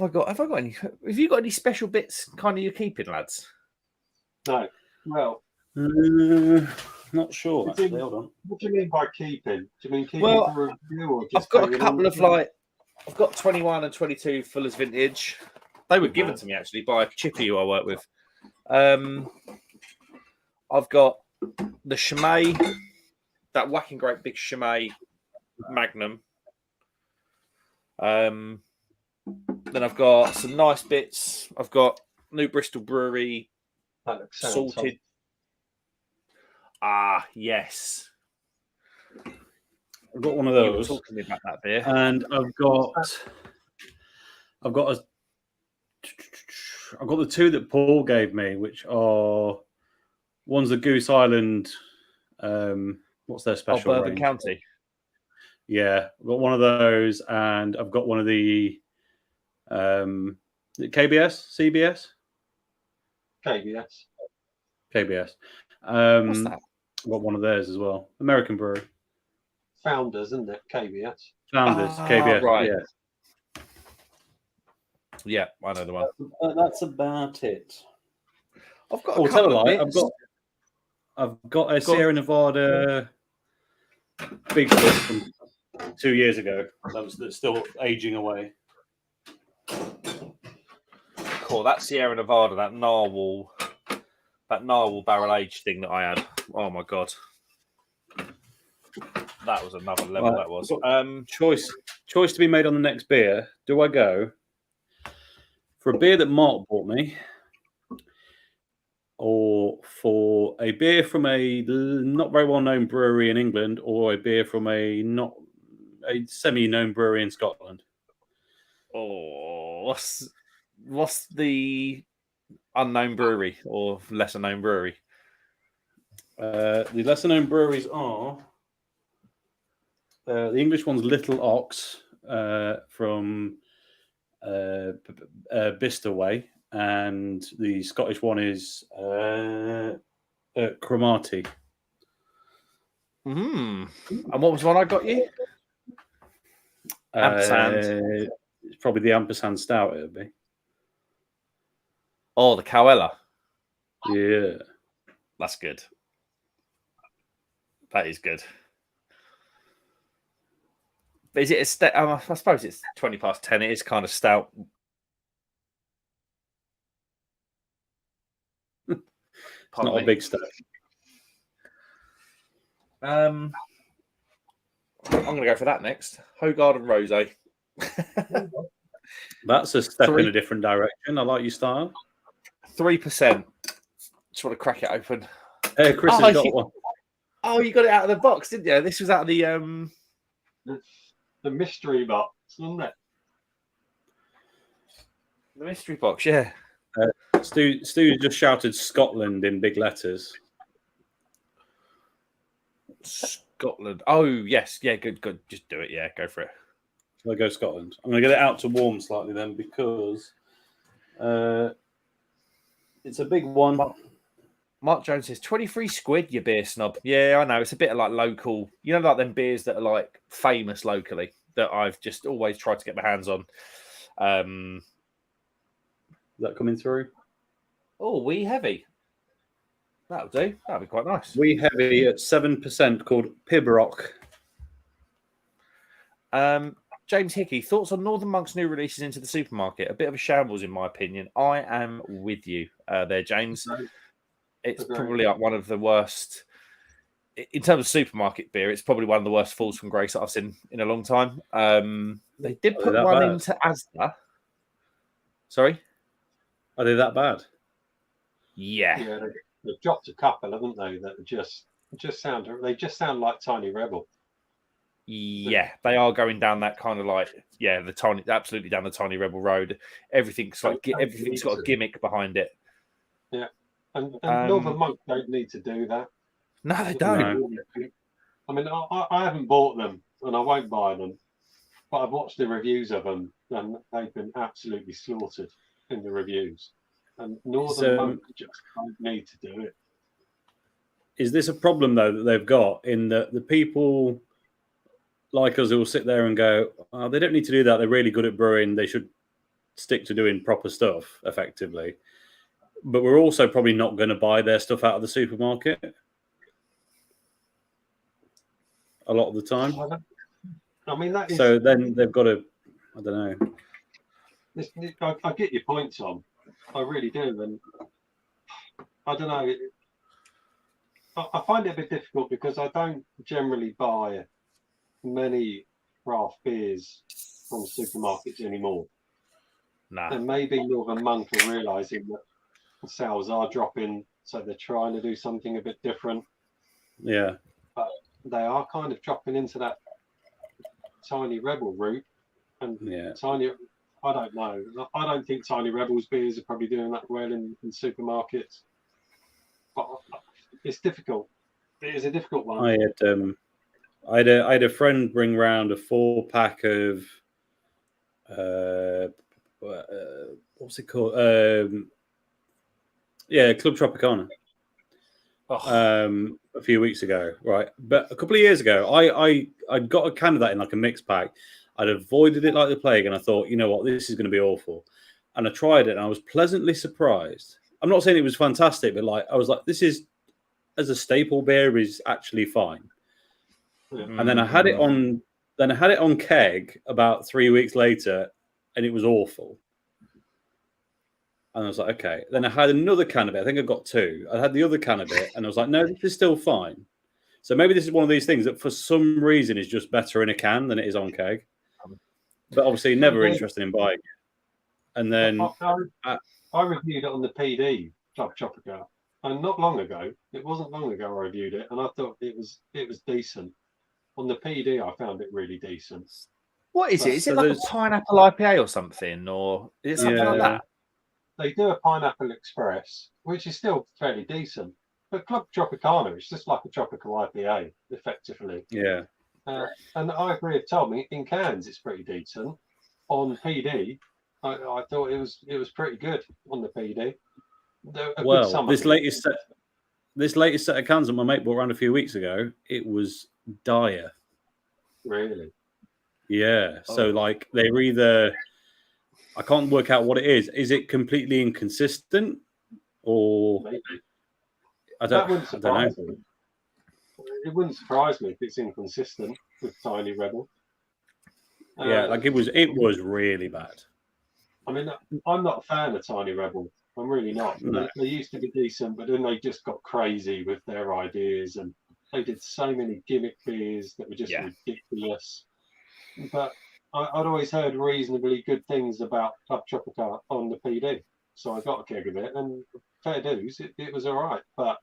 I got? Have I got any? Have you got any special bits? Kind of you're keeping, lads? No. Well, not sure. Actually, hold on. What do you mean by keeping? Do you mean keeping Well, for review or just? I've got a couple of I've got 21 and 22 Fuller's Vintage. They were given to me actually by a chippy who I work with. I've got the Chimay, that whacking great big Chimay Magnum. Then I've got some nice bits. I've got New Bristol Brewery salted. Ah, yes. I've got one of those. You were talking about that beer, and I've got the two that Paul gave me, which are one's the Goose Island. What's their special? Bourbon range? County. Yeah, I've got one of those, and I've got one of the KBS, CBS, KBS. What's that? I've got one of theirs as well. American brewery. Founders, isn't it? KBS. Founders, KBS. Right. Yeah. Yeah, I know the one. That's about it. I've got a couple of bits. I've got a Sierra Nevada Bigfoot from 2 years ago. That's still aging away. Cool. That Sierra Nevada, that narwhal barrel aged thing that I had. Oh my god, that was another level. That was choice to be made on the next beer. Do I go for a beer that Mark bought me, or for a beer from a not very well known brewery in England, or a beer from a semi known brewery in Scotland? Oh, what's the unknown brewery or lesser known brewery? The lesser known breweries are the English one's Little Ox from Bicester Way, and the Scottish one is Cromarty. And what was the one I got you? Ampersand. It's probably the Ampersand Stout. It'll be. Oh, the Cowella. Yeah, that's good. That is good. But is it a I suppose it's 20 past 10. It is kind of stout. It's not a big stout. I'm going to go for that next. Hogarden Rosé. That's a step in a different direction. I like your style. 3%. Just want to crack it open. Chris has got one. Oh, you got it out of the box, didn't you? This was out of the mystery box, wasn't it? The mystery box, yeah. Stu just shouted Scotland in big letters. Scotland. Oh, yes. Yeah, good. Just do it. Yeah, go for it. Shall I go Scotland? I'm going to get it out to warm slightly then, because it's a big one. Mark Jones says 23 quid, you beer snob. Yeah, I know. It's a bit of like local, like them beers that are like famous locally that I've just always tried to get my hands on. Is that coming through? Oh, Wee Heavy. That'll do. That'll be quite nice. Wee Heavy at 7% called Pibrock. James Hickey, thoughts on Northern Monk's new releases into the supermarket? A bit of a shambles, in my opinion. I am with you there, James. It's probably like one of the worst in terms of supermarket beer. It's probably one of the worst falls from grace that I've seen in a long time. They did put one into Asda. Sorry, are they that bad? Yeah, they've dropped a couple, haven't they? That just sound like Tiny Rebel. Yeah, they are going down that kind of like absolutely down the Tiny Rebel road. Everything's got a gimmick behind it. Yeah. And Northern Monk don't need to do that. No, they don't. I mean, I haven't bought them and I won't buy them, but I've watched the reviews of them and they've been absolutely slaughtered. in the reviews, and Northern Monk just don't need to do it. Is this a problem though that they've got in that the people like us who will sit there and go, oh, they don't need to do that. They're really good at brewing. They should stick to doing proper stuff effectively. But we're also probably not going to buy their stuff out of the supermarket a lot of the time. I mean, that is... So then they've got to, I don't know. I get your point, Tom. I really do. And I don't know. I find it a bit difficult because I don't generally buy many craft beers from supermarkets anymore. Nah. And maybe Northern Monk are realising that sales are dropping, so they're trying to do something a bit different. Yeah. But they are kind of dropping into that Tiny Rebel route. And I don't know. I don't think Tiny Rebel's beers are probably doing that well in supermarkets. But it's difficult. It is a difficult one. I had a friend bring round a 4-pack of what's it called? Club Tropicana. A few weeks ago, right? But a couple of years ago, I got a can of that in like a mixed pack. I'd avoided it like the plague, and I thought, you know what, this is going to be awful. And I tried it, and I was pleasantly surprised. I'm not saying it was fantastic, but like I was like, this is, as a staple beer, is actually fine. And then I had it on. Then I had it on keg about 3 weeks later, and it was awful. And I was like, okay. Then I had another can of it. I think I got 2. I had the other can of it, and I was like, no, this is still fine. So maybe this is one of these things that for some reason is just better in a can than it is on keg. But obviously never interested in buying it. And then I reviewed it on the PD, Club Tropica. And not long ago, it wasn't long ago I reviewed it, and I thought it was decent. On the PD, I found it really decent. What is it? Is it like a pineapple IPA or something? Or is it something like that? They do a Pineapple Express, which is still fairly decent. But Club Tropicana, it's just like a tropical IPA, effectively. Yeah. And I agree with Tom. In cans, it's pretty decent. On PD, I thought it was pretty good on the PD. Well, this latest set of cans that my mate brought around a few weeks ago, it was dire. Really? Yeah. So like they're either, I can't work out what it is. Is it completely inconsistent, or maybe? I don't know. It wouldn't surprise me if it's inconsistent with Tiny Rebel. Yeah, like it was really bad. I mean, I'm not a fan of Tiny Rebel. I'm really not. No. They used to be decent, but then they just got crazy with their ideas, and they did so many gimmick beers that were just ridiculous. But I'd always heard reasonably good things about Club Tropica on the PD, so I got a keg of it, and fair dues, it was all right. But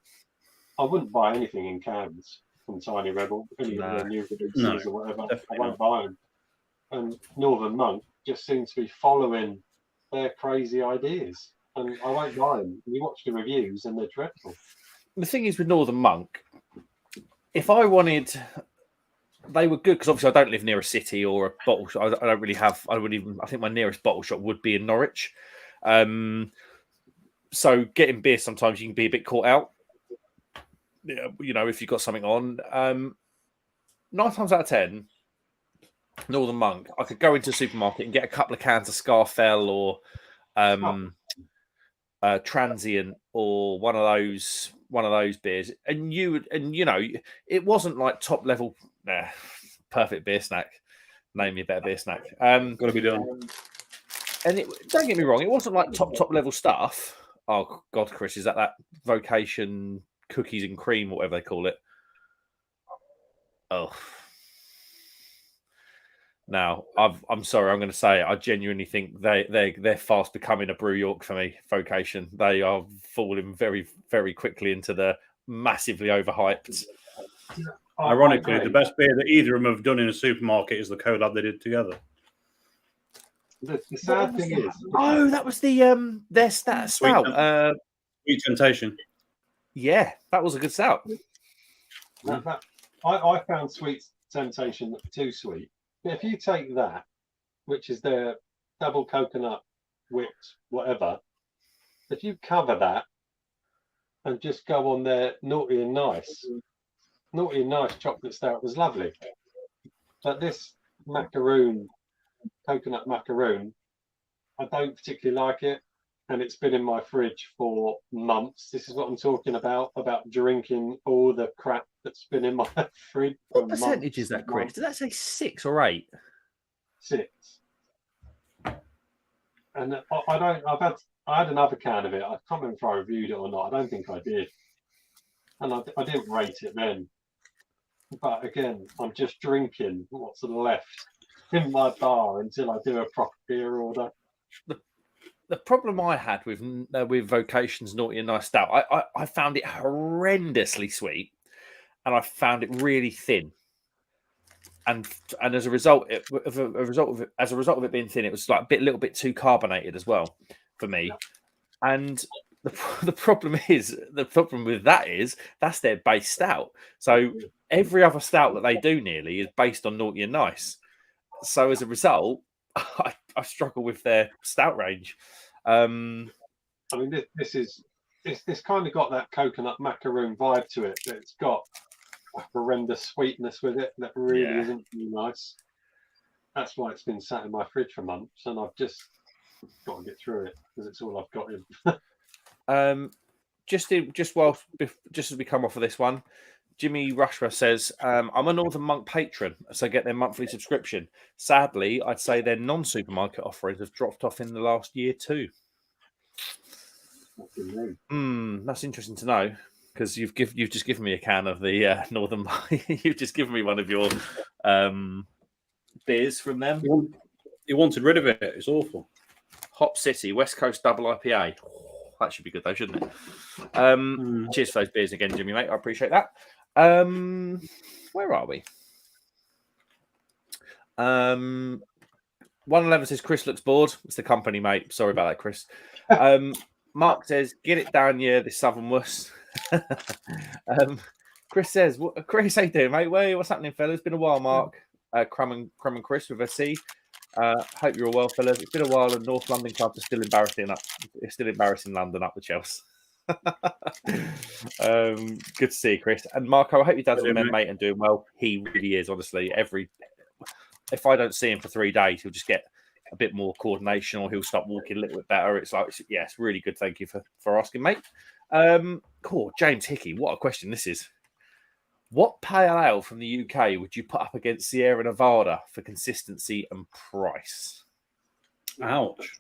I wouldn't buy anything in cans from Tiny Rebel, any of their new releases or whatever. I won't buy them. And Northern Monk just seems to be following their crazy ideas, and I won't buy them. You watch the reviews, and they're dreadful. The thing is with Northern Monk, if I wanted, they were good because obviously I don't live near a city or a bottle shop. I don't really have. I think my nearest bottle shop would be in Norwich. So getting beer sometimes you can be a bit caught out. You know, if you've got something on. 9 times out of 10, Northern Monk, I could go into a supermarket and get a couple of cans of Scarfell or Transient or one of those beers, and you know, it wasn't like top level. Perfect beer snack. Name me a better beer snack. Got to be done. And don't get me wrong, it wasn't like top level stuff. Oh God, Chris, is that Vocation cookies and cream, whatever they call it? Oh. Now, I'm sorry, I'm going to say it. I genuinely think they're fast becoming a Brew York for me, Vocation. They are falling very, very quickly into the massively overhyped. Ironically, the best beer that either of them have done in a supermarket is the collab they did together. The sad thing is... Oh, that was their stout. Sweet Temptation. Yeah, that was a good stout. I found Sweet Temptation too sweet. But if you take that, which is their double coconut whipped, whatever. If you cover that and just go on there, naughty and nice chocolate stout was lovely. But this macaroon, coconut macaroon, I don't particularly like it. And it's been in my fridge for months. This is what I'm talking about drinking all the crap that's been in my fridge. What percentage is that, Chris? Did that say 6 or 8? 6. And I had another can of it. I can't remember if I reviewed it or not. I don't think I did. And I didn't rate it then. But again, I'm just drinking what's left in my bar until I do a proper beer order. The problem I had with Vocation's Naughty and Nice Stout, I found it horrendously sweet, and I found it really thin. And as a result of it being thin, it was like a little bit too carbonated as well for me. And the problem with that is that's their base stout. So every other stout that they do nearly is based on Naughty and Nice. So as a result, I struggle with their stout range. I mean, this kind of got that coconut macaroon vibe to it. It's got a horrendous sweetness with it that really isn't really nice. That's why it's been sat in my fridge for months, and I've just got to get through it because it's all I've got in. Just as we come off of this one, Jimmy Rushworth says, I'm a Northern Monk patron, so get their monthly subscription. Sadly, I'd say their non-supermarket offerings have dropped off in the last year too. That's interesting to know, because you've just given me a can of the Northern Monk. You've just given me one of your beers from them. You wanted rid of it. It's awful. Hop City, West Coast Double IPA. Oh, that should be good though, shouldn't it? Cheers for those beers again, Jimmy, mate. I appreciate that. Where are we? 111 says Chris looks bored. It's the company, mate. Sorry about that, Chris. Mark says, get it down, yeah, this southern wuss. Chris says, Chris, how you doing, mate? What's happening, fellas? It's been a while, Mark. Crumb and Chris with a C. Hope you're all well, fellas. It's been a while, and North London clubs are still embarrassing London up the Chelsea. Good to see you, Chris. And Marco, I hope your dad's a mate and doing well. He really is, honestly. If I don't see him for 3 days, he'll just get a bit more coordination, or he'll start walking a little bit better. It's like, it's really good. Thank you for asking, mate. Cool. James Hickey, what a question this is. What pale ale from the UK would you put up against Sierra Nevada for consistency and price? Ouch.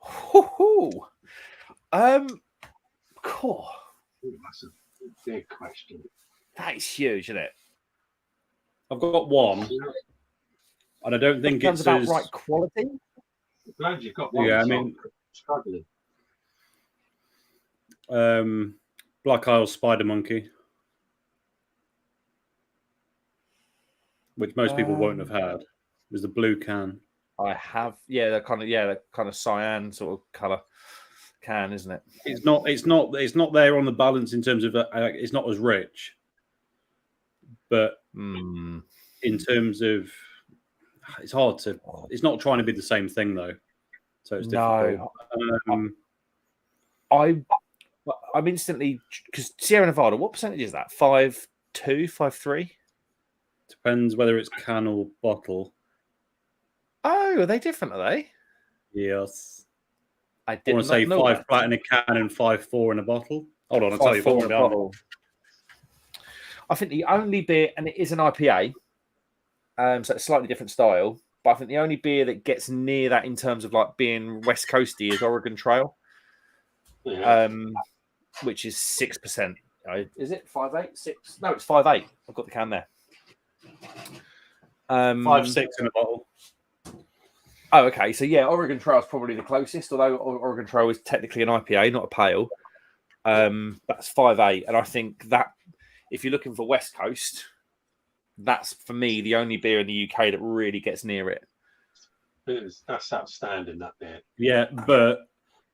Cool. That's a big question. That is huge, isn't it? I've got one, and I don't think it's about right quality. I'm glad you've got one. Yeah, I mean, struggling. Black Isle Spider Monkey, which most people won't have had. It was the blue can. I have, that kind of cyan sort of colour can, isn't it? It's not there on the balance in terms of it's not as rich, but in terms of it's hard to. It's not trying to be the same thing though, so it's difficult. I'm instantly, because Sierra Nevada, what percentage is that? 5.2, 5.3? Depends whether it's can or bottle. Oh, are they different? Are they? Yes. I want to say 5 flat in a can and 5.4 in a bottle. Hold on, I'll tell you what. Bottle. I think the only beer, and it is an IPA, so it's a slightly different style, but I think the only beer that gets near that in terms of like being West Coasty is Oregon Trail, which is 6%. Is it 5.8? 6? No, it's 5.8. I've got the can there. 5.6 in a bottle. Oh, okay. So yeah, Oregon Trail is probably the closest, although Oregon Trail is technically an IPA, not a pale. That's 5.8, and I think that if you're looking for West Coast, that's for me the only beer in the UK that really gets near it. That's outstanding, that beer. Yeah, but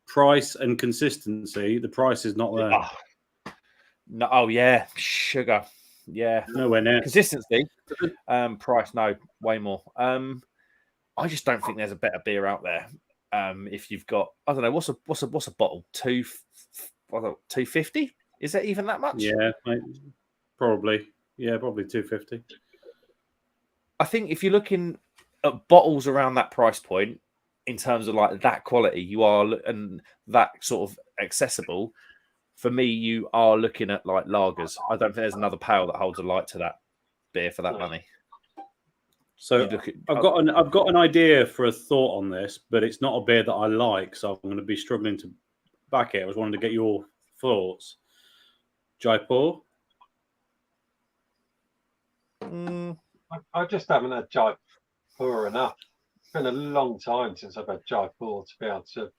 price and consistency, the price is not there. No, oh yeah, sugar, yeah, nowhere near. Consistency, price, no, way more. I just don't think there's a better beer out there. If you've got, I don't know, what's a bottle? 250? Is that even that much? Yeah, probably. Yeah, probably 250. I think if you're looking at bottles around that price point, in terms of like that quality, you are, and that sort of accessible. For me, you are looking at like lagers. I don't think there's another pale that holds a light to that beer for that money. So I've got an idea for a thought on this, but it's not a beer that I like, so I'm going to be struggling to back it. I was wanting to get your thoughts. Jaipur. I just haven't had Jaipur enough. It's been a long time since I've had Jaipur to be able to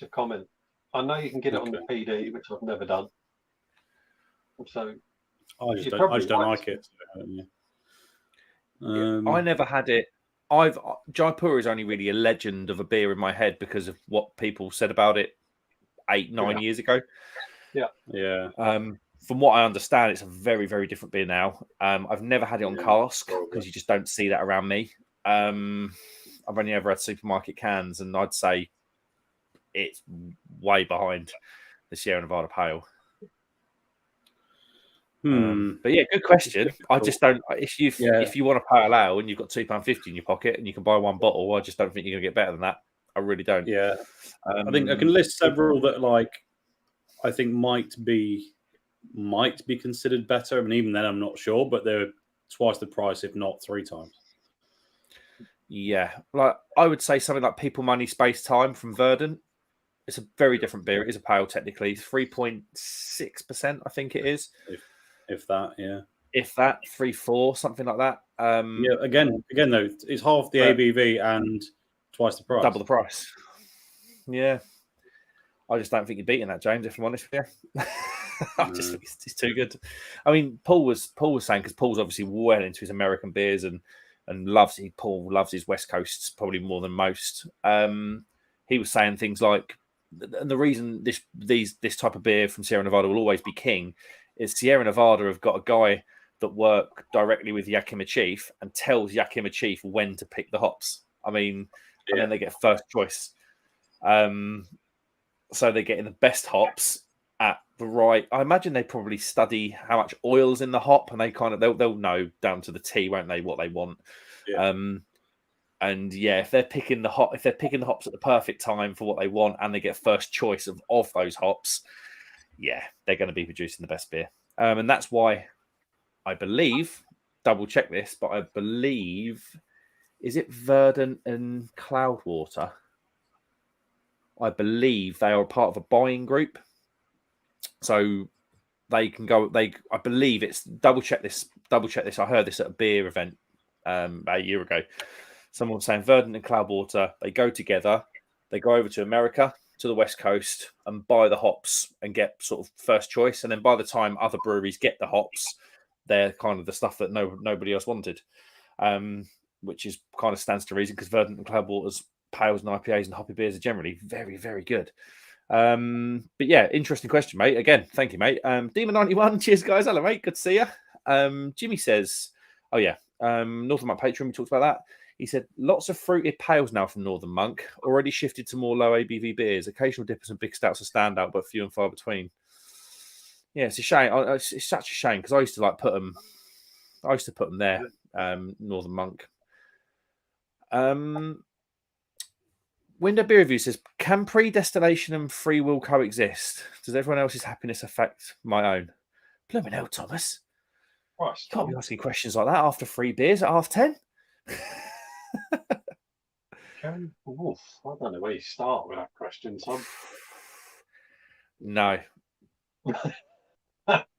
comment. I know you can get it on the PD, which I've never done. So I just don't like it. I never had it. Jaipur is only really a legend of a beer in my head because of what people said about it 8-9 years ago. Yeah. From what I understand, it's a very, very different beer now. I've never had it on cask because you just don't see that around me. I've only ever had supermarket cans, and I'd say it's way behind the Sierra Nevada Pale. But yeah, good question. I just don't. If you want a pale ale and you've got £2.50 in your pocket and you can buy one bottle, I just don't think you're going to get better than that. I really don't. Yeah, I think I can list several that I think might be considered better. I mean, even then, I'm not sure, but they're twice the price, if not 3 times. Yeah, like I would say something like People, Money, Space, Time from Verdant. It's a very different beer. It is a pale, technically, 3.6%, I think it is. If that, yeah. If that, 3-4, something like that. Yeah, again, though, it's half the ABV and twice the price. Double the price. Yeah. I just don't think you're beating that, James, if I'm honest with you. I just think it's too good. I mean, Paul was saying, because Paul's obviously well into his American beers and Paul loves his West Coasts probably more than most. He was saying things like, and the reason this type of beer from Sierra Nevada will always be king is Sierra Nevada have got a guy that work directly with Yakima Chief and tells Yakima Chief when to pick the hops. I mean, and then they get first choice. So they're getting the best hops at the right. I imagine they probably study how much oil's in the hop, and they'll know down to the T, won't they, what they want. Yeah. And yeah, if they're picking the hops at the perfect time for what they want, and they get first choice of those hops, yeah, they're going to be producing the best beer. And that's why I believe, double check this, but I believe, is it Verdant and Cloudwater? I believe they are part of a buying group. So they can go, I believe it's, double check this. I heard this at a beer event about a year ago. Someone was saying Verdant and Cloudwater, they go together, they go over to America, to the West Coast, and buy the hops and get sort of first choice. And then by the time other breweries get the hops, they're kind of the stuff that nobody else wanted, which is kind of stands to reason because Verdant and Cloudwater's pales and IPAs and hoppy beers are generally very, very good. But yeah, interesting question, mate. Again, thank you, mate. Demon91, cheers, guys. Hello, mate. Good to see you. Jimmy says, oh yeah, Northern Monk Patreon, we talked about that. He said, lots of fruited pales now from Northern Monk, already shifted to more low ABV beers. Occasional dippers and big stouts are standout, but few and far between. Yeah, it's a shame. It's such a shame because I used to put them there, Northern Monk. Window Beer Review says, can predestination and free will coexist? Does everyone else's happiness affect my own? Blooming hell, Thomas. You can't be asking questions like that after 3 beers at 10:30. I don't know where you start with that question, Tom. No.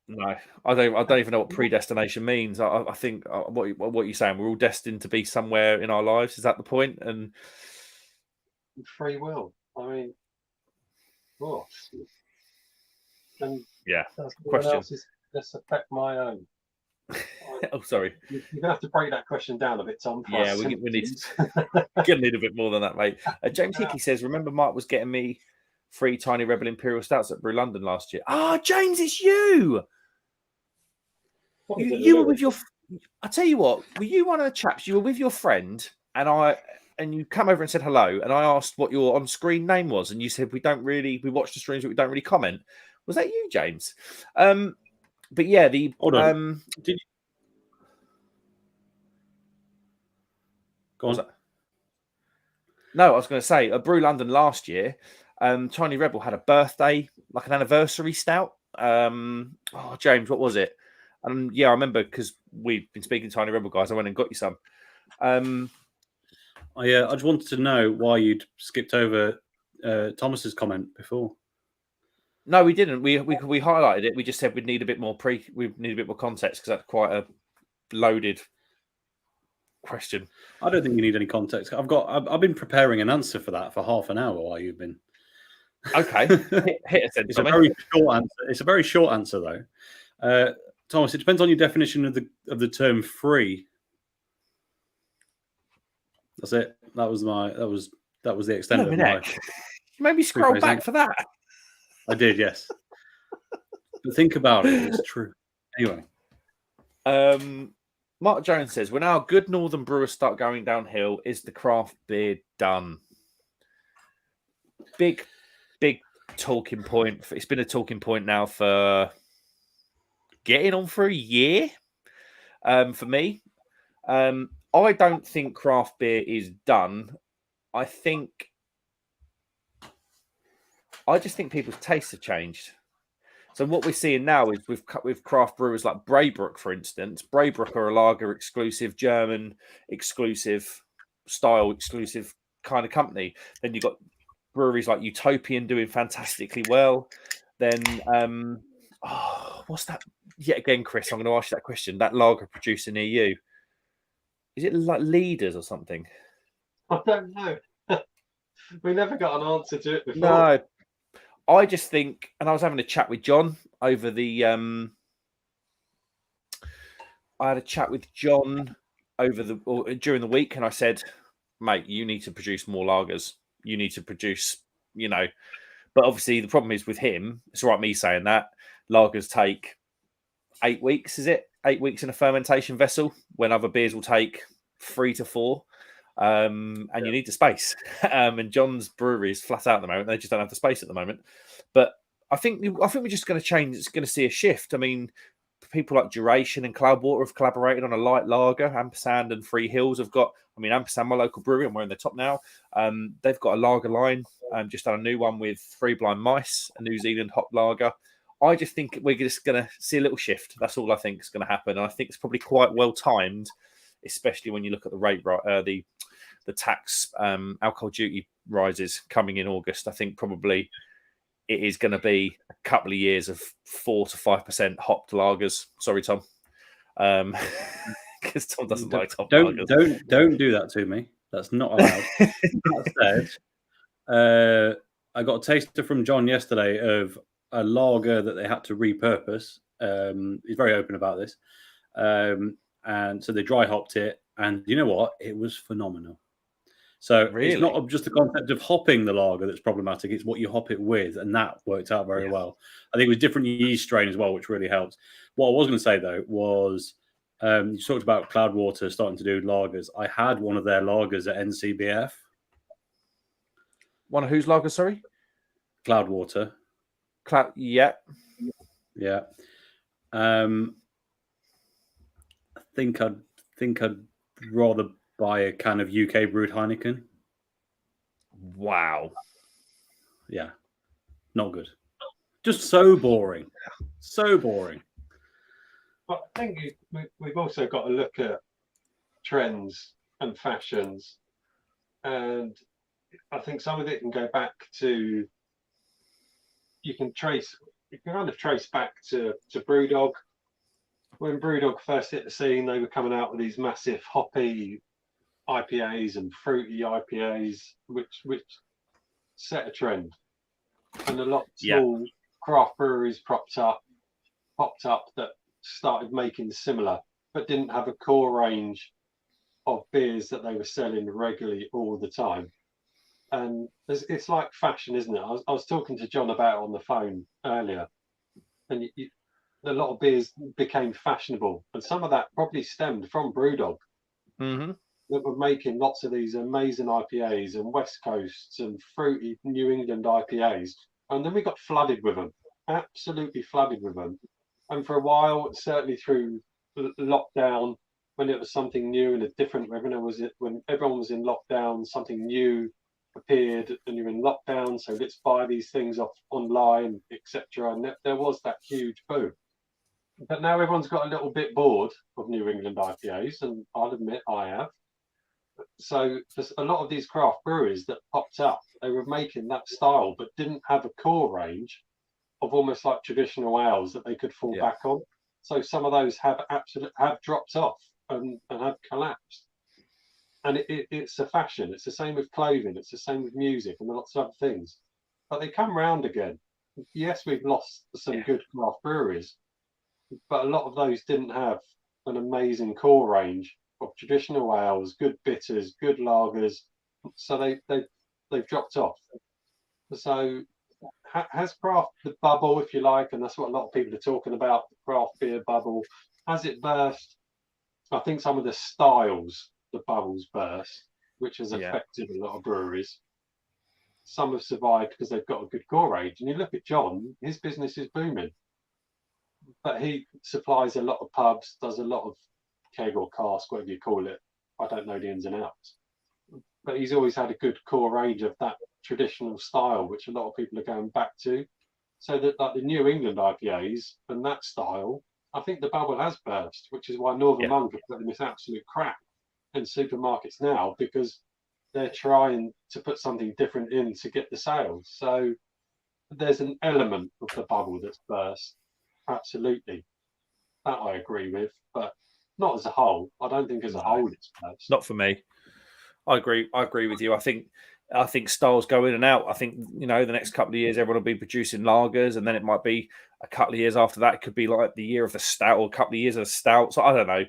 No, I don't even know what predestination means. I think what you're saying, we're all destined to be somewhere in our lives. Is that the point? And free will. I mean, and yeah. Questions. Let's affect my own. Oh, sorry. You're gonna have to break that question down a bit, Tom. Yeah, we gonna need a bit more than that, mate. James Hickey says, "Remember, Mark was getting me 3 Tiny Rebel Imperial Stouts at Brew London last year." Ah, James, it's you. You were with your. I tell you what, were you one of the chaps? You were with your friend, and and you come over and said hello, and I asked what your on-screen name was, and you said we watch the streams, but we don't really comment. Was that you, James? But yeah, Hold on. Did you... Go on. No, I was going to say at Brew London last year, Tiny Rebel had a birthday, like an anniversary stout. James, what was it? Yeah, I remember because we've been speaking to Tiny Rebel guys. I went and got you some. I just wanted to know why you'd skipped over Thomas's comment before. No, we didn't. We highlighted it. We just said we'd need a bit more context because that's quite a loaded question. I don't think you need any context. I've been preparing an answer for that for half an hour while you've been. Okay, hit us. It's a very short answer. It's a very short answer though. Thomas, it depends on your definition of the term free. That's it. That was the extent of my. You made me scroll back for that. I did, yes. But think about it. It's true. Anyway. Mark Jones says, when our good northern brewers start going downhill, is the craft beer done? Big talking point. It's been a talking point now for getting on for a year for me. I don't think craft beer is done. I just think people's tastes have changed. So what we're seeing now is with craft brewers like Braybrook, for instance. Braybrook are a lager exclusive, German exclusive, style exclusive kind of company. Then you've got breweries like Utopian doing fantastically well. Then, what's that? Yet again, Chris, I'm going to ask you that question. That lager producer near you, is it like Leaders or something? I don't know. We never got an answer to it before. No. I just think, and I was having a chat with John over the. I had a chat with John during the week, and I said, "Mate, you need to produce more lagers. You need to produce, But obviously, the problem is with him. It's all right me saying that lagers take 8 weeks. Is it 8 weeks in a fermentation vessel when other beers will take 3 to 4? And you need the space. And John's brewery is flat out at the moment. They just don't have the space at the moment. But I think we're just going to change. It's going to see a shift. I mean, people like Duration and Cloudwater have collaborated on a light lager. Ampersand and Free Hills have got. I mean, Ampersand, my local brewery, I'm wearing the top now. They've got a lager line. Just done a new one with Three Blind Mice, a New Zealand hop lager. I just think we're just going to see a little shift. That's all I think is going to happen. And I think it's probably quite well timed, especially when you look at the rate, the tax alcohol duty rises coming in August. I think probably it is going to be a couple of years of 4 to 5% hopped lagers. Sorry, Tom, because Tom doesn't like hopped lagers. Don't do that to me. That's not allowed. That said, I got a taster from John yesterday of a lager that they had to repurpose. He's very open about this, and so they dry hopped it, and you know what? It was phenomenal. So It's not just the concept of hopping the lager that's problematic. It's what you hop it with, and that worked out very well. I think it was different yeast strain as well, which really helped. What I was going to say, though, was you talked about Cloudwater starting to do lagers. I had one of their lagers at NCBF. One of whose lagers, sorry? Cloudwater. Yeah. I think I'd rather buy a can of UK brewed Heineken. Wow. Yeah. Not good. Just so boring. So boring. But I think we've also got to look at trends and fashions. And I think some of it can go back to, you can kind of trace back to Brewdog. When Brewdog first hit the scene, they were coming out with these massive hoppy IPAs and fruity IPAs, which set a trend. And a lot of small craft breweries popped up that started making similar, but didn't have a core range of beers that they were selling regularly all the time. And it's like fashion, isn't it? I was talking to John about it on the phone earlier, and a lot of beers became fashionable, and some of that probably stemmed from Brewdog. Mm-hmm. that were making lots of these amazing IPAs and West Coasts and fruity New England IPAs. And then we got flooded with them, absolutely flooded with them. And for a while, certainly through lockdown, when it was something new and a different, when everyone was in lockdown, something new appeared and you're in lockdown, so let's buy these things off online, etc. And there was that huge boom. But now everyone's got a little bit bored of New England IPAs, and I'll admit I have. So there's a lot of these craft breweries that popped up, they were making that style, but didn't have a core range of almost like traditional ales that they could fall back on. So some of those have dropped off and have collapsed. And it's a fashion. It's the same with clothing. It's the same with music and lots of other things. But they come round again. Yes, we've lost some good craft breweries, but a lot of those didn't have an amazing core range of traditional ales, good bitters, good lagers. So they've dropped off. So has craft, the bubble, if you like, and that's what a lot of people are talking about, the craft beer bubble, has it burst? I think some of the styles, the bubbles burst, which has affected a lot of breweries. Some have survived because they've got a good core range. And you look at John, his business is booming. But he supplies a lot of pubs, does a lot of keg or cask, whatever you call it. I don't know the ins and outs. But he's always had a good core range of that traditional style, which a lot of people are going back to. So that like the New England IPAs and that style, I think the bubble has burst, which is why Northern Monk are putting this absolute crap in supermarkets now, because they're trying to put something different in to get the sales. So there's an element of the bubble that's burst. Absolutely. That I agree with, but not as a whole. I don't think as a whole it's burst. Not for me. I agree with you. I think styles go in and out. I think, the next couple of years everyone will be producing lagers, and then it might be a couple of years after that. It could be like the year of the stout, or a couple of years of the stout. So I don't know.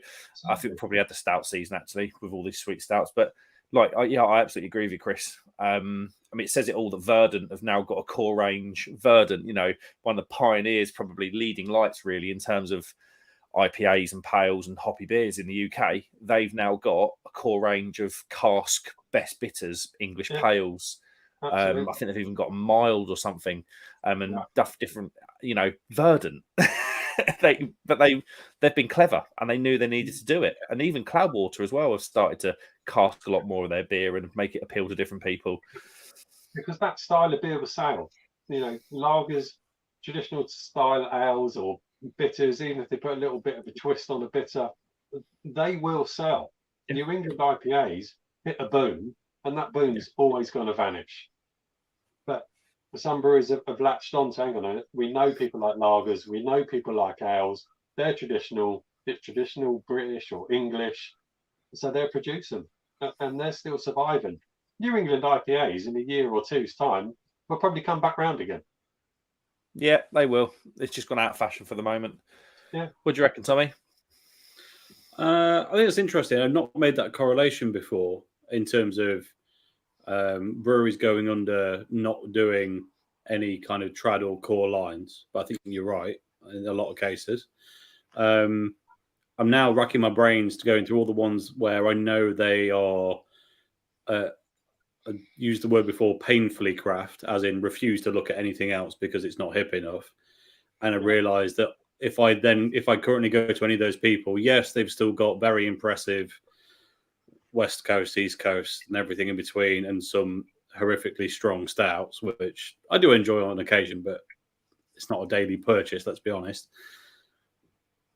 I think we probably had the stout season actually with all these sweet stouts. But I absolutely agree with you, Chris. I mean, it says it all that Verdant have now got a core range. Verdant, one of the pioneers, probably leading lights really in terms of IPAs and pales and hoppy beers in the UK. They've now got a core range of cask best bitters, English pales. I think they've even got a mild or something, and different. Verdant. They've been clever, and they knew they needed to do it. And even Cloudwater as well have started to cask a lot more of their beer and make it appeal to different people. Because that style of beer was sale. Lagers, traditional style ales or bitters, even if they put a little bit of a twist on a bitter, they will sell. New England IPAs hit a boom, and that boom's always going to vanish. But some breweries have latched on to, hang on, we know people like lagers, we know people like ales, they're traditional, it's traditional British or English, so they're producing and they're still surviving. New England IPAs in a year or two's time will probably come back round again. Yeah, they will. It's just gone out of fashion for the moment. Yeah. What do you reckon, Tommy? I think it's interesting. I've not made that correlation before in terms of breweries going under, not doing any kind of trad or core lines. But I think you're right in a lot of cases. I'm now racking my brains to going through all the ones where I know they are, I used the word before, painfully craft, as in refuse to look at anything else because it's not hip enough. And I realised that if I currently go to any of those people, yes, they've still got very impressive West Coast, East Coast, and everything in between, and some horrifically strong stouts, which I do enjoy on occasion, but it's not a daily purchase, let's be honest.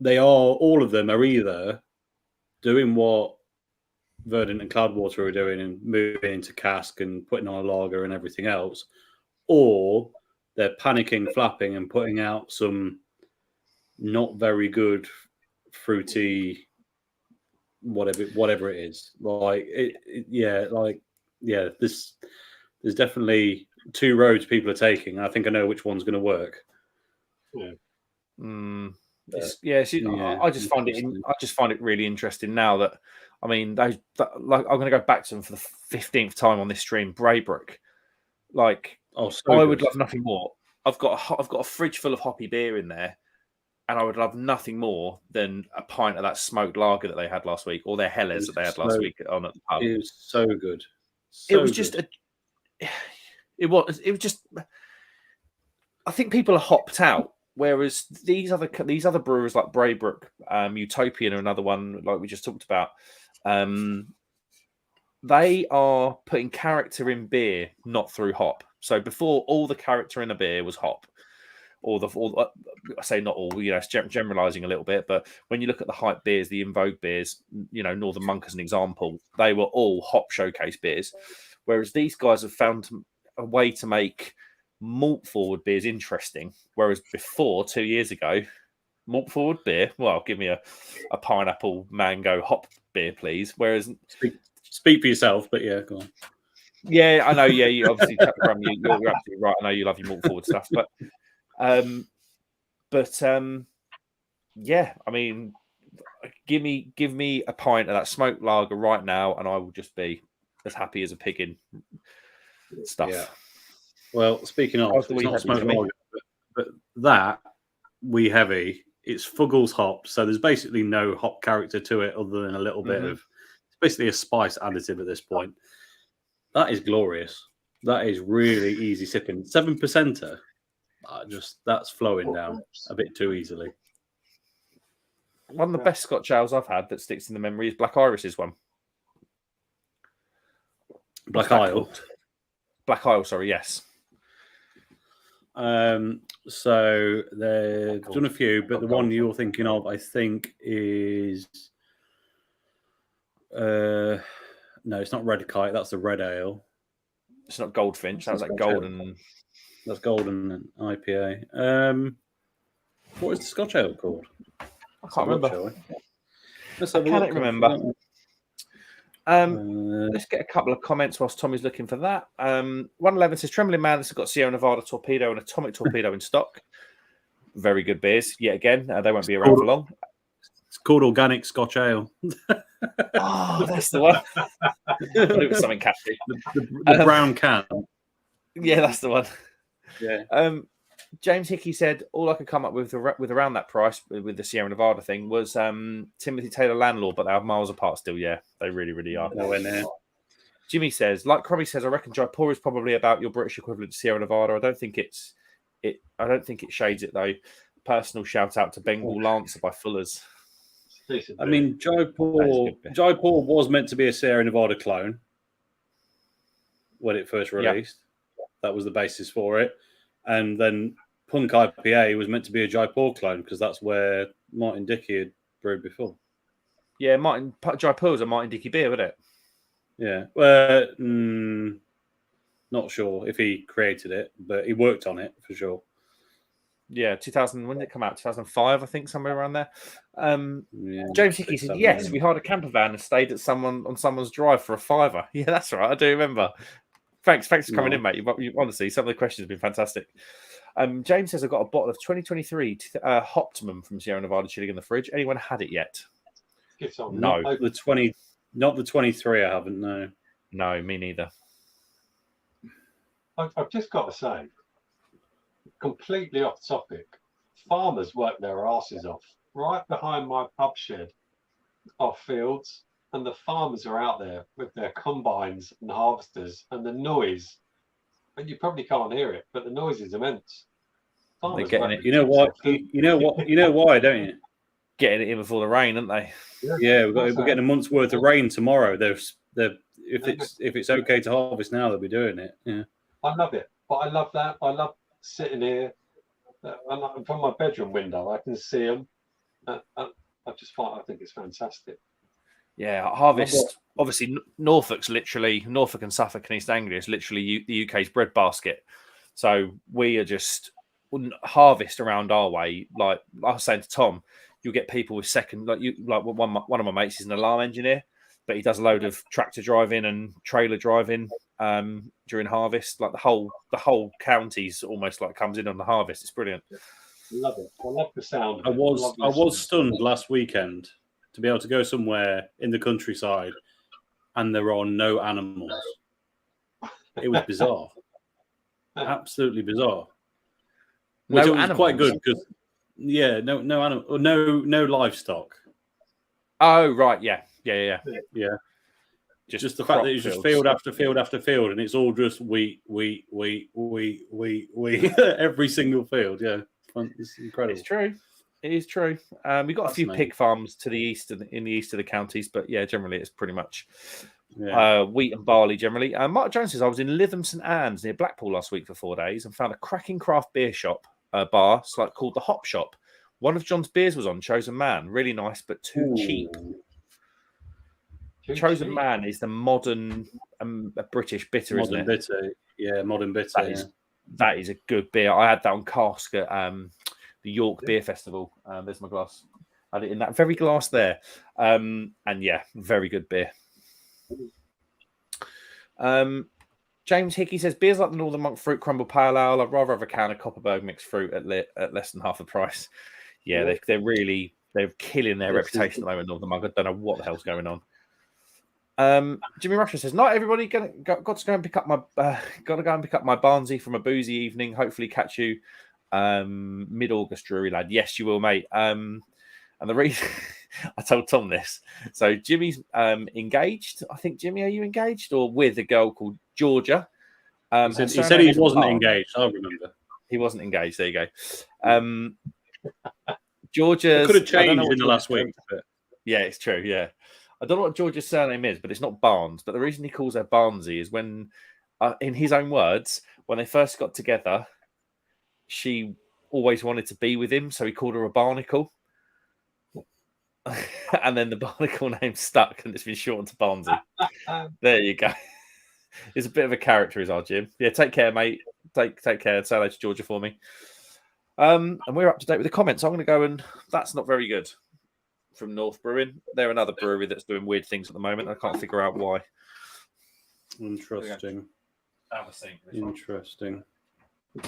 All of them are either doing what Verdant and Cloudwater are doing and moving into cask and putting on a lager and everything else, or they're panicking, flapping, and putting out some not very good fruity whatever it is. There's definitely two roads people are taking. I think I know which one's going to work. I just find it really interesting now that, I mean, I'm going to go back to them for the 15th time on this stream. Braybrook, I would love nothing more. I've got a fridge full of hoppy beer in there, And I would love nothing more than a pint of that smoked lager that they had last week, or their Helles that they had last week on at the pub. It was so good. It was just it was just. I think people are hopped out, whereas these other brewers like Braybrook, Utopian, or another one like we just talked about, they are putting character in beer, not through hop. So before, all the character in a beer was hop. I say not all, it's generalizing a little bit, but when you look at the hype beers, the in vogue beers, Northern Monk as an example, they were all hop showcase beers. Whereas these guys have found a way to make malt forward beers interesting. Whereas before, 2 years ago, malt forward beer, well, give me a pineapple mango hop beer, please. Whereas speak for yourself, but yeah, go on. Yeah, I know. Yeah, you obviously, you're absolutely right. I know you love your malt forward stuff, but yeah, I mean, give me a pint of that smoked lager right now, and I will just be as happy as a pig in stuff. Yeah. Well, speaking of, it's not smoked lager, but that wee heavy, it's Fuggles hop, so there's basically no hop character to it other than a little bit of. It's basically a spice additive at this point. That is glorious. That is really easy sipping. 7%er. That's flowing down a bit too easily. One of the best Scotch ales I've had that sticks in the memory is Black Iris's one. Black Isle. Black Isle, sorry, yes. So they've done a few, but the one you're thinking of, I think, is no, it's not Red Kite. That's the red ale. It's not Goldfinch. That was like golden. That's golden IPA. What is the Scotch ale called? I can't remember. I can't remember. Let's get a couple of comments whilst Tommy's looking for that. 111 says Trembling Man, this has got Sierra Nevada Torpedo and Atomic Torpedo in stock. Very good beers. Yet again, they won't be around for long. It's called Organic Scotch Ale. Oh, that's the one. It was something catchy. The brown can. Yeah, that's the one. Yeah. James Hickey said all I could come up with around that price with the Sierra Nevada thing was Timothy Taylor Landlord, but they are miles apart still. Yeah, they really, really are. Nowhere near. Jimmy says, like Cromie says, I reckon Jaipur is probably about your British equivalent to Sierra Nevada. I don't think it shades it though. Personal shout out to Bengal Lancer by Fuller's. I mean, Jaipur was meant to be a Sierra Nevada clone when it first released. Yeah. That was the basis for it. And then Punk IPA was meant to be a Jaipur clone because that's where Martin Dickey had brewed before. Yeah, Jaipur was a Martin Dickey beer, wasn't it? Yeah. Not sure if he created it, but he worked on it for sure. Yeah, 2000. When did it come out? 2005, I think, somewhere around there. James Hickey said, "Yes, we hired a camper van and stayed at someone's drive for a $5." Yeah, that's right. I do remember. Thanks for coming in, mate. You honestly, some of the questions have been fantastic. James says, "I've got a bottle of 2023 Hoptimum from Sierra Nevada chilling in the fridge. Anyone had it yet?" No, not the 23. I haven't. No, me neither. I've just got to say, completely off topic, farmers work their asses off right behind my pub shed are fields, and the farmers are out there with their combines and harvesters, and the noise, and you probably can't hear it, but the noise is immense. They're getting it. You know what? You know why, don't you? Getting it in before the rain, aren't they? Yeah, we're getting a month's worth of rain tomorrow. If it's okay to harvest now, they'll be doing it. Yeah, I love it, but I love that. I love sitting here, and from my bedroom window, I can see them. I think it's fantastic. Yeah, harvest. Obviously, Norfolk and Suffolk and East Anglia is literally the UK's breadbasket. So we are just harvest around our way. Like I was saying to Tom, you'll get people with one of my mates is an alarm engineer, but he does a load of tractor driving and trailer driving during harvest. Like the whole county's almost like comes in on the harvest. It's brilliant. Love it. I love the sound. I was stunned last weekend to be able to go somewhere in the countryside and there are no animals. It was bizarre. Absolutely bizarre. Which was quite good because Yeah, no animal, no livestock. Oh right, yeah. Just the fact that it's just field after field after field, and it's all just wheat every single field. Yeah, it's incredible. It's true. It is true. We've got a few pig farms to the east in the east of the counties, but yeah, generally it's pretty much wheat and barley. Generally, Mark Jones says I was in Lytham St Anne's near Blackpool last week for 4 days and found a cracking craft beer shop bar, called the Hop Shop. One of John's beers was on Chosen Man, really nice but too cheap. Chosen Man is the modern British bitter, modern isn't it? Bitter, yeah, modern bitter. That is a good beer. I had that on cask at the York Beer Festival. There's my glass. I had it in that very glass there. And yeah, very good beer. James Hickey says, beers like the Northern Monk Fruit Crumble Pale Ale, I'd rather have a can of Copperberg mixed fruit at less than half the price. Yeah, they're killing their reputation at the moment, Northern Monk. I don't know what the hell's going on. Jimmy Rusher says, not everybody got to go and pick up my Barnsley from a boozy evening. Hopefully catch you mid-August, Drury lad. Yes, you will, mate. And the reason I told Tom this, so Jimmy's engaged. I think, Jimmy, are you engaged or with a girl called Georgia? He said he wasn't engaged. I remember he wasn't engaged. There you go. Georgia could have changed in the last week. But... Yeah, it's true. Yeah. I don't know what George's surname is, but it's not Barnes. But the reason he calls her Barnesy is when, in his own words, when they first got together, she always wanted to be with him, so he called her a barnacle. And then the barnacle name stuck, and it's been shortened to Barnesy. There you go. It's a bit of a character, is our Jim. Yeah, take care, mate. Take care. Say hello to Georgia for me. And we're up to date with the comments. I'm going to go and that's not very good. From North Brewing. They're another brewery that's doing weird things at the moment. I can't figure out why. Interesting. Interesting.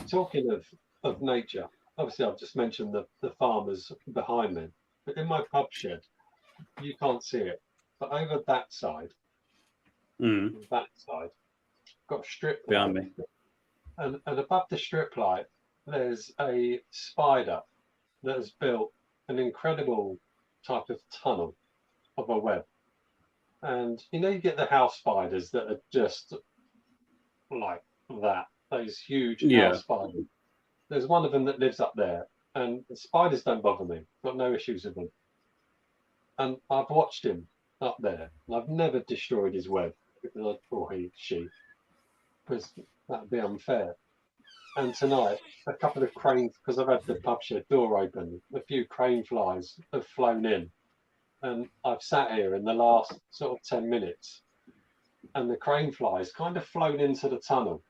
Talking of nature, obviously I've just mentioned the farmers behind me. But in my pub shed, you can't see it. But over that side, got a strip behind me. And above the strip light, there's a spider that has built an incredible type of tunnel of a web. And you get the house spiders that are just like that, those huge house spiders. There's one of them that lives up there, and the spiders don't bother me. Got no issues with them. And I've watched him up there, and I've never destroyed his web because she, because that'd be unfair. And tonight, a couple of cranes, because I've had the pub shed door open, a few crane flies have flown in. And I've sat here in the last sort of 10 minutes, and the crane flies kind of flown into the tunnel.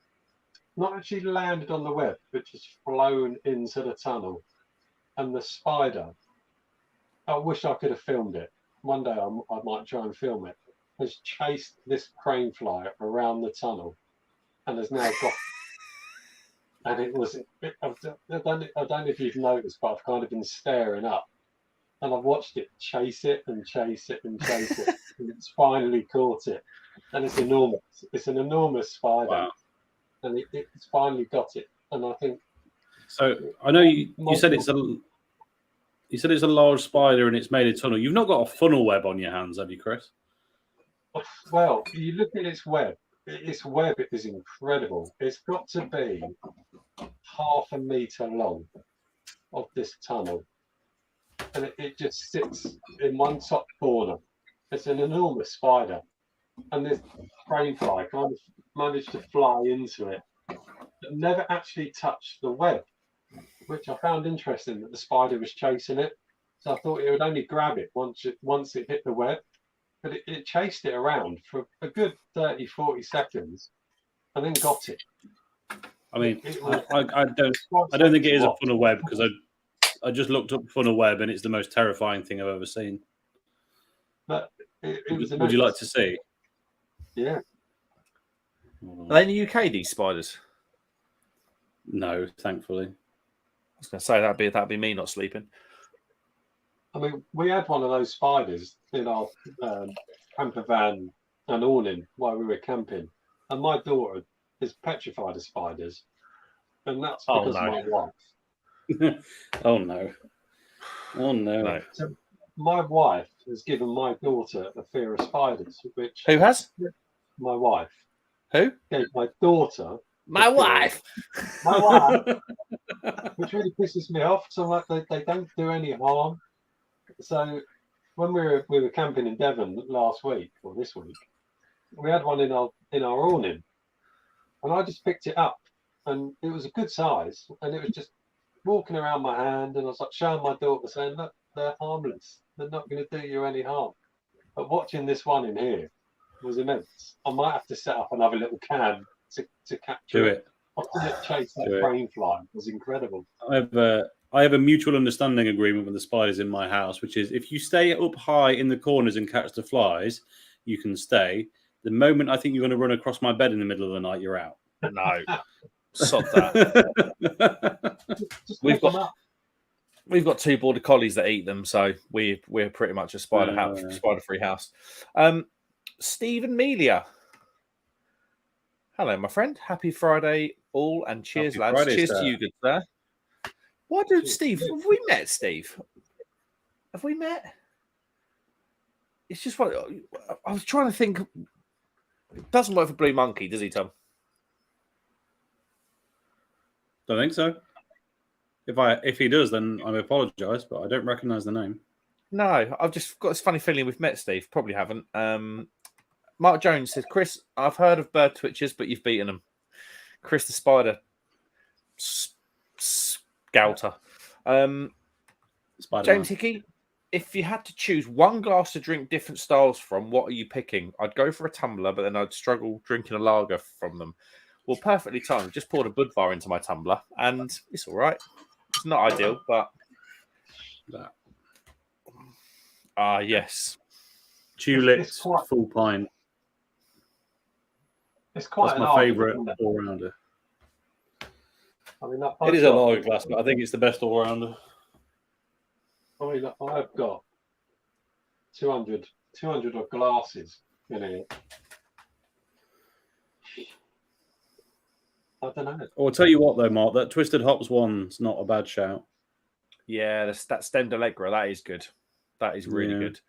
Not actually landed on the web, but just flown into the tunnel. And the spider, I wish I could have filmed it. One day I might try and film it. Has chased this crane fly around the tunnel and has now got... And it was, I don't know if you've noticed, but I've kind of been staring up. And I've watched it chase it and chase it and chase it. And it's finally caught it. And it's enormous. It's an enormous spider. Wow. And it's finally got it. And I think... So, I know you said it's a large spider and it's made a tunnel. You've not got a funnel web on your hands, have you, Chris? Well, you look at its web. Its web is incredible. It's got to be 0.5 meter long of this tunnel, and it just sits in one top corner. It's an enormous spider, and this crane fly kind of managed to fly into it, but never actually touched the web, which I found interesting that the spider was chasing it. So I thought it would only grab it once it hit the web. But it chased it around for a good 30, 40 seconds and then got it. I mean, I don't think it is a funnel web, because I just looked up funnel web and it's the most terrifying thing I've ever seen. But it was would you like to see? Yeah. Are they in the UK, these spiders? No, thankfully. I was going to say that'd be me not sleeping. I mean, we had one of those spiders in our camper van and awning while we were camping. And my daughter is petrified of spiders. And that's because of my wife. Oh no! Oh no! So my wife has given my daughter a fear of spiders, which Who has? my wife Who? gave my daughter My wife. my wife, which really pisses me off. So like they don't do any harm. So when we were camping in Devon last week or this week, we had one in our awning, and I just picked it up, and it was a good size, and it was just walking around my hand, and I was like showing my daughter, saying, "Look, they're harmless. They're not going to do you any harm." But watching this one in here was immense. I might have to set up another little can to capture it. Watching it chase that brain fly was incredible. I have a mutual understanding agreement with the spiders in my house, which is if you stay up high in the corners and catch the flies, you can stay. The moment I think you're going to run across my bed in the middle of the night, you're out. No, sod that. We've got 2 border collies that eat them, so we're pretty much a spider-free house. Stephen Melia. Hello, my friend. Happy Friday, all, and cheers, lads. Friday, cheers sir. to you, good sir. What did Steve? Have we met, Steve? Have we met? It's just what I was trying to think. It doesn't work for Blue Monkey, does he, Tom? Don't think so. If he does, then I apologise, but I don't recognise the name. No, I've just got this funny feeling we've met, Steve. Probably haven't. Mark Jones says, Chris, I've heard of bird twitchers, but you've beaten them. Chris the Spider Scouter. James Hickey, if you had to choose one glass to drink different styles from, what are you picking? I'd go for a tumbler, but then I'd struggle drinking a lager from them. Well, perfectly timed. Just poured a Budvar into my tumbler, and it's all right. It's not ideal, but... yes. Tulips, full pint. It's quite That's my favourite all-rounder. I mean, it is a lager glass, but I think it's the best all-rounder. I mean, I've got 200 of glasses in here. I don't know. I'll tell you what, though, Mark, that Twisted Hops one's not a bad shout. Yeah, that Stemmed Allegra, that is good. That is really good.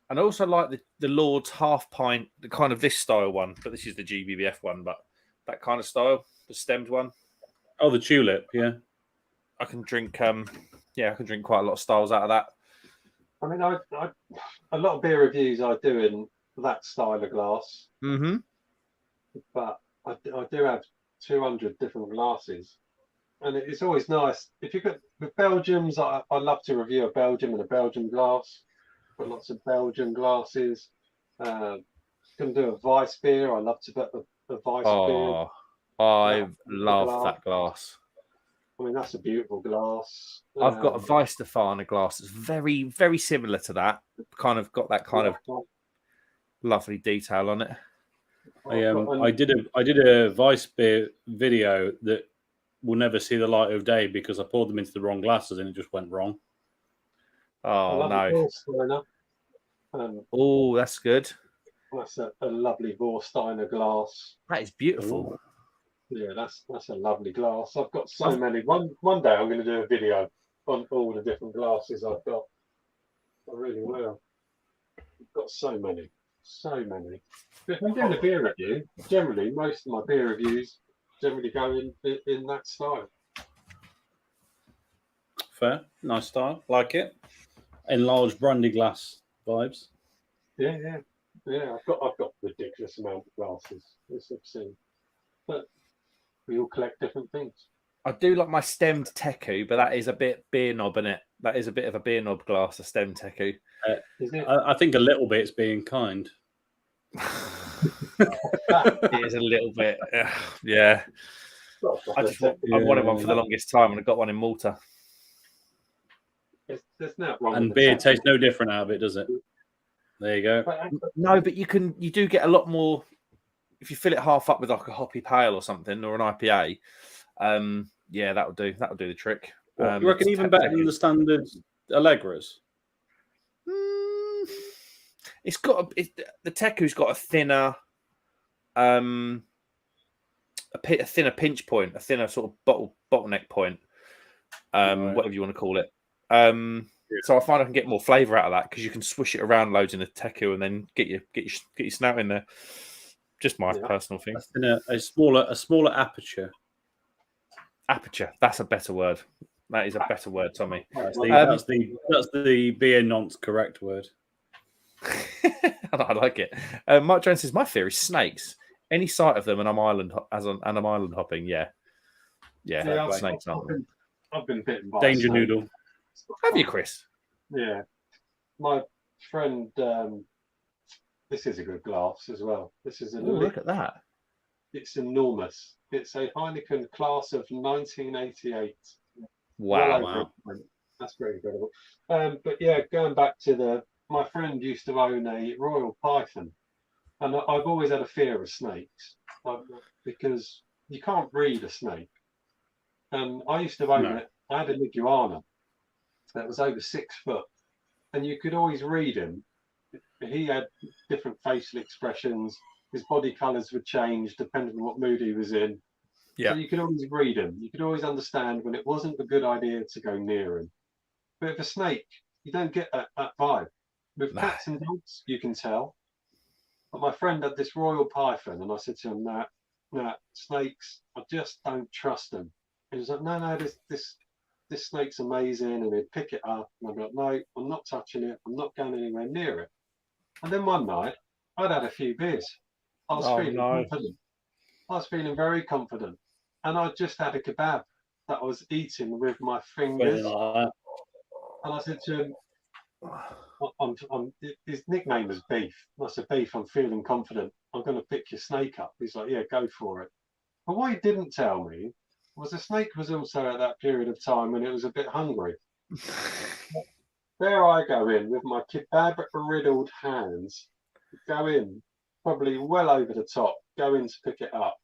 And I also like the Lord's half pint, the kind of this style one, but this is the GBBF one, but that kind of style, the stemmed one. Oh, the tulip, yeah. I can drink I can drink quite a lot of styles out of that. I mean, I a lot of beer reviews I do in that style of glass. Mm-hmm. But I do have 200 different glasses. And it's always nice. If you've got with Belgians, I love to review a Belgium and a Belgian glass. Got lots of Belgian glasses. Going to do a Weiss beer. I love to put a Weiss beer. I love that glass. I mean, that's a beautiful glass. I've got a Weisstefana glass that's very, very similar to that. Kind of got that kind of lovely detail on it. I did a Weiss beer video that will never see the light of day because I poured them into the wrong glasses and it just went wrong. Oh no! Oh, that's good. That's a lovely Vorsteiner glass. That is beautiful. Ooh. Yeah, that's a lovely glass. I've got so many. One day I'm going to do a video on all the different glasses I've got. I really will. I've got so many. If I'm doing a beer review, generally most of my beer reviews generally go in that style. Fair, nice style, like it. Enlarged brandy glass vibes. Yeah. I've got ridiculous amount of glasses. It's obscene, but we all collect different things. I do like my stemmed Teku, but that is a bit beer knob, isn't it? That is a bit of a beer knob glass, a stemmed Teku. I think a little bit is being kind. It is a little bit, yeah. I wanted one for the longest time, and I got one in Malta. There's no wrong. And beer tastes no different out of it, does it? There you go. No, but you do get a lot more if you fill it half up with like a hoppy pale or something, or an IPA. Yeah, that'll do the trick. You reckon even better than the standard Allegras? It's got the Teku's got a thinner, a thinner pinch point, a thinner sort of bottleneck point. whatever you want to call it. So I find I can get more flavour out of that because you can swish it around loads in a teku and then get your snout in there. Just my personal thing. In a smaller aperture. Aperture. That's a better word. That is a better word, Tommy. That's the beer nonce correct word. I like it. Mark Jones says my fear is snakes. Any sight of them, and I'm island hopping. Yeah, snakes aren't. I've been bitten by danger noodle. Have you, Chris? Yeah, my friend. This is a good glass as well. This is look at that. It's enormous. It's a Heineken class of 1988. Wow. That's very incredible. But yeah, going back to my friend used to own a Royal Python, and I've always had a fear of snakes because you can't read a snake. And I used to own it. I had an iguana that was over 6 foot, and you could always read him. He had different facial expressions. His body colours would change depending on what mood he was in. Yeah. So you could always read him. You could always understand when it wasn't a good idea to go near him. But with a snake, you don't get that vibe. With cats and dogs, you can tell. But my friend had this Royal Python, and I said to him, "No, snakes, I just don't trust them." He was like, "No, this snake's amazing," and he'd pick it up, and I'd be like, "No, I'm not touching it. I'm not going anywhere near it." And then one night, I'd had a few beers. I was feeling confident. I was feeling very confident, and I just had a kebab that I was eating with my fingers. And I said to him, his nickname was Beef. I said, "Beef, I'm feeling confident. I'm going to pick your snake up." He's like, "Yeah, go for it." But what he didn't tell me was the snake was also at that period of time when it was a bit hungry. There I go in with my kebab-riddled hands, go in, probably well over the top, go in to pick it up.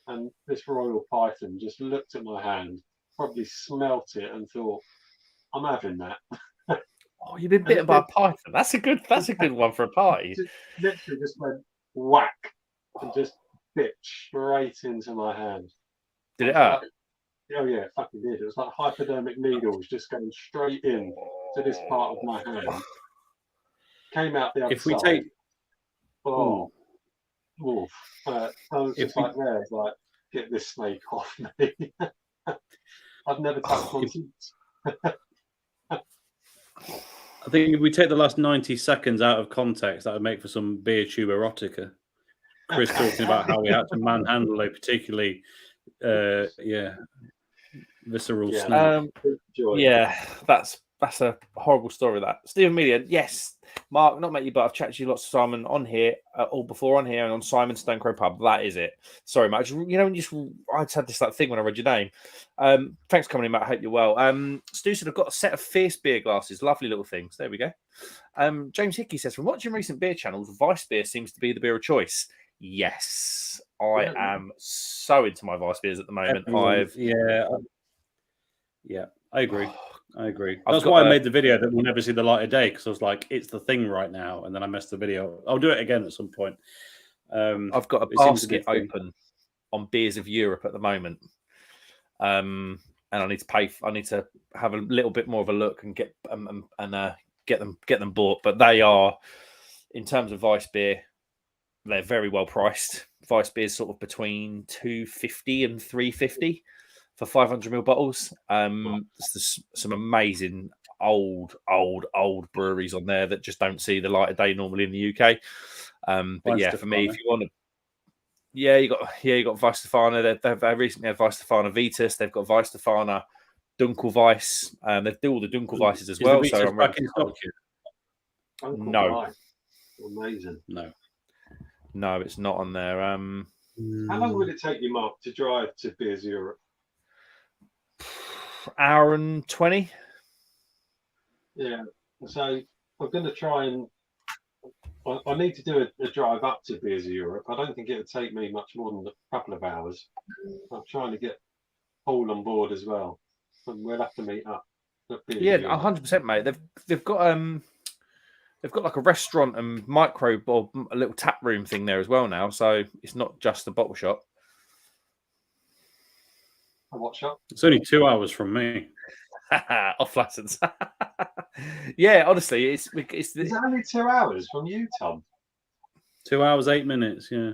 And this Royal Python just looked at my hand, probably smelt it and thought, "I'm having that." Oh, you've been bitten by a python. That's a good one for a party. Literally just went whack and just bit straight into my hand. Did it hurt? Oh yeah, it fucking did. It was like hypodermic needles just going straight in to this part of my hand. Came out the other side. I was just like, get this snake off me. I've never touched one since. I think if we take the last 90 seconds out of context, that would make for some beer tube erotica. Chris talking about how we had to manhandle a particularly, visceral snake. That's a horrible story. That Stephen Media, yes, Mark, not met you, but I've chatted to you lots of Simon on here, or before on here, and on Simon Stonecrow Pub. That is it. Sorry, Matt. I just had this thing when I read your name. Thanks for coming in, Matt. I hope you're well. Stu said I've got a set of Fierce beer glasses. Lovely little things. There we go. James Hickey says, from watching recent beer channels, Vice beer seems to be the beer of choice. Yes, I am so into my Vice beers at the moment. I agree. That's why I made the video that will never see the light of day, because I was like, it's the thing right now, and then I messed the video. I'll do it again at some point. I've got a basket open on Beers of Europe at the moment, and I need to have a little bit more of a look and get them bought. But they are, in terms of Vice beer, they're very well priced. Vice beer is sort of between $250 and $350 for 500ml bottles. There's some amazing old breweries on there that just don't see the light of day normally in the UK. But yeah, for me, if you want to, you got Weiss Stefana. They recently had Weiss Stefana Vitus. They've got Weiss Stefana Dunkelweiss. They do all the Dunkelweisses as well. So I'm back in stock. No, amazing. No, it's not on there. How long would it take you, Mark, to drive to Beers Europe? Hour and 20. Yeah. So I'm going to try and I need to do a drive up to Beers Europe. I don't think it would take me much more than a couple of hours. I'm trying to get Paul on board as well, and we'll have to meet up. 100%, mate. They've got like a restaurant and micro or a little tap room thing there as well now. So it's not just a bottle shop. A what shop? It's only 2 hours from me. Off license. Yeah, honestly, it's Is it only 2 hours from you, Tom? 2 hours, 8 minutes. Yeah.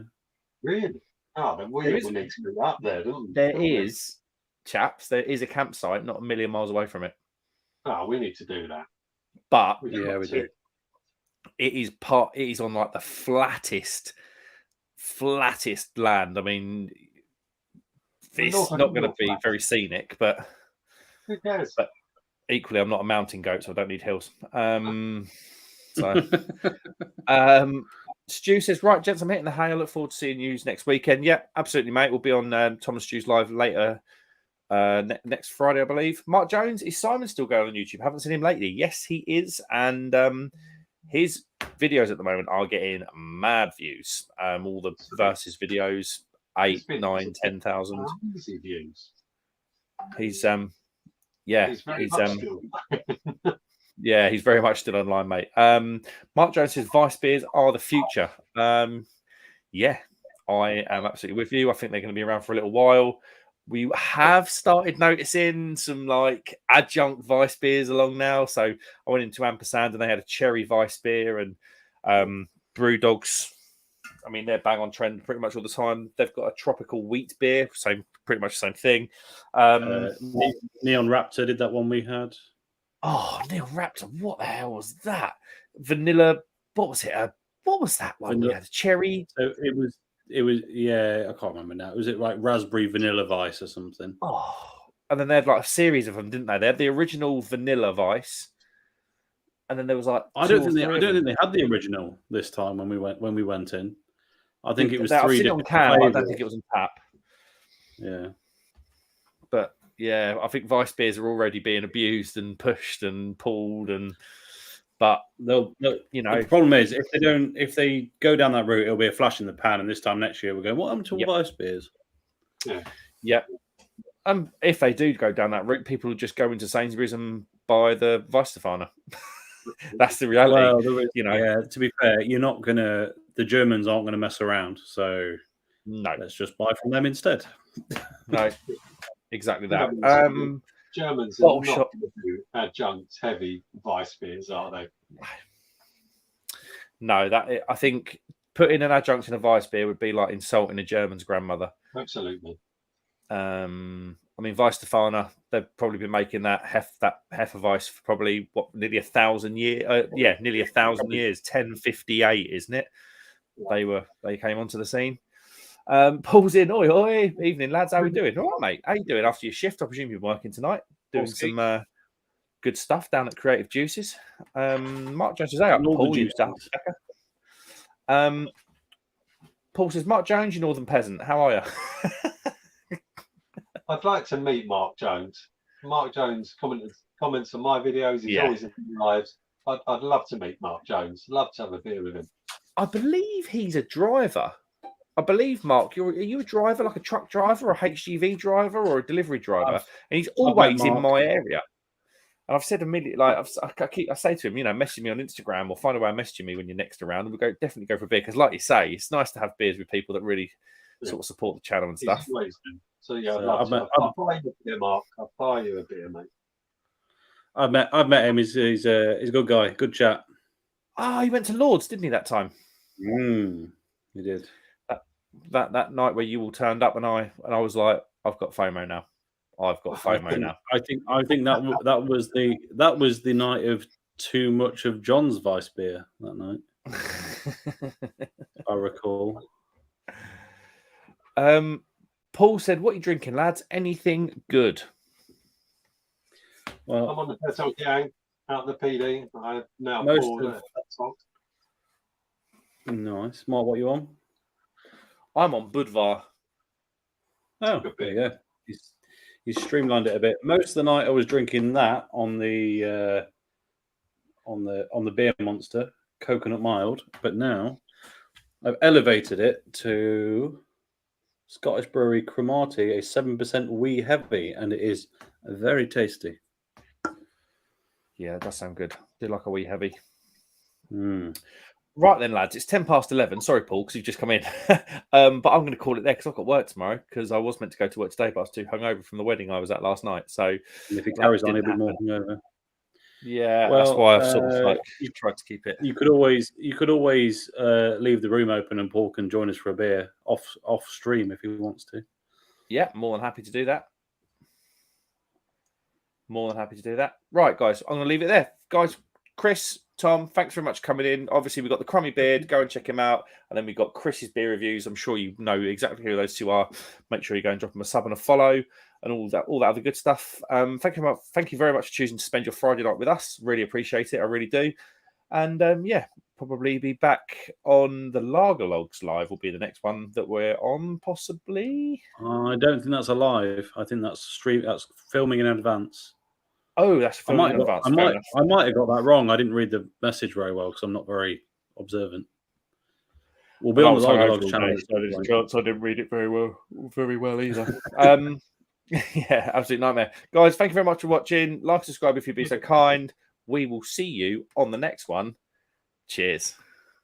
Really? Oh, then we need to be up there, don't we? There is, chaps. There is a campsite not a million miles away from it. Oh, we need to do that. But Yeah, we do. It is on like the flattest land. I mean, it's not going to be very scenic, but who cares? But equally, I'm not a mountain goat, so I don't need hills. Stu says, right, gents, I'm hitting the hay. I look forward to seeing you next weekend. Yeah, absolutely, mate. We'll be on Thomas Stew's live later next Friday, I believe. Mark Jones, is Simon still going on YouTube? Haven't seen him lately. Yes, he is. And his videos at the moment are getting mad views. All the versus videos, 8, 9, 10,000. Easy views. He's he's very much still online, mate. Mark Jones says Vice beers are the future. Yeah, I am absolutely with you. I think they're going to be around for a little while. We have started noticing some like adjunct Vice beers along now. So I went into Ampersand and they had a cherry Vice beer, and Brew Dogs. I mean, they're bang on trend pretty much all the time. They've got a tropical wheat beer, pretty much the same thing. Neon Raptor did that one we had. Oh, Neon Raptor, what the hell was that? Vanilla, what was it? What was that one? We had a cherry. So it was, yeah, I can't remember now. Was it like raspberry vanilla Vice or something? Oh, and then they had like a series of them, didn't they? They had the original vanilla Vice, and then there was like I don't think they had the original this time when we went in. I think it was I've 3 seen it on different can. flavors. I don't think it was on tap. Yeah, but yeah, I think Vice beers are already being abused and pushed and pulled, but they'll you know, the problem is if they go down that route, it'll be a flash in the pan, and this time next year we're going, what happened to all Vice beers? Yeah. If they do go down that route, people will just go into Sainsbury's and buy the Weissstefano. That's the reality. Well, yeah, to be fair, the Germans aren't gonna mess around, so no, let's just buy from them instead. No, exactly that. Germans are not going to do adjunct heavy Vice beers, are they? No, I think putting an adjunct in a Vice beer would be like insulting a German's grandmother. Absolutely. I mean, Weissstefano, they've probably been making that Hefeweiss for probably nearly 1,000 years. Nearly 1,000 years. 1058, isn't it? They came onto the scene. Paul's in. Oi. Evening, lads. How we doing? All right, mate. How you doing after your shift? I presume you're working tonight, doing some good stuff down at Creative Juices. Mark Jones says, Paul, you Paul says, Mark Jones, you Northern peasant. How are you? I'd like to meet Mark Jones. Mark Jones comments on my videos. He's always in my lives. I'd love to meet Mark Jones. Love to have a beer with him. I believe he's a driver. I believe, Mark, are you a driver, like a truck driver, or a HGV driver, or a delivery driver? And he's always in my area. And I've said immediately, like I say to him, message me on Instagram or find a way of messaging me when you're next around, and we'll definitely go for a beer. Because, like you say, it's nice to have beers with people that really sort of support the channel and stuff. So yeah, I'll buy you a beer, Mark. I'll buy you a beer, mate. I've met him. He's a good guy. Good chat. He went to Lord's, didn't he, that time? He did. That night where you all turned up, and I was like, I've got FOMO now. I've got FOMO now. I think that was the night of too much of John's Vice beer that night. I recall. Paul said, "What are you drinking, lads? Anything good?" Well, I'm on the Petal Gang out of the PD. I've now poured Nice. Mark, what are you on? I'm on Budvar. Oh, there you go. He's streamlined it a bit. Most of the night I was drinking that on the beer monster, coconut mild, but now I've elevated it to Scottish Brewery Cromarty, a 7% wee heavy, and it is very tasty. Yeah, that does sound good. Do like a wee heavy. Right then, lads, it's 11:10. Sorry, Paul, because you've just come in. But I'm going to call it there because I've got work tomorrow because I was meant to go to work today, but I was too hungover from the wedding I was at last night. So and if it carries on, it'll be more hungover. Yeah, well, that's why I've sort of tried to keep it. You could always leave the room open and Paul can join us for a beer off stream if he wants to. Yeah, more than happy to do that. Right, guys, I'm going to leave it there. Guys, Chris, Tom, thanks very much for coming in. Obviously, we've got the Crummy Beard. Go and check him out. And then we've got Chris's beer reviews. I'm sure you know exactly who those two are. Make sure you go and drop them a sub and a follow and all that other good stuff. Thank you very much for choosing to spend your Friday night with us. Really appreciate it. I really do. And probably be back on the Lager Logs live will be the next one that we're on, possibly. I don't think that's a live. I think that's That's filming in advance. Oh, that's filming in advance. I might have got that wrong. I didn't read the message very well because I'm not very observant. We'll be on the Lager Logs channel. So I didn't read it very well either. Yeah, absolute nightmare. Guys, thank you very much for watching. Like, subscribe if you'd be so kind. We will see you on the next one. Cheers.